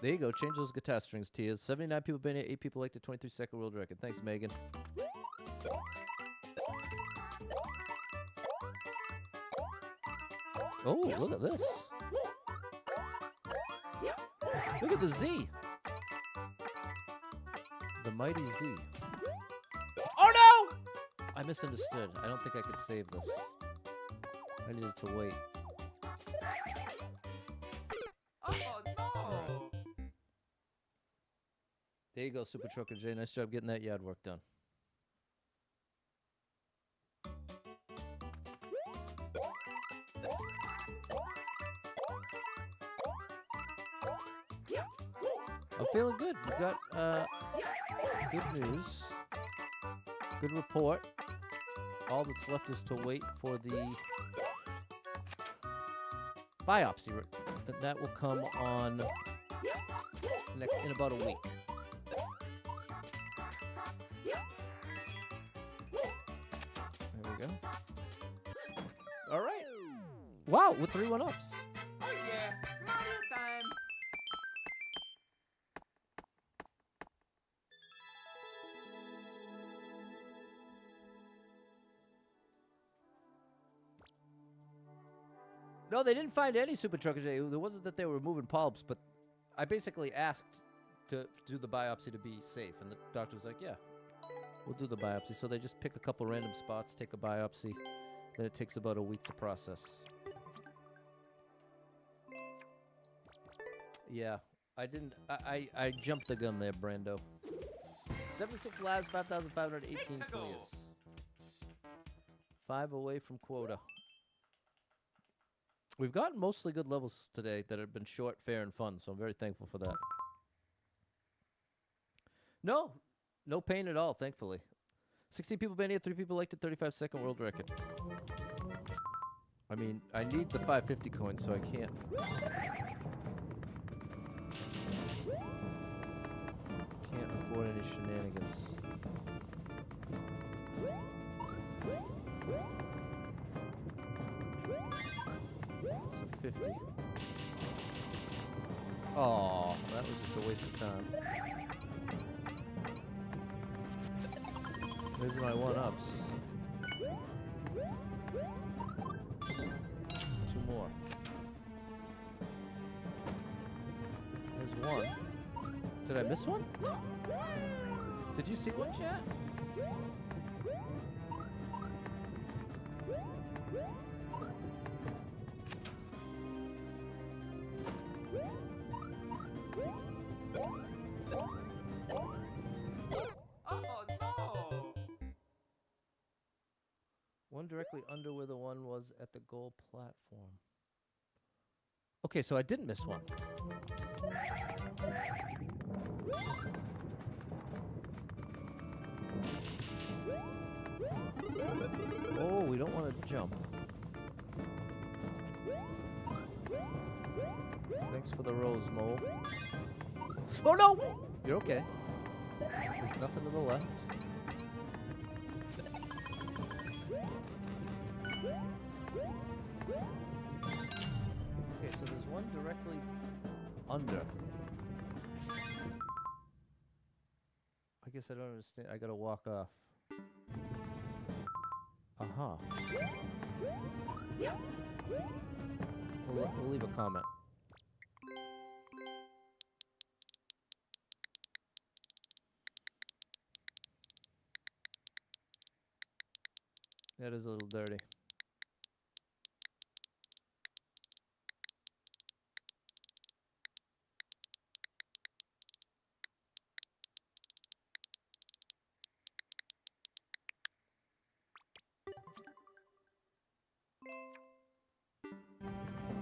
There you go. Change those guitar strings, Tears. 79 people been here. 8 people liked the 23-second world record. Thanks, Megan. Oh, look at this. Look at the Z. The mighty Z. Oh, no! I misunderstood. I don't think I could save this. I needed to wait. Oh no! There you go, Super Trucker J. Nice job getting that yard work done. I'm feeling good. We got good news, good report. All that's left is to wait for the biopsy, and that will come on in about a week. There we go. All right. Wow, with 3 1-ups. Oh yeah, Mario time! No, they didn't find any Super Trucker J. It wasn't that they were removing polyps, but I basically asked to do the biopsy to be safe, and the doctor was like, yeah, we'll do the biopsy. So they just pick a couple random spots, take a biopsy, then it takes about a week to process. Yeah, I didn't, I jumped the gun there, Brando. 76 lives, 5,518 clears. 5 away from quota. We've gotten mostly good levels today that have been short, fair, and fun, so I'm very thankful for that. No pain at all, thankfully. 16 people been here, 3 people liked it, 35-second world record. I mean, I need the 550 coins, so I can't. Can't afford any shenanigans. It's a 50. Oh, that was just a waste of time. These are my 1-ups. 2 more. There's 1. Did I miss one? Did you see one, chat? Oh no! One directly under where the one was at the goal platform. Okay, so I didn't miss one. Oh, we don't want to jump. Thanks for the rose, Mole. Oh no! You're okay. There's nothing to the left. Okay, so there's one directly under. I guess I don't understand. I gotta walk off. Uh-huh. We'll leave a comment. That is a little dirty.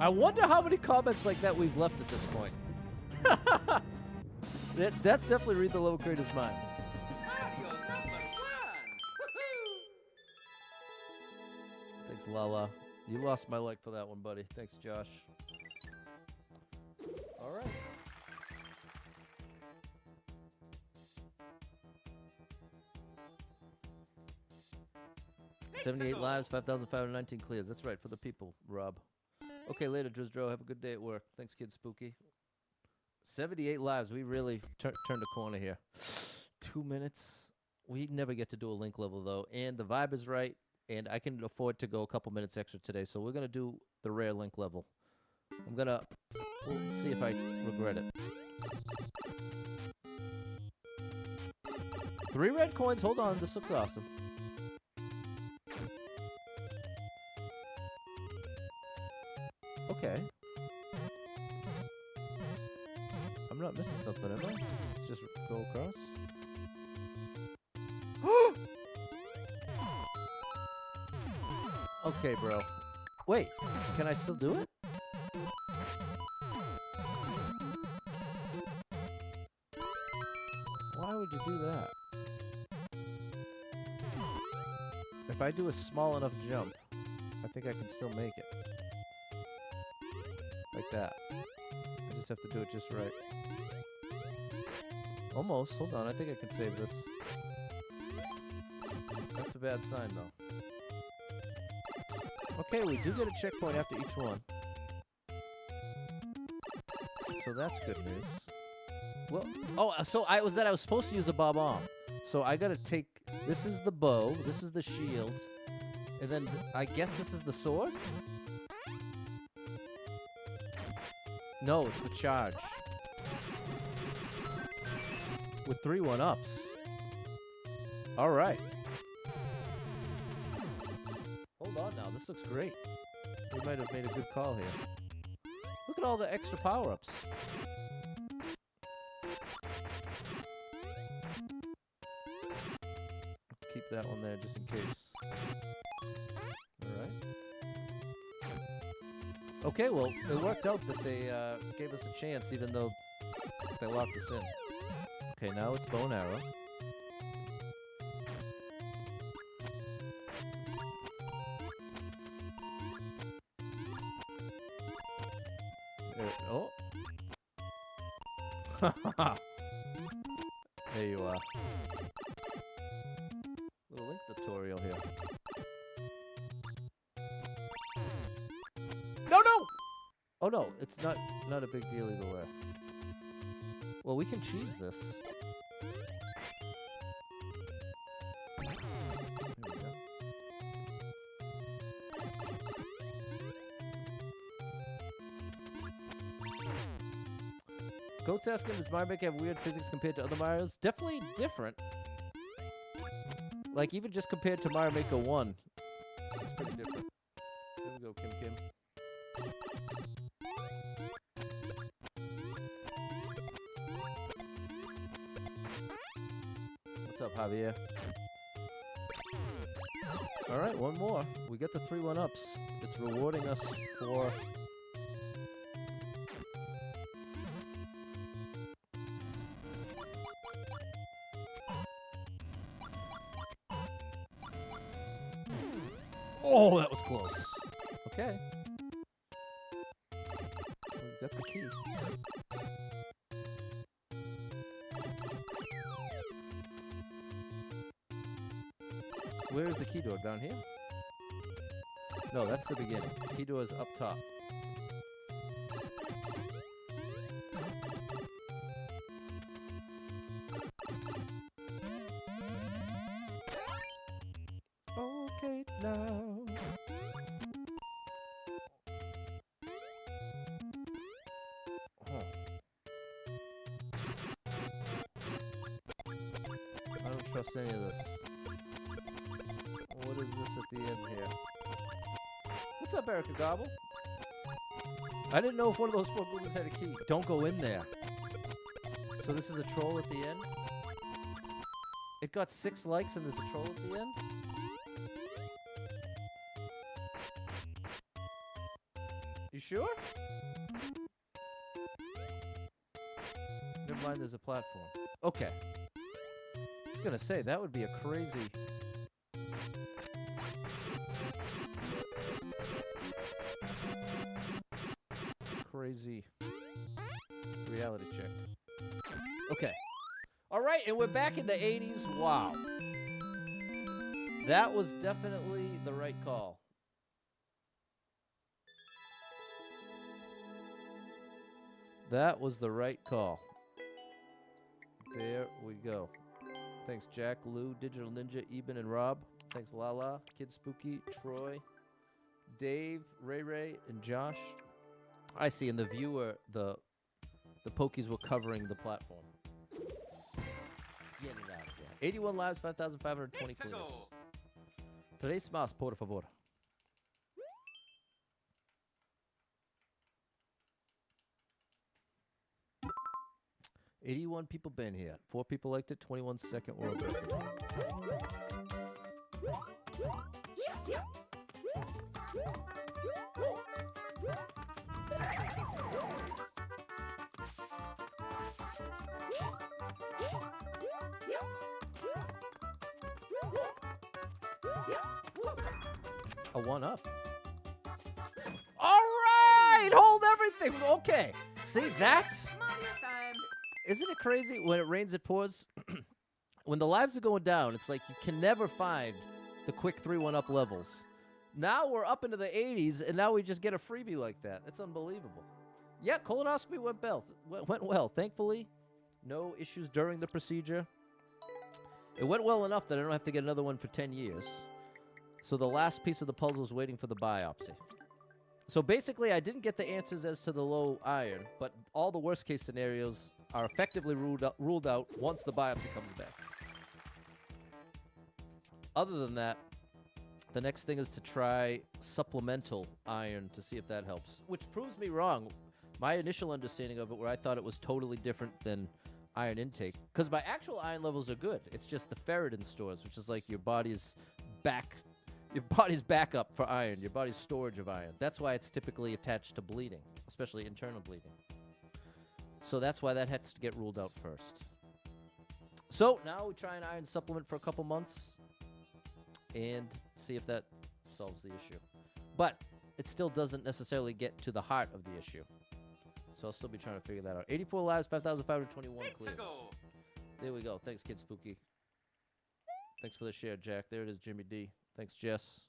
I wonder how many comments like that we've left at this point. That's definitely read the level creator's mind. Mario number 1! Woohoo! Thanks, Lala. You lost my leg for that one, buddy. Thanks, Josh. All right. Let's 78 go. lives, 5,519 clears. That's right, for the people, Rob. Okay, later, Drizdro. Have a good day at work. Thanks, Kid Spooky. 78 lives. We really turned the corner here. 2 minutes. We never get to do a link level, though. And the vibe is right. And I can afford to go a couple minutes extra today. So we're going to do the rare link level. We'll see if I regret it. 3 red coins. Hold on. This looks awesome. Okay. I'm not missing something, am I? Let's just go across. Okay, bro. Wait, can I still do it? Why would you do that? If I do a small enough jump, I think I can still make it. Like that. I just have to do it just right. Almost. Hold on, I think I can save this. That's a bad sign, though. Okay, we do get a checkpoint after each one. So that's good news. Well, oh, so I was supposed to use the bob-omb. So I gotta take, this is the bow, this is the shield, and then I guess this is the sword? No, it's the charge. With 3 1-ups. Alright. Hold on now, this looks great. We might have made a good call here. Look at all the extra power-ups. Keep that one there just in case. Alright. Okay, well, it worked out that they gave us a chance even though they locked us in. Okay, now it's bow and arrow. Oh. There you are. Little link tutorial here. No! Oh no, it's not a big deal either way. Well, we can cheese this. There we go. Goat's asking, does Mario Maker have weird physics compared to other Marios? Definitely different. Like, even just compared to Mario Maker 1. It's pretty different. Here we go, Kim Kim. What's up, Javier? Alright, one more. We get the 3 1-ups. It's rewarding us for... Oh, that was close. Okay. We got the key. Where is the key door? Down here? No, that's the beginning. Key door is up top. Okay, now. I don't trust any of this. What is this at the end here? What's up, Erica Gobble? I didn't know if one of those 4 boomers had a key. Don't go in there. So this is a troll at the end? It got 6 likes and there's a troll at the end? You sure? Never mind, there's a platform. Okay. I was gonna say, that would be a crazy... crazy reality check. Okay. Alright, and we're back in the 80s. Wow. That was definitely the right call. That was the right call. There we go. Thanks, Jack, Lou, Digital Ninja, Eben, and Rob. Thanks, Lala, Kid Spooky, Troy, Dave, Ray Ray, and Josh. I see in the viewer, the Pokies were covering the platform. Get it out of there. 81 lives, 5,520 Let's clues. go. 3 más, por favor. "81 people been here. 4 people liked it. 21 second world record." A 1-up. All right, hold everything. Okay, see that's. Mario time. Isn't it crazy when it rains, it pours? When the lives are going down, it's like you can never find the quick 3-1-up levels. Now we're up into the 80s, and now we just get a freebie like that. It's unbelievable. Yeah, colonoscopy went well. Thankfully, no issues during the procedure. It went well enough that I don't have to get another one for 10 years. So the last piece of the puzzle is waiting for the biopsy. So basically, I didn't get the answers as to the low iron, but all the worst-case scenarios are effectively ruled out once the biopsy comes back. Other than that, the next thing is to try supplemental iron to see if that helps, which proves me wrong. My initial understanding of it, where I thought it was totally different than iron intake, because my actual iron levels are good. It's just the ferritin stores, which is like your body's backup for iron, your body's storage of iron. That's why it's typically attached to bleeding, especially internal bleeding. So that's why that has to get ruled out first. So now we try an iron supplement for a couple months and see if that solves the issue. But it still doesn't necessarily get to the heart of the issue. So I'll still be trying to figure that out. 84 lives, 5,521 clears. Let's go. There we go. Thanks, Kid Spooky. Thanks for the share, Jack. There it is, Jimmy D. Thanks, Jess.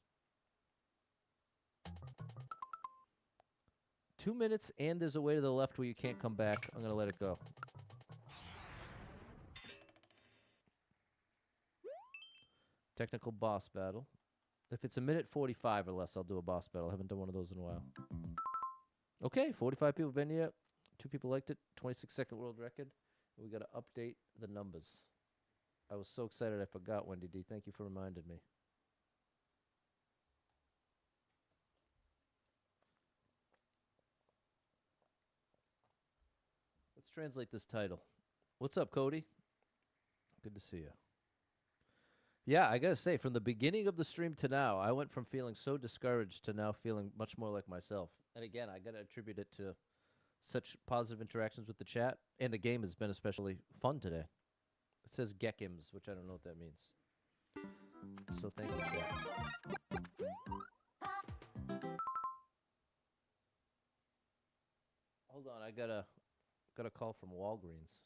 2 minutes, and there's a way to the left where you can't come back. I'm going to let it go. Technical boss battle. If it's a minute 45 or less, I'll do a boss battle. I haven't done one of those in a while. Okay, 45 people been here. 2 people liked it. 26-second world record. We got to update the numbers. I was so excited I forgot, Wendy D. Thank you for reminding me. Let's translate this title. What's up, Cody? Good to see you. Yeah, I got to say, from the beginning of the stream to now, I went from feeling so discouraged to now feeling much more like myself. And again, I got to attribute it to such positive interactions with the chat, and the game has been especially fun today. It says Gekims, which I don't know what that means. So thank you, chat. Hold on, I got a call from Walgreens.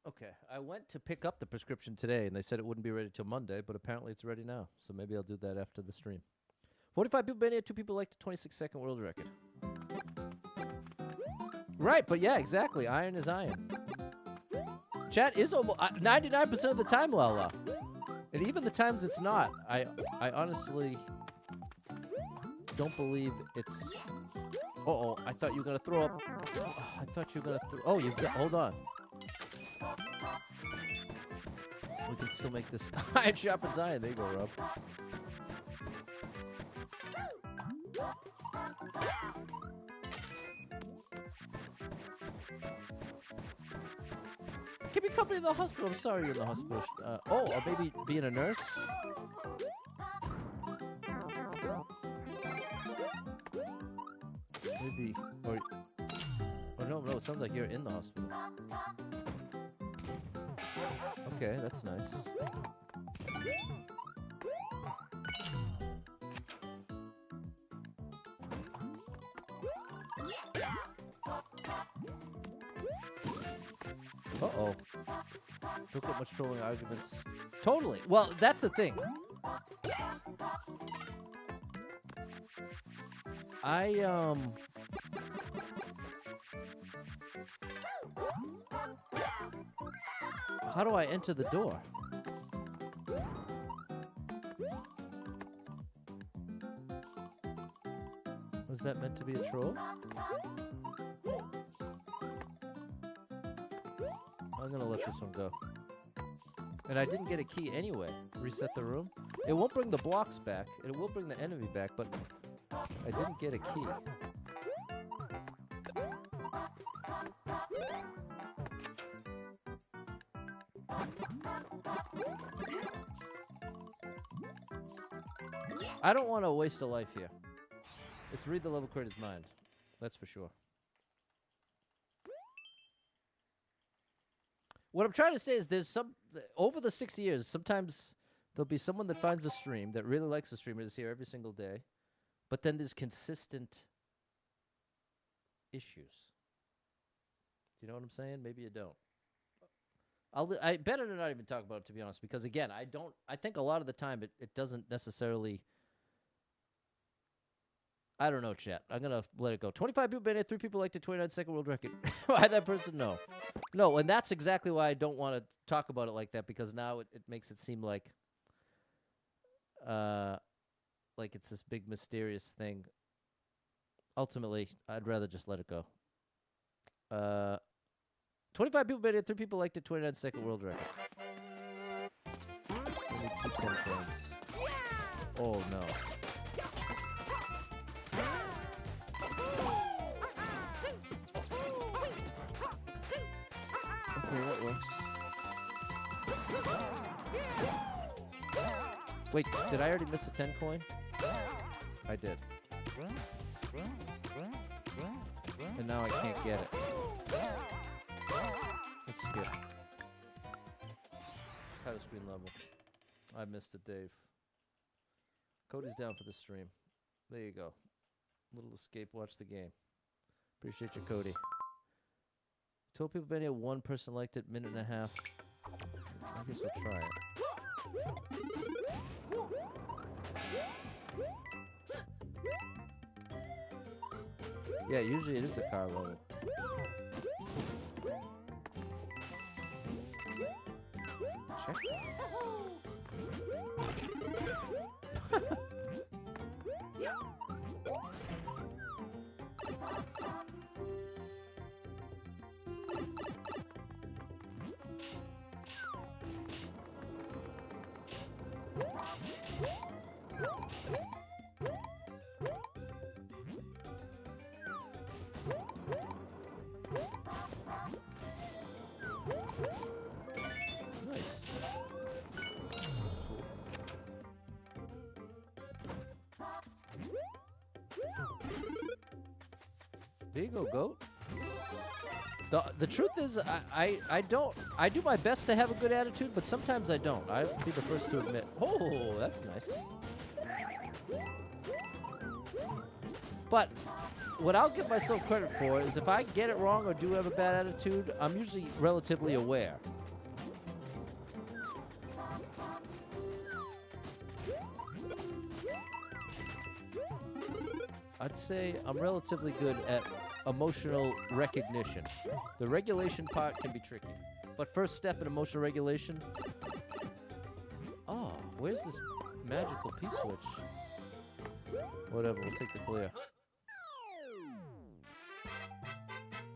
Okay, I went to pick up the prescription today, and they said it wouldn't be ready till Monday, but apparently it's ready now. So maybe I'll do that after the stream. 45 people been here, 2 people like the 26-second world record. Right, but yeah, exactly. Iron is iron. Chat is almost 99% of the time, Lala. And even the times it's not, I honestly don't believe it's... Uh-oh, I thought you were going to throw up. I thought you were going to throw... Oh, you got... Hold on. We can still make this iron sharpens iron. There you go, Rob. Give me company in the hospital. I'm sorry you're in the hospital. Or maybe being a nurse. Maybe, or no, it sounds like you're in the hospital. Okay, that's nice. Uh-oh. Don't get much trolling arguments. Totally. Well, that's the thing. How do I enter the door? Was that meant to be a troll? I'm gonna let this one go. And I didn't get a key anyway. Reset the room. It won't bring the blocks back. It will bring the enemy back, but I didn't get a key. I don't want to waste a life here. Let's read the level creator's mind. That's for sure. What I'm trying to say is there's over the 6 years, sometimes there'll be someone that finds a stream that really likes the streamer, is here every single day, but then there's consistent issues. Do you know what I'm saying? Maybe you don't. I better to not even talk about it, to be honest, because again, I think a lot of the time it doesn't necessarily. I don't know, chat. I'm going to let it go. 25 people banned, 3 people liked it, 29-second world record. Why that person? No. No, and that's exactly why I don't want to talk about it like that, because now it makes it seem like it's this big mysterious thing. Ultimately, I'd rather just let it go. 25 people banned, 3 people liked it, 29-second world record. Only 2 cent coins. Oh, no. Okay, that works. Wait, did I already miss a 10 coin? I did. And now I can't get it. Let's skip. Title screen level. I missed it, Dave. Cody's down for the stream. There you go. Little escape, watch the game. Appreciate you, Cody. Told people been here, 1 person liked it, minute and a half. I guess we'll try it. Yeah, usually it is a car level. Check. Nice. That's cool. There you go, goat. The truth is, I do my best to have a good attitude, but sometimes I don't. I'll be the first to admit. Oh, that's nice. But what I'll give myself credit for is if I get it wrong or do have a bad attitude, I'm usually relatively aware. I'd say I'm relatively good at emotional recognition. The regulation part can be tricky. But first step in emotional regulation... Oh, where's this magical P-switch? Whatever, we'll take the clear.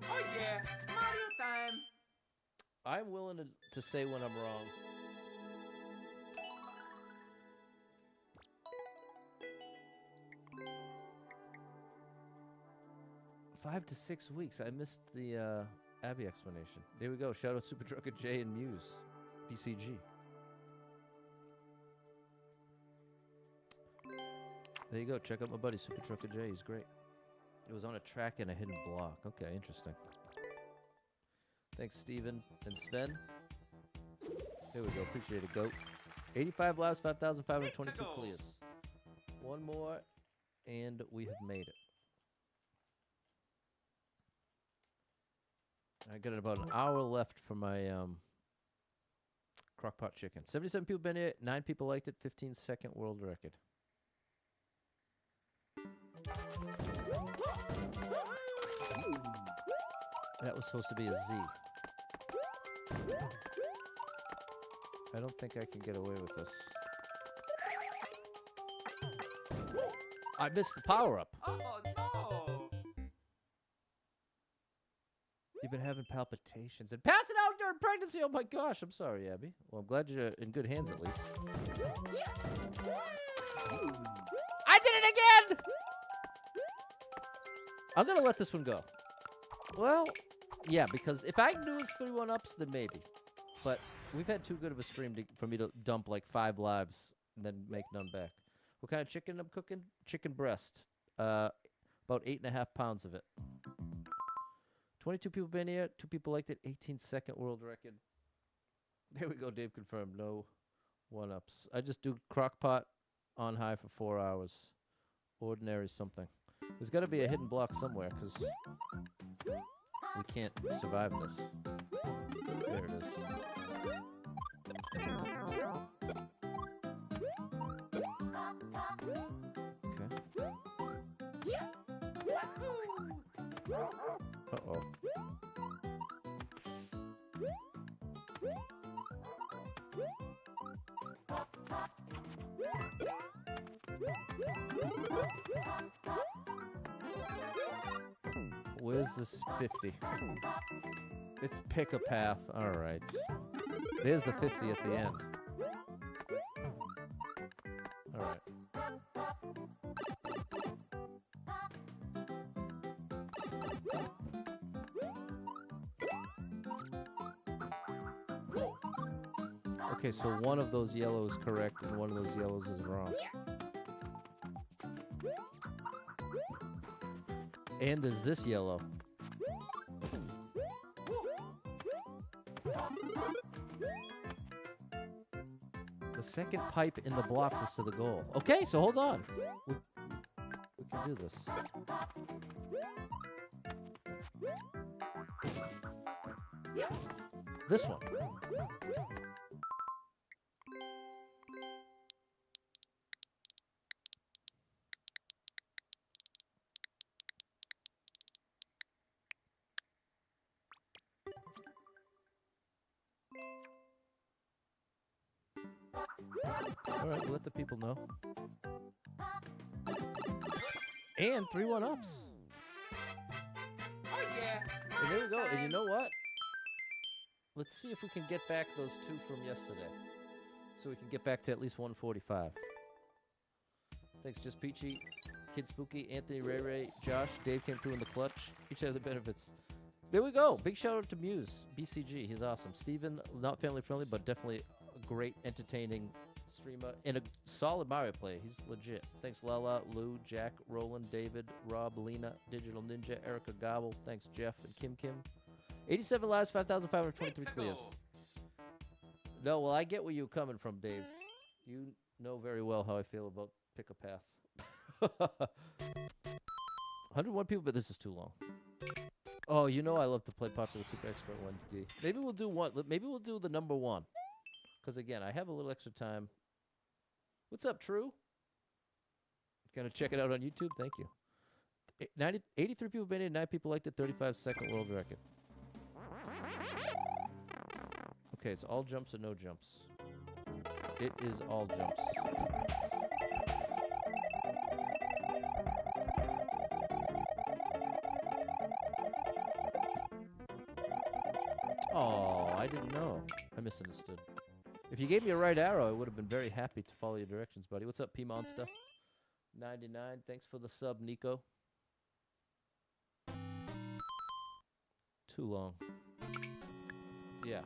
Oh yeah, Mario time. I'm willing to say when I'm wrong. Five to 6 weeks. I missed the Abby explanation. There we go. Shout out Super Trucker J and Muse. BCG. There you go. Check out my buddy Super Trucker J. He's great. It was on a track and a hidden block. Okay, interesting. Thanks, Steven and Sven. There we go. Appreciate it, GOAT. 85 lives, 5,522 clears. One more, and we have made it. I got about an hour left for my crockpot chicken. 77 people been here. 9 people liked it. 15-second world record. That was supposed to be a Z. I don't think I can get away with this. I missed the power-up. Oh no! You've been having palpitations and passing out during pregnancy. Oh my gosh, I'm sorry, Abby. Well, I'm glad you're in good hands at least. I did it again! I'm gonna let this one go. Well, yeah, because if I knew it's 3 1-ups, then maybe. But we've had too good of a stream for me to dump like 5 lives and then make none back. What kind of chicken I'm cooking? Chicken breast. About 8.5 pounds of it. 22 people been here. 2 people liked it. 18-second world record. There we go. Dave confirmed. No 1-ups. I just do crock pot on high for 4 hours. Ordinary something. There's got to be a hidden block somewhere because we can't survive this. There it is. Uh-oh. Where's this 50? It's pick a path. All right. There's the 50 at the end. All right. Okay, so one of those yellows is correct and one of those yellows is wrong. And there's this yellow. The second pipe in the blocks is to the goal. Okay, so hold on. We can do this. This one. All right, we'll let the people know. And 3 1-ups. Oh yeah! And there we go. And you Time. know what? Let's see if we can get back those 2 from yesterday. So we can get back to at least 145. Thanks, Just Peachy, Kid Spooky, Anthony, Ray Ray, Josh, Dave came through in the clutch. Each have the benefits. There we go. Big shout out to Muse, BCG. He's awesome. Steven, not family friendly, but definitely a great, entertaining streamer and a solid Mario player. He's legit. Thanks, Lala, Lou, Jack, Roland, David, Rob, Lena, Digital Ninja, Erica Gobble. Thanks, Jeff and Kim Kim. 87 lives, 5,523 clears. No, well, I get where you're coming from, Dave. You know very well how I feel about pick a path. 101 people, but this is too long. Oh, you know I love to play Popular Super Expert 1D. Maybe we'll do one. Maybe we'll do the number 1. Because, again, I have a little extra time. What's up, True? Gonna check it out on YouTube? Thank you. 83 people been in, 9 people liked it, 35-second world record. Okay, it's all jumps or no jumps. It is all jumps. Oh, I didn't know. I misunderstood. If you gave me a right arrow, I would have been very happy to follow your directions, buddy. What's up, P-Monster? 99. Thanks for the sub, Nico. Too long. Yeah.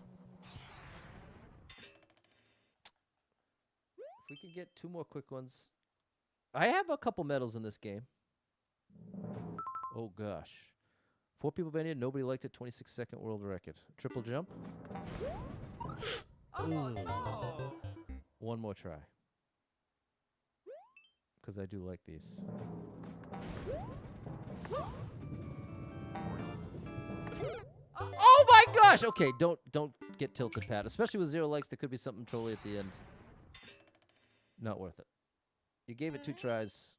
If we can get 2 more quick ones. I have a couple medals in this game. Oh, gosh. 4 people been here. Nobody liked it. 26-second world record. Triple jump. Oh no! 1 more try. Because I do like these. Oh my gosh! Okay, don't get tilted, Pat. Especially with 0 likes, there could be something trolly at the end. Not worth it. You gave it 2 tries.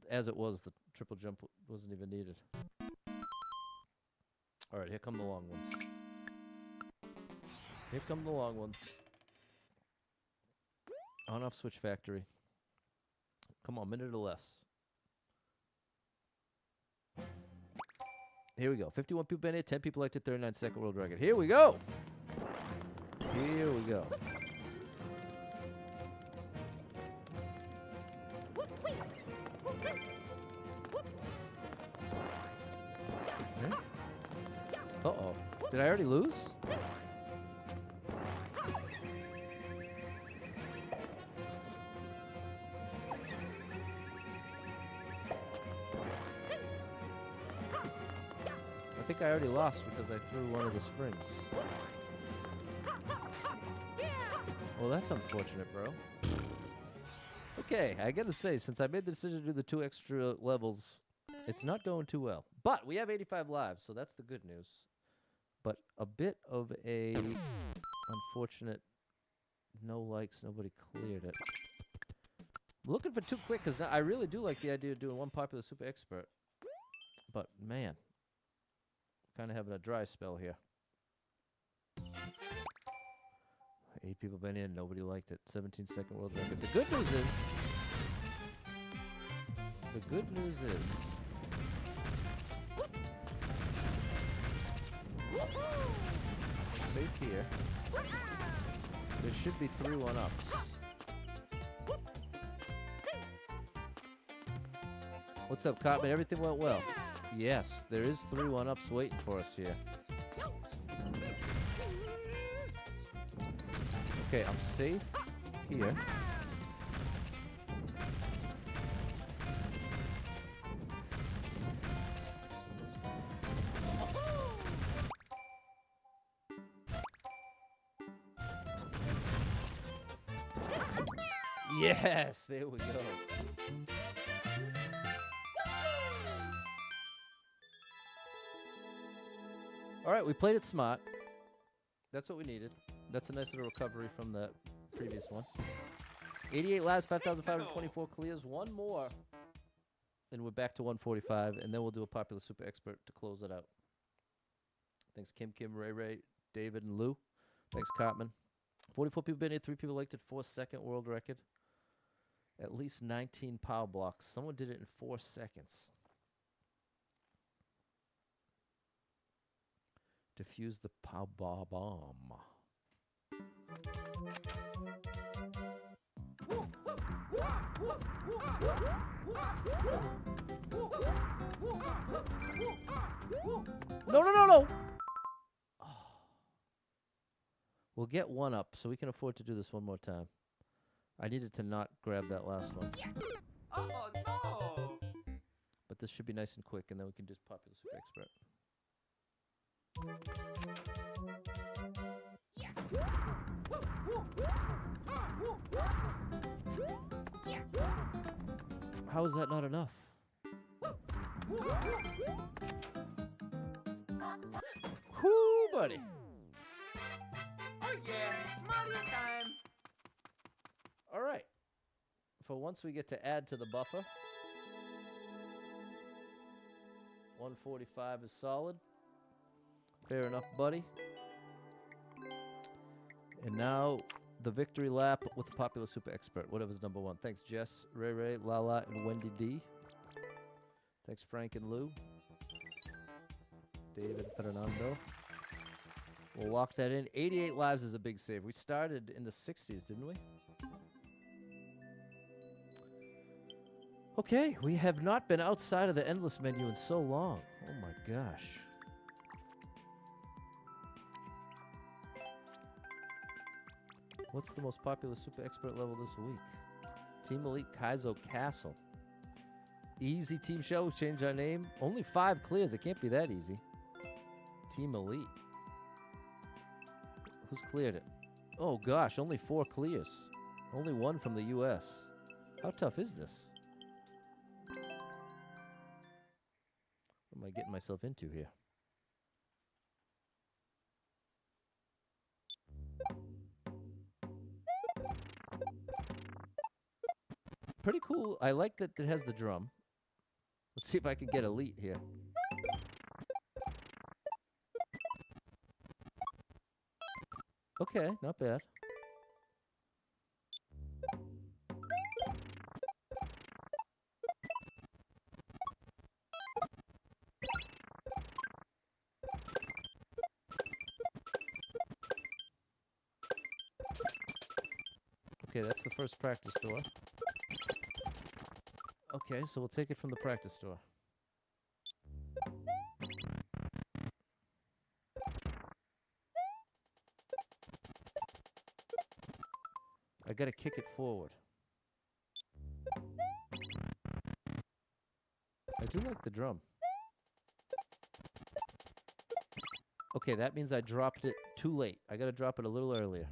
As it was, the triple jump wasn't even needed. All right, here come the long ones. Here come the long ones. On-off switch factory. Come on, minute or less. Here we go. 51 people been here. 10 people liked it. 39-second world record. Here we go. Here we go. Okay. Uh-oh. Did I already lose? I think I already lost because I threw one of the springs. Well, that's unfortunate, bro. Okay, I gotta say, since I made the decision to do the 2 extra levels, it's not going too well. But we have 85 lives, so that's the good news. But a bit of a unfortunate no likes, nobody cleared it. I'm looking for 2 quick, because I really do like the idea of doing 1 popular super expert. But, man. Kind of having a dry spell here. 8 people been in, nobody liked it. 17-second world record. The good news is, safe here. There should be 3 1-ups. What's up, Cotman? Everything went well. Yes, there is 3 1-ups waiting for us here. Okay, I'm safe here. Yes, there we go. All right, we played it smart. That's what we needed. That's a nice little recovery from the previous one. 88 lives, 5,524 clears. 1 more. And we're back to 145. And then we'll do a popular super expert to close it out. Thanks, Kim, Ray, David, and Lou. Thanks, Cotman. 44 people been here. 3 people liked it. 4-second world record. At least 19 power blocks. Someone did it in 4 seconds. Defuse the pow bomb. No. Oh. We'll get 1 up, so we can afford to do this 1 more time. I needed to not grab that last one. Oh no! But this should be nice and quick, and then we can just popular super expert. How is that not enough? Whoo, buddy. Oh yeah, Mario time! All right. For once we get to add to the buffer. 145 is solid. Fair enough, buddy. And now the victory lap with the popular super expert. Whatever's number 1. Thanks, Jess, Ray, Lala, and Wendy D. Thanks, Frank and Lou. David Fernando. We'll lock that in. 88 lives is a big save. We started in the 60s, didn't we? Okay, we have not been outside of the endless menu in so long. Oh my gosh. What's the most popular super expert level this week? Team Elite Kaizo Castle. Easy Team Show, change our name. Only 5 clears, it can't be that easy. Team Elite. Who's cleared it? Oh gosh, only 4 clears. Only 1 from the US. How tough is this? What am I getting myself into here? pretty cool. I like that it has the drum. Let's see if I can get elite here. Okay, not bad. Okay, that's the first practice door. Okay, so we'll take it from the practice door. I gotta kick it forward. I do like the drum. Okay, that means I dropped it too late. I gotta drop it a little earlier.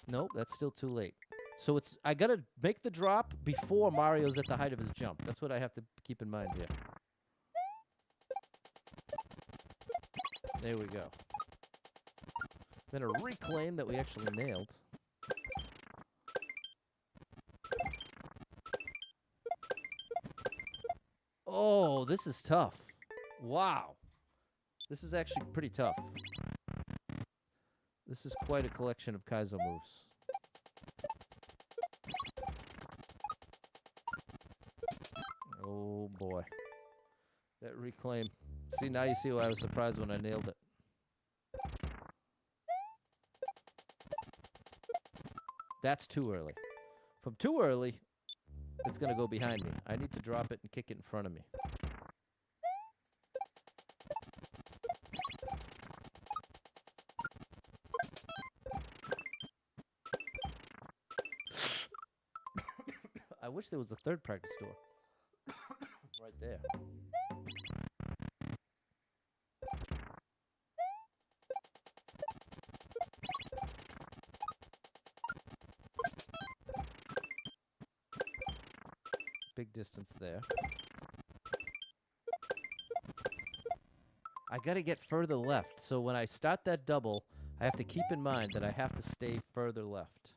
Nope, that's still too late. So I gotta make the drop before Mario's at the height of his jump. That's what I have to keep in mind here. There we go. Then a reclaim that we actually nailed. Oh, this is tough. Wow. This is actually pretty tough. This is quite a collection of Kaizo moves. Oh boy. That reclaim. See, now you see why I was surprised when I nailed it. That's too early. From too early, it's going to go behind me. I need to drop it and kick it in front of me. I wish there was a third practice door. Right there. Big distance there. I gotta get further left, so when I start that double, I have to keep in mind that I have to stay further left.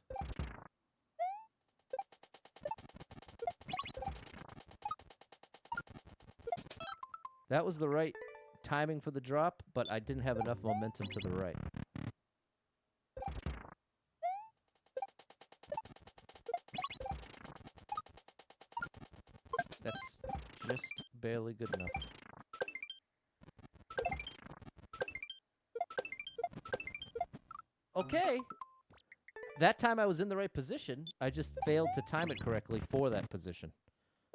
That was the right timing for the drop, but I didn't have enough momentum to the right. That's just barely good enough. Okay. That time I was in the right position. I just failed to time it correctly for that position.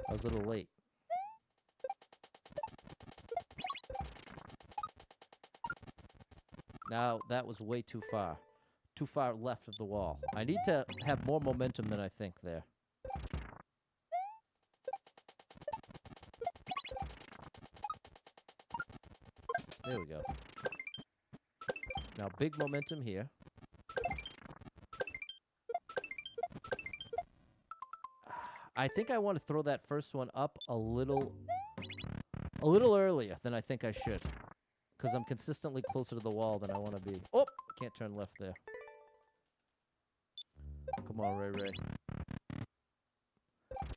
I was a little late. Now, that was way too far. Too far left of the wall. I need to have more momentum than I think there. There we go. Now, big momentum here. I think I want to throw that first one up a little earlier than I think I should. Because I'm consistently closer to the wall than I want to be. Oh! Can't turn left there. Come on, Ray Ray.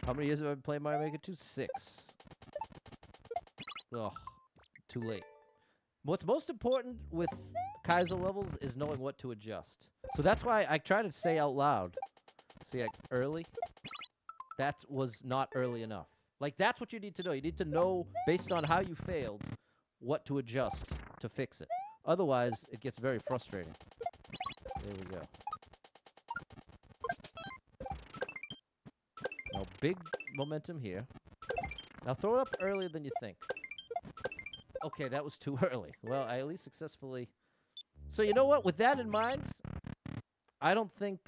How many years have I been playing Mario Maker 2? 6. Ugh. Too late. What's most important with Kaizo levels is knowing what to adjust. So that's why I try to say out loud. See, like, early? That was not early enough. Like, that's what you need to know. You need to know, based on how you failed, what to adjust to fix it. Otherwise, it gets very frustrating. There we go. Now, big momentum here. Now, throw it up earlier than you think. Okay, that was too early. Well, I at least successfully... So, you know what? With that in mind, I don't think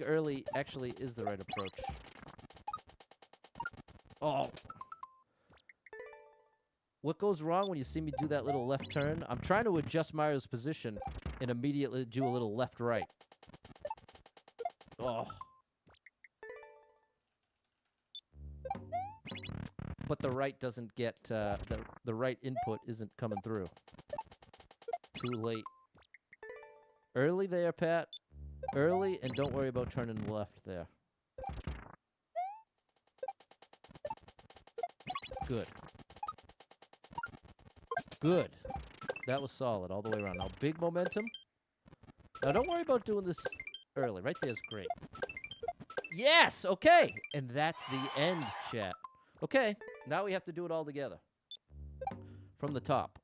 early actually is the right approach. Oh. What goes wrong when you see me do that little left turn? I'm trying to adjust Mario's position and immediately do a little left-right. Oh. But the right doesn't get, the right input isn't coming through. Too late. Early there, Pat. Early, and don't worry about turning left there. Good. Good. That was solid all the way around. Now, big momentum. Now, don't worry about doing this early. Right there's great. Yes! Okay! And that's the end, chat. Okay, now we have to do it all together. From the top.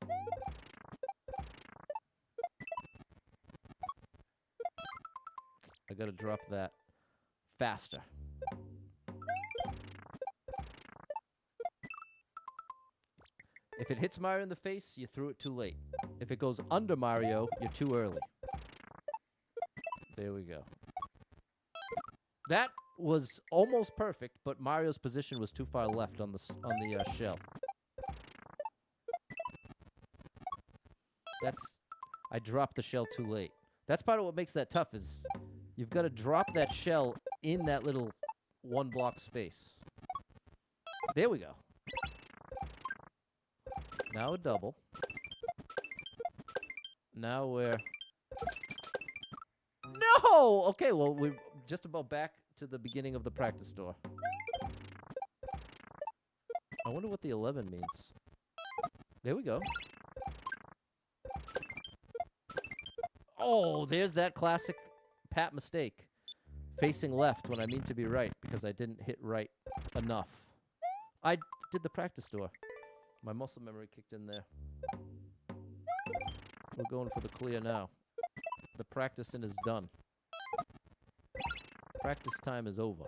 I gotta drop that faster. If it hits Mario in the face, you threw it too late. If it goes under Mario, you're too early. There we go. That was almost perfect, but Mario's position was too far left on the shell. I dropped the shell too late. That's part of what makes that tough is you've got to drop that shell in that little one block space. There we go. Now a double. Now we're... No! Okay, well, we're just about back to the beginning of the practice door. I wonder what the 11 means. There we go. Oh, there's that classic Pat mistake. Facing left when I mean to be right because I didn't hit right enough. I did the practice door. My muscle memory kicked in there. We're going for the clear now. The practicing is done. Practice time is over.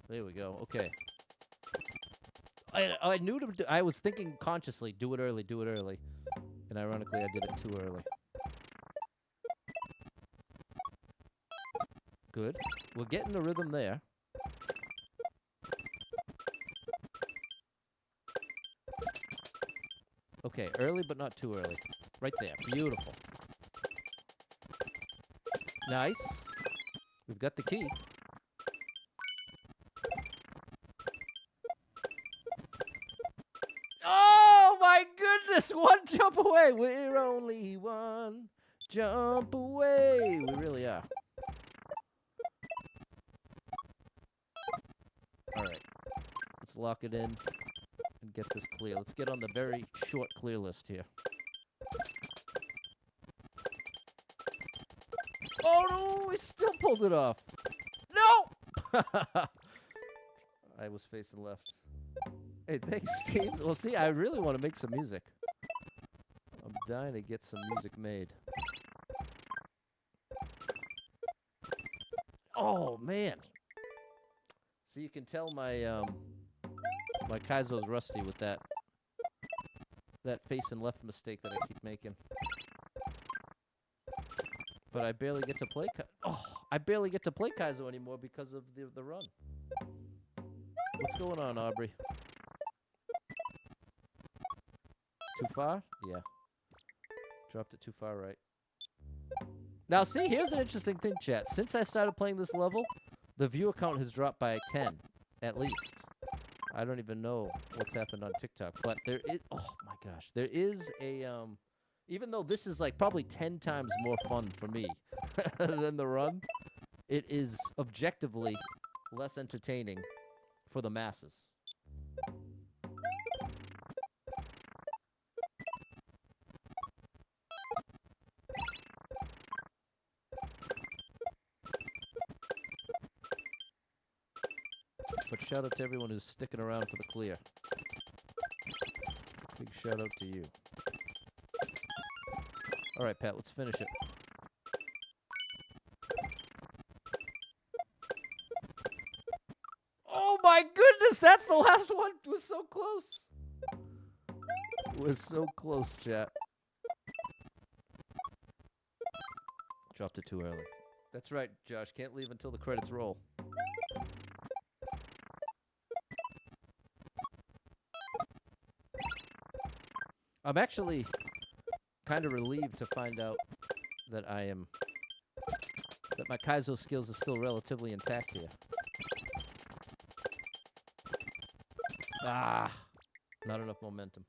There we go. Okay. I knew to do, I was thinking consciously, do it early, do it early. And ironically, I did it too early. Good. We're getting the rhythm there. Okay, early but not too early. Right there. Beautiful. Nice. We've got the key. Oh my goodness! One jump away! We're only one jump away! We really are. Alright. Let's lock it in and get this clear. Let's get on the very short clear list here. Oh no! We still pulled it off! No! I was facing left. Hey, thanks, Steve. Well, see, I really want to make some music. I'm dying to get some music made. Oh, man. So you can tell my my Kaizo's rusty with that face and left mistake that I keep making. But I barely get to play I barely get to play Kaizo anymore because of the run. What's going on, Aubrey? Too far? Yeah. Dropped it too far right. Now, see, here's an interesting thing, chat. Since I started playing this level, the viewer count has dropped by 10, at least. I don't even know what's happened on TikTok, but there is... Oh, my gosh. There is a... even though this is, like, probably 10 times more fun for me than the run, it is objectively less entertaining for the masses. But shout out to everyone who's sticking around for the clear. Big shout out to you. All right, Pat, let's finish it. Oh my goodness, that's the last one. It was so close. It was so close, chat. Dropped it too early. That's right, Josh. Can't leave until the credits roll. I'm actually kind of relieved to find out that that my Kaizo skills are still relatively intact here. Ah, Not enough momentum.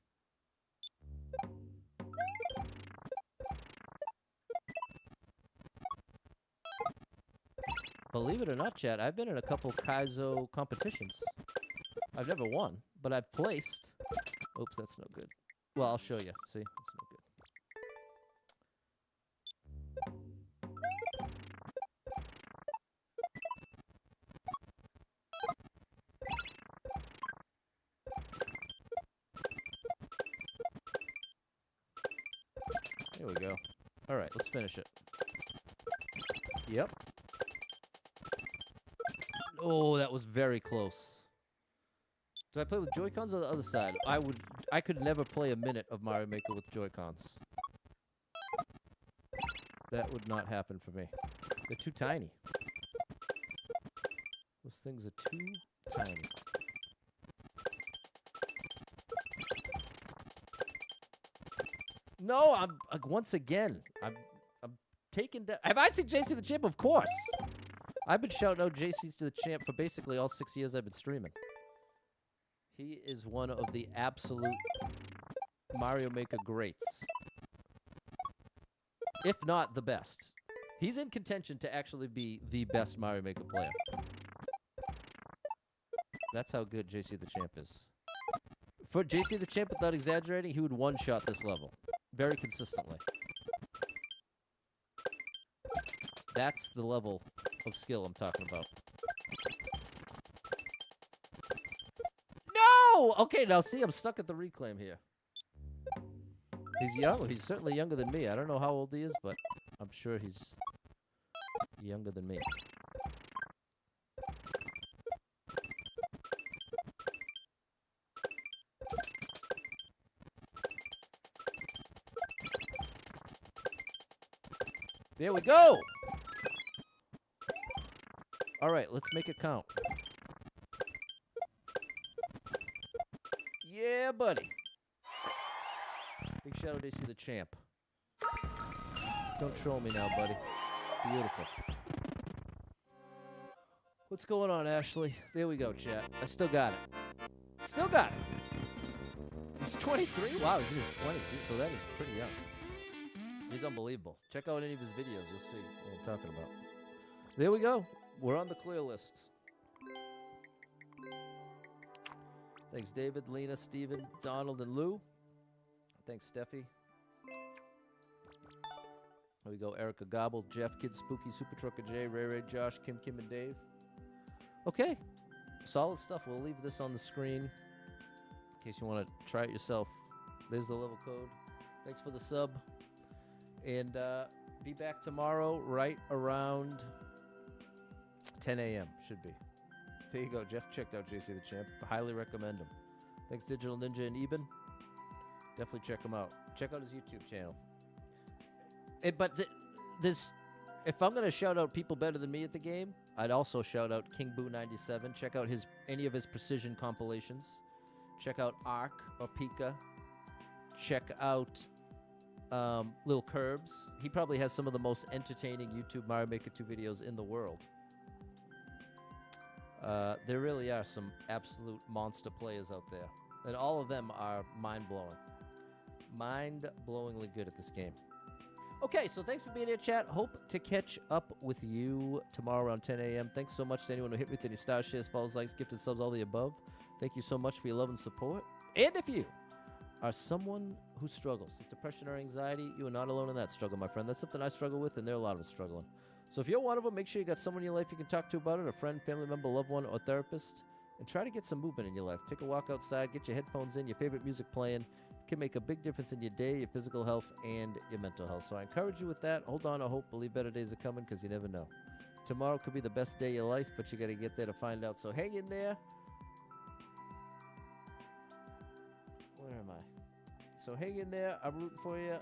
Believe it or not, chat, I've been in a couple Kaizo competitions. I've never won, but I've placed. Oops, that's no good. Well, I'll show you. See, it's no good. There we go. All right, let's finish it. Yep. Oh, that was very close. Do I play with Joy-Cons or the other side? I could never play a minute of Mario Maker with Joy-Cons. That would not happen for me. They're too tiny. Those things are too tiny. No, I'm once again. I'm taking down. Have I seen JC the Champ? Of course. I've been shouting out JC's to the Champ for basically all 6 years I've been streaming. He is one of the absolute Mario Maker greats. If not the best. He's in contention to actually be the best Mario Maker player. That's how good JC the Champ is. For JC the Champ, without exaggerating, he would one-shot this level. Very consistently. That's the level of skill I'm talking about. No! Okay, now see, I'm stuck at the reclaim here. He's young. He's certainly younger than me. I don't know how old he is, but I'm sure he's younger than me. There we go! All right, let's make it count. Yeah, buddy. Big shout out to JC the Champ. Don't troll me now, buddy. Beautiful. What's going on, Ashley? There we go, chat. I still got it. Still got it. He's 23? Wow, he's in his 20s, so that is pretty young. He's unbelievable. Check out any of his videos. You'll see what I'm talking about. There we go. We're on the clear list. Thanks, David, Lena, Steven, Donald, and Lou. Thanks, Steffi. There we go. Erica Gobble, Jeff, Kid Spooky, Super Trucker J, Ray Ray, Josh, Kim, and Dave. Okay. Solid stuff. We'll leave this on the screen in case you want to try it yourself. There's the level code. Thanks for the sub. And be back tomorrow right around 10 a.m. Should be. There you go. Jeff checked out JC the Champ. Highly recommend him. Thanks, Digital Ninja and Eben. Definitely check him out. Check out his YouTube channel. If I'm going to shout out people better than me at the game, I'd also shout out King Boo 97. Check out any of his precision compilations. Check out Ark or Pika. Check out Lil Curbs. He probably has some of the most entertaining YouTube Mario Maker 2 videos in the world. There really are some absolute monster players out there. And all of them are mind-blowing. Mind-blowingly good at this game. Okay, so thanks for being here, chat. Hope to catch up with you tomorrow around 10 a.m. Thanks so much to anyone who hit me with any stars, shares, follows, likes, gifted subs, all the above. Thank you so much for your love and support. And if you are someone who struggles with depression or anxiety, you are not alone in that struggle, my friend. That's something I struggle with, and there are a lot of us struggling. So if you're one of them, make sure you got someone in your life you can talk to about it, a friend, family member, loved one, or therapist, and try to get some movement in your life. Take a walk outside, get your headphones in, your favorite music playing. It can make a big difference in your day, your physical health, and your mental health. So I encourage you with that. Hold on to hope, believe better days are coming, because you never know. Tomorrow could be the best day of your life, but you got to get there to find out. So hang in there. Where am I? So hang in there. I'm rooting for you.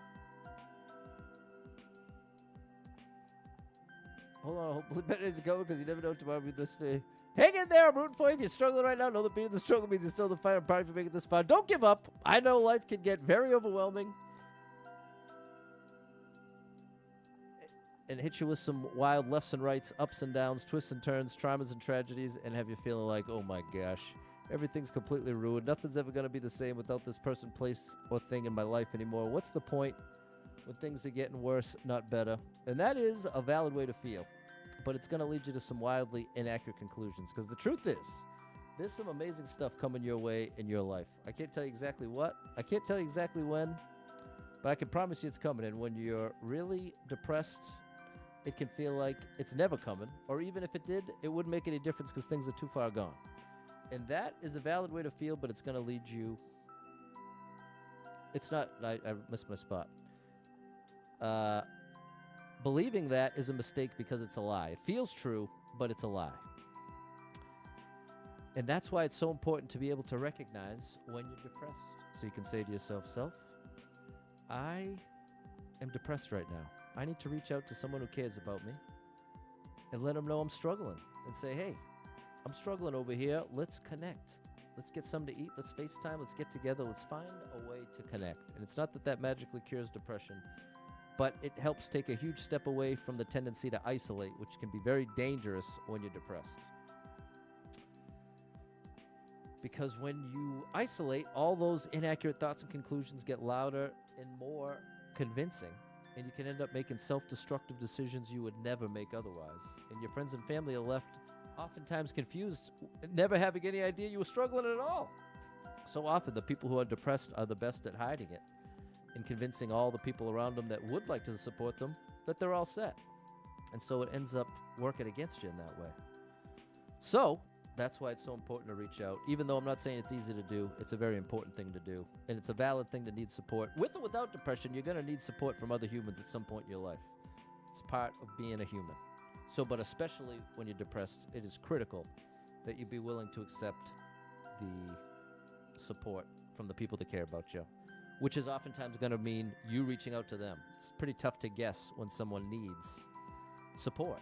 Hold on. Hopefully better days are coming, because you never know tomorrow will be this day. Hang in there. I'm rooting for you. If you're struggling right now, know that being in the struggle means you're still in the fight. I'm proud of you for making this far. Don't give up. I know life can get very overwhelming and hit you with some wild lefts and rights, ups and downs, twists and turns, traumas and tragedies, and have you feeling like, oh my gosh, Everything's completely ruined. Nothing's ever going to be the same without this person, place, or thing in my life anymore. What's the point when things are getting worse, not better? And that is a valid way to feel. But it's going to lead you to some wildly inaccurate conclusions. Because the truth is, there's some amazing stuff coming your way in your life. I can't tell you exactly what. I can't tell you exactly when. But I can promise you it's coming. And when you're really depressed, it can feel like it's never coming. Or even if it did, it wouldn't make any difference because things are too far gone. And that is a valid way to feel, but it's going to lead you. It's not. I missed my spot. Believing that is a mistake because it's a lie. It feels true, but it's a lie. And that's why it's so important to be able to recognize when you're depressed. So you can say to yourself, I am depressed right now. I need to reach out to someone who cares about me and let them know I'm struggling and say, hey, I'm struggling over here. Let's connect. Let's get something to eat. Let's FaceTime. Let's get together. Let's find a way to connect. And it's not that that magically cures depression, but it helps take a huge step away from the tendency to isolate, which can be very dangerous when you're depressed. Because when you isolate, all those inaccurate thoughts and conclusions get louder and more convincing, and you can end up making self-destructive decisions you would never make otherwise. And your friends and family are left oftentimes confused, never having any idea you were struggling at all. So often the people who are depressed are the best at hiding it and convincing all the people around them that would like to support them that they're all set. And so it ends up working against you in that way. So that's why it's so important to reach out. Even though I'm not saying it's easy to do, it's a very important thing to do. And it's a valid thing to need support. With or without depression, you're going to need support from other humans at some point in your life. It's part of being a human. So, but especially when you're depressed, it is critical that you be willing to accept the support from the people that care about you, which is oftentimes going to mean you reaching out to them. It's pretty tough to guess when someone needs support.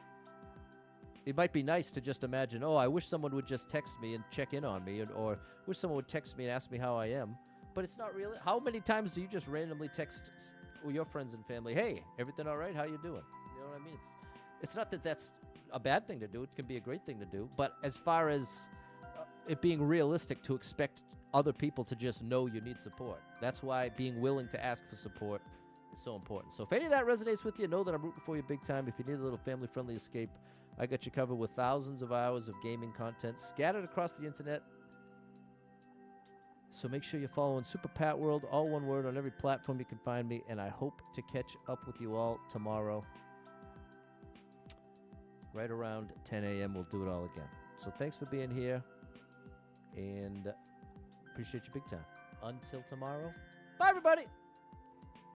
It might be nice to just imagine, oh, I wish someone would just text me and check in on me, or wish someone would text me and ask me how I am. But it's not really. How many times do you just randomly text your friends and family, hey, everything all right? How you doing? You know what I mean? It's not that that's a bad thing to do. It can be a great thing to do. But as far as it being realistic to expect other people to just know you need support, that's why being willing to ask for support is so important. So if any of that resonates with you, know that I'm rooting for you big time. If you need a little family-friendly escape, I got you covered with thousands of hours of gaming content scattered across the internet. So make sure you're following Super Pat World, all one word, on every platform you can find me. And I hope to catch up with you all tomorrow. Right around 10 a.m. We'll do it all again. So thanks for being here. And appreciate you big time. Until tomorrow. Bye, everybody.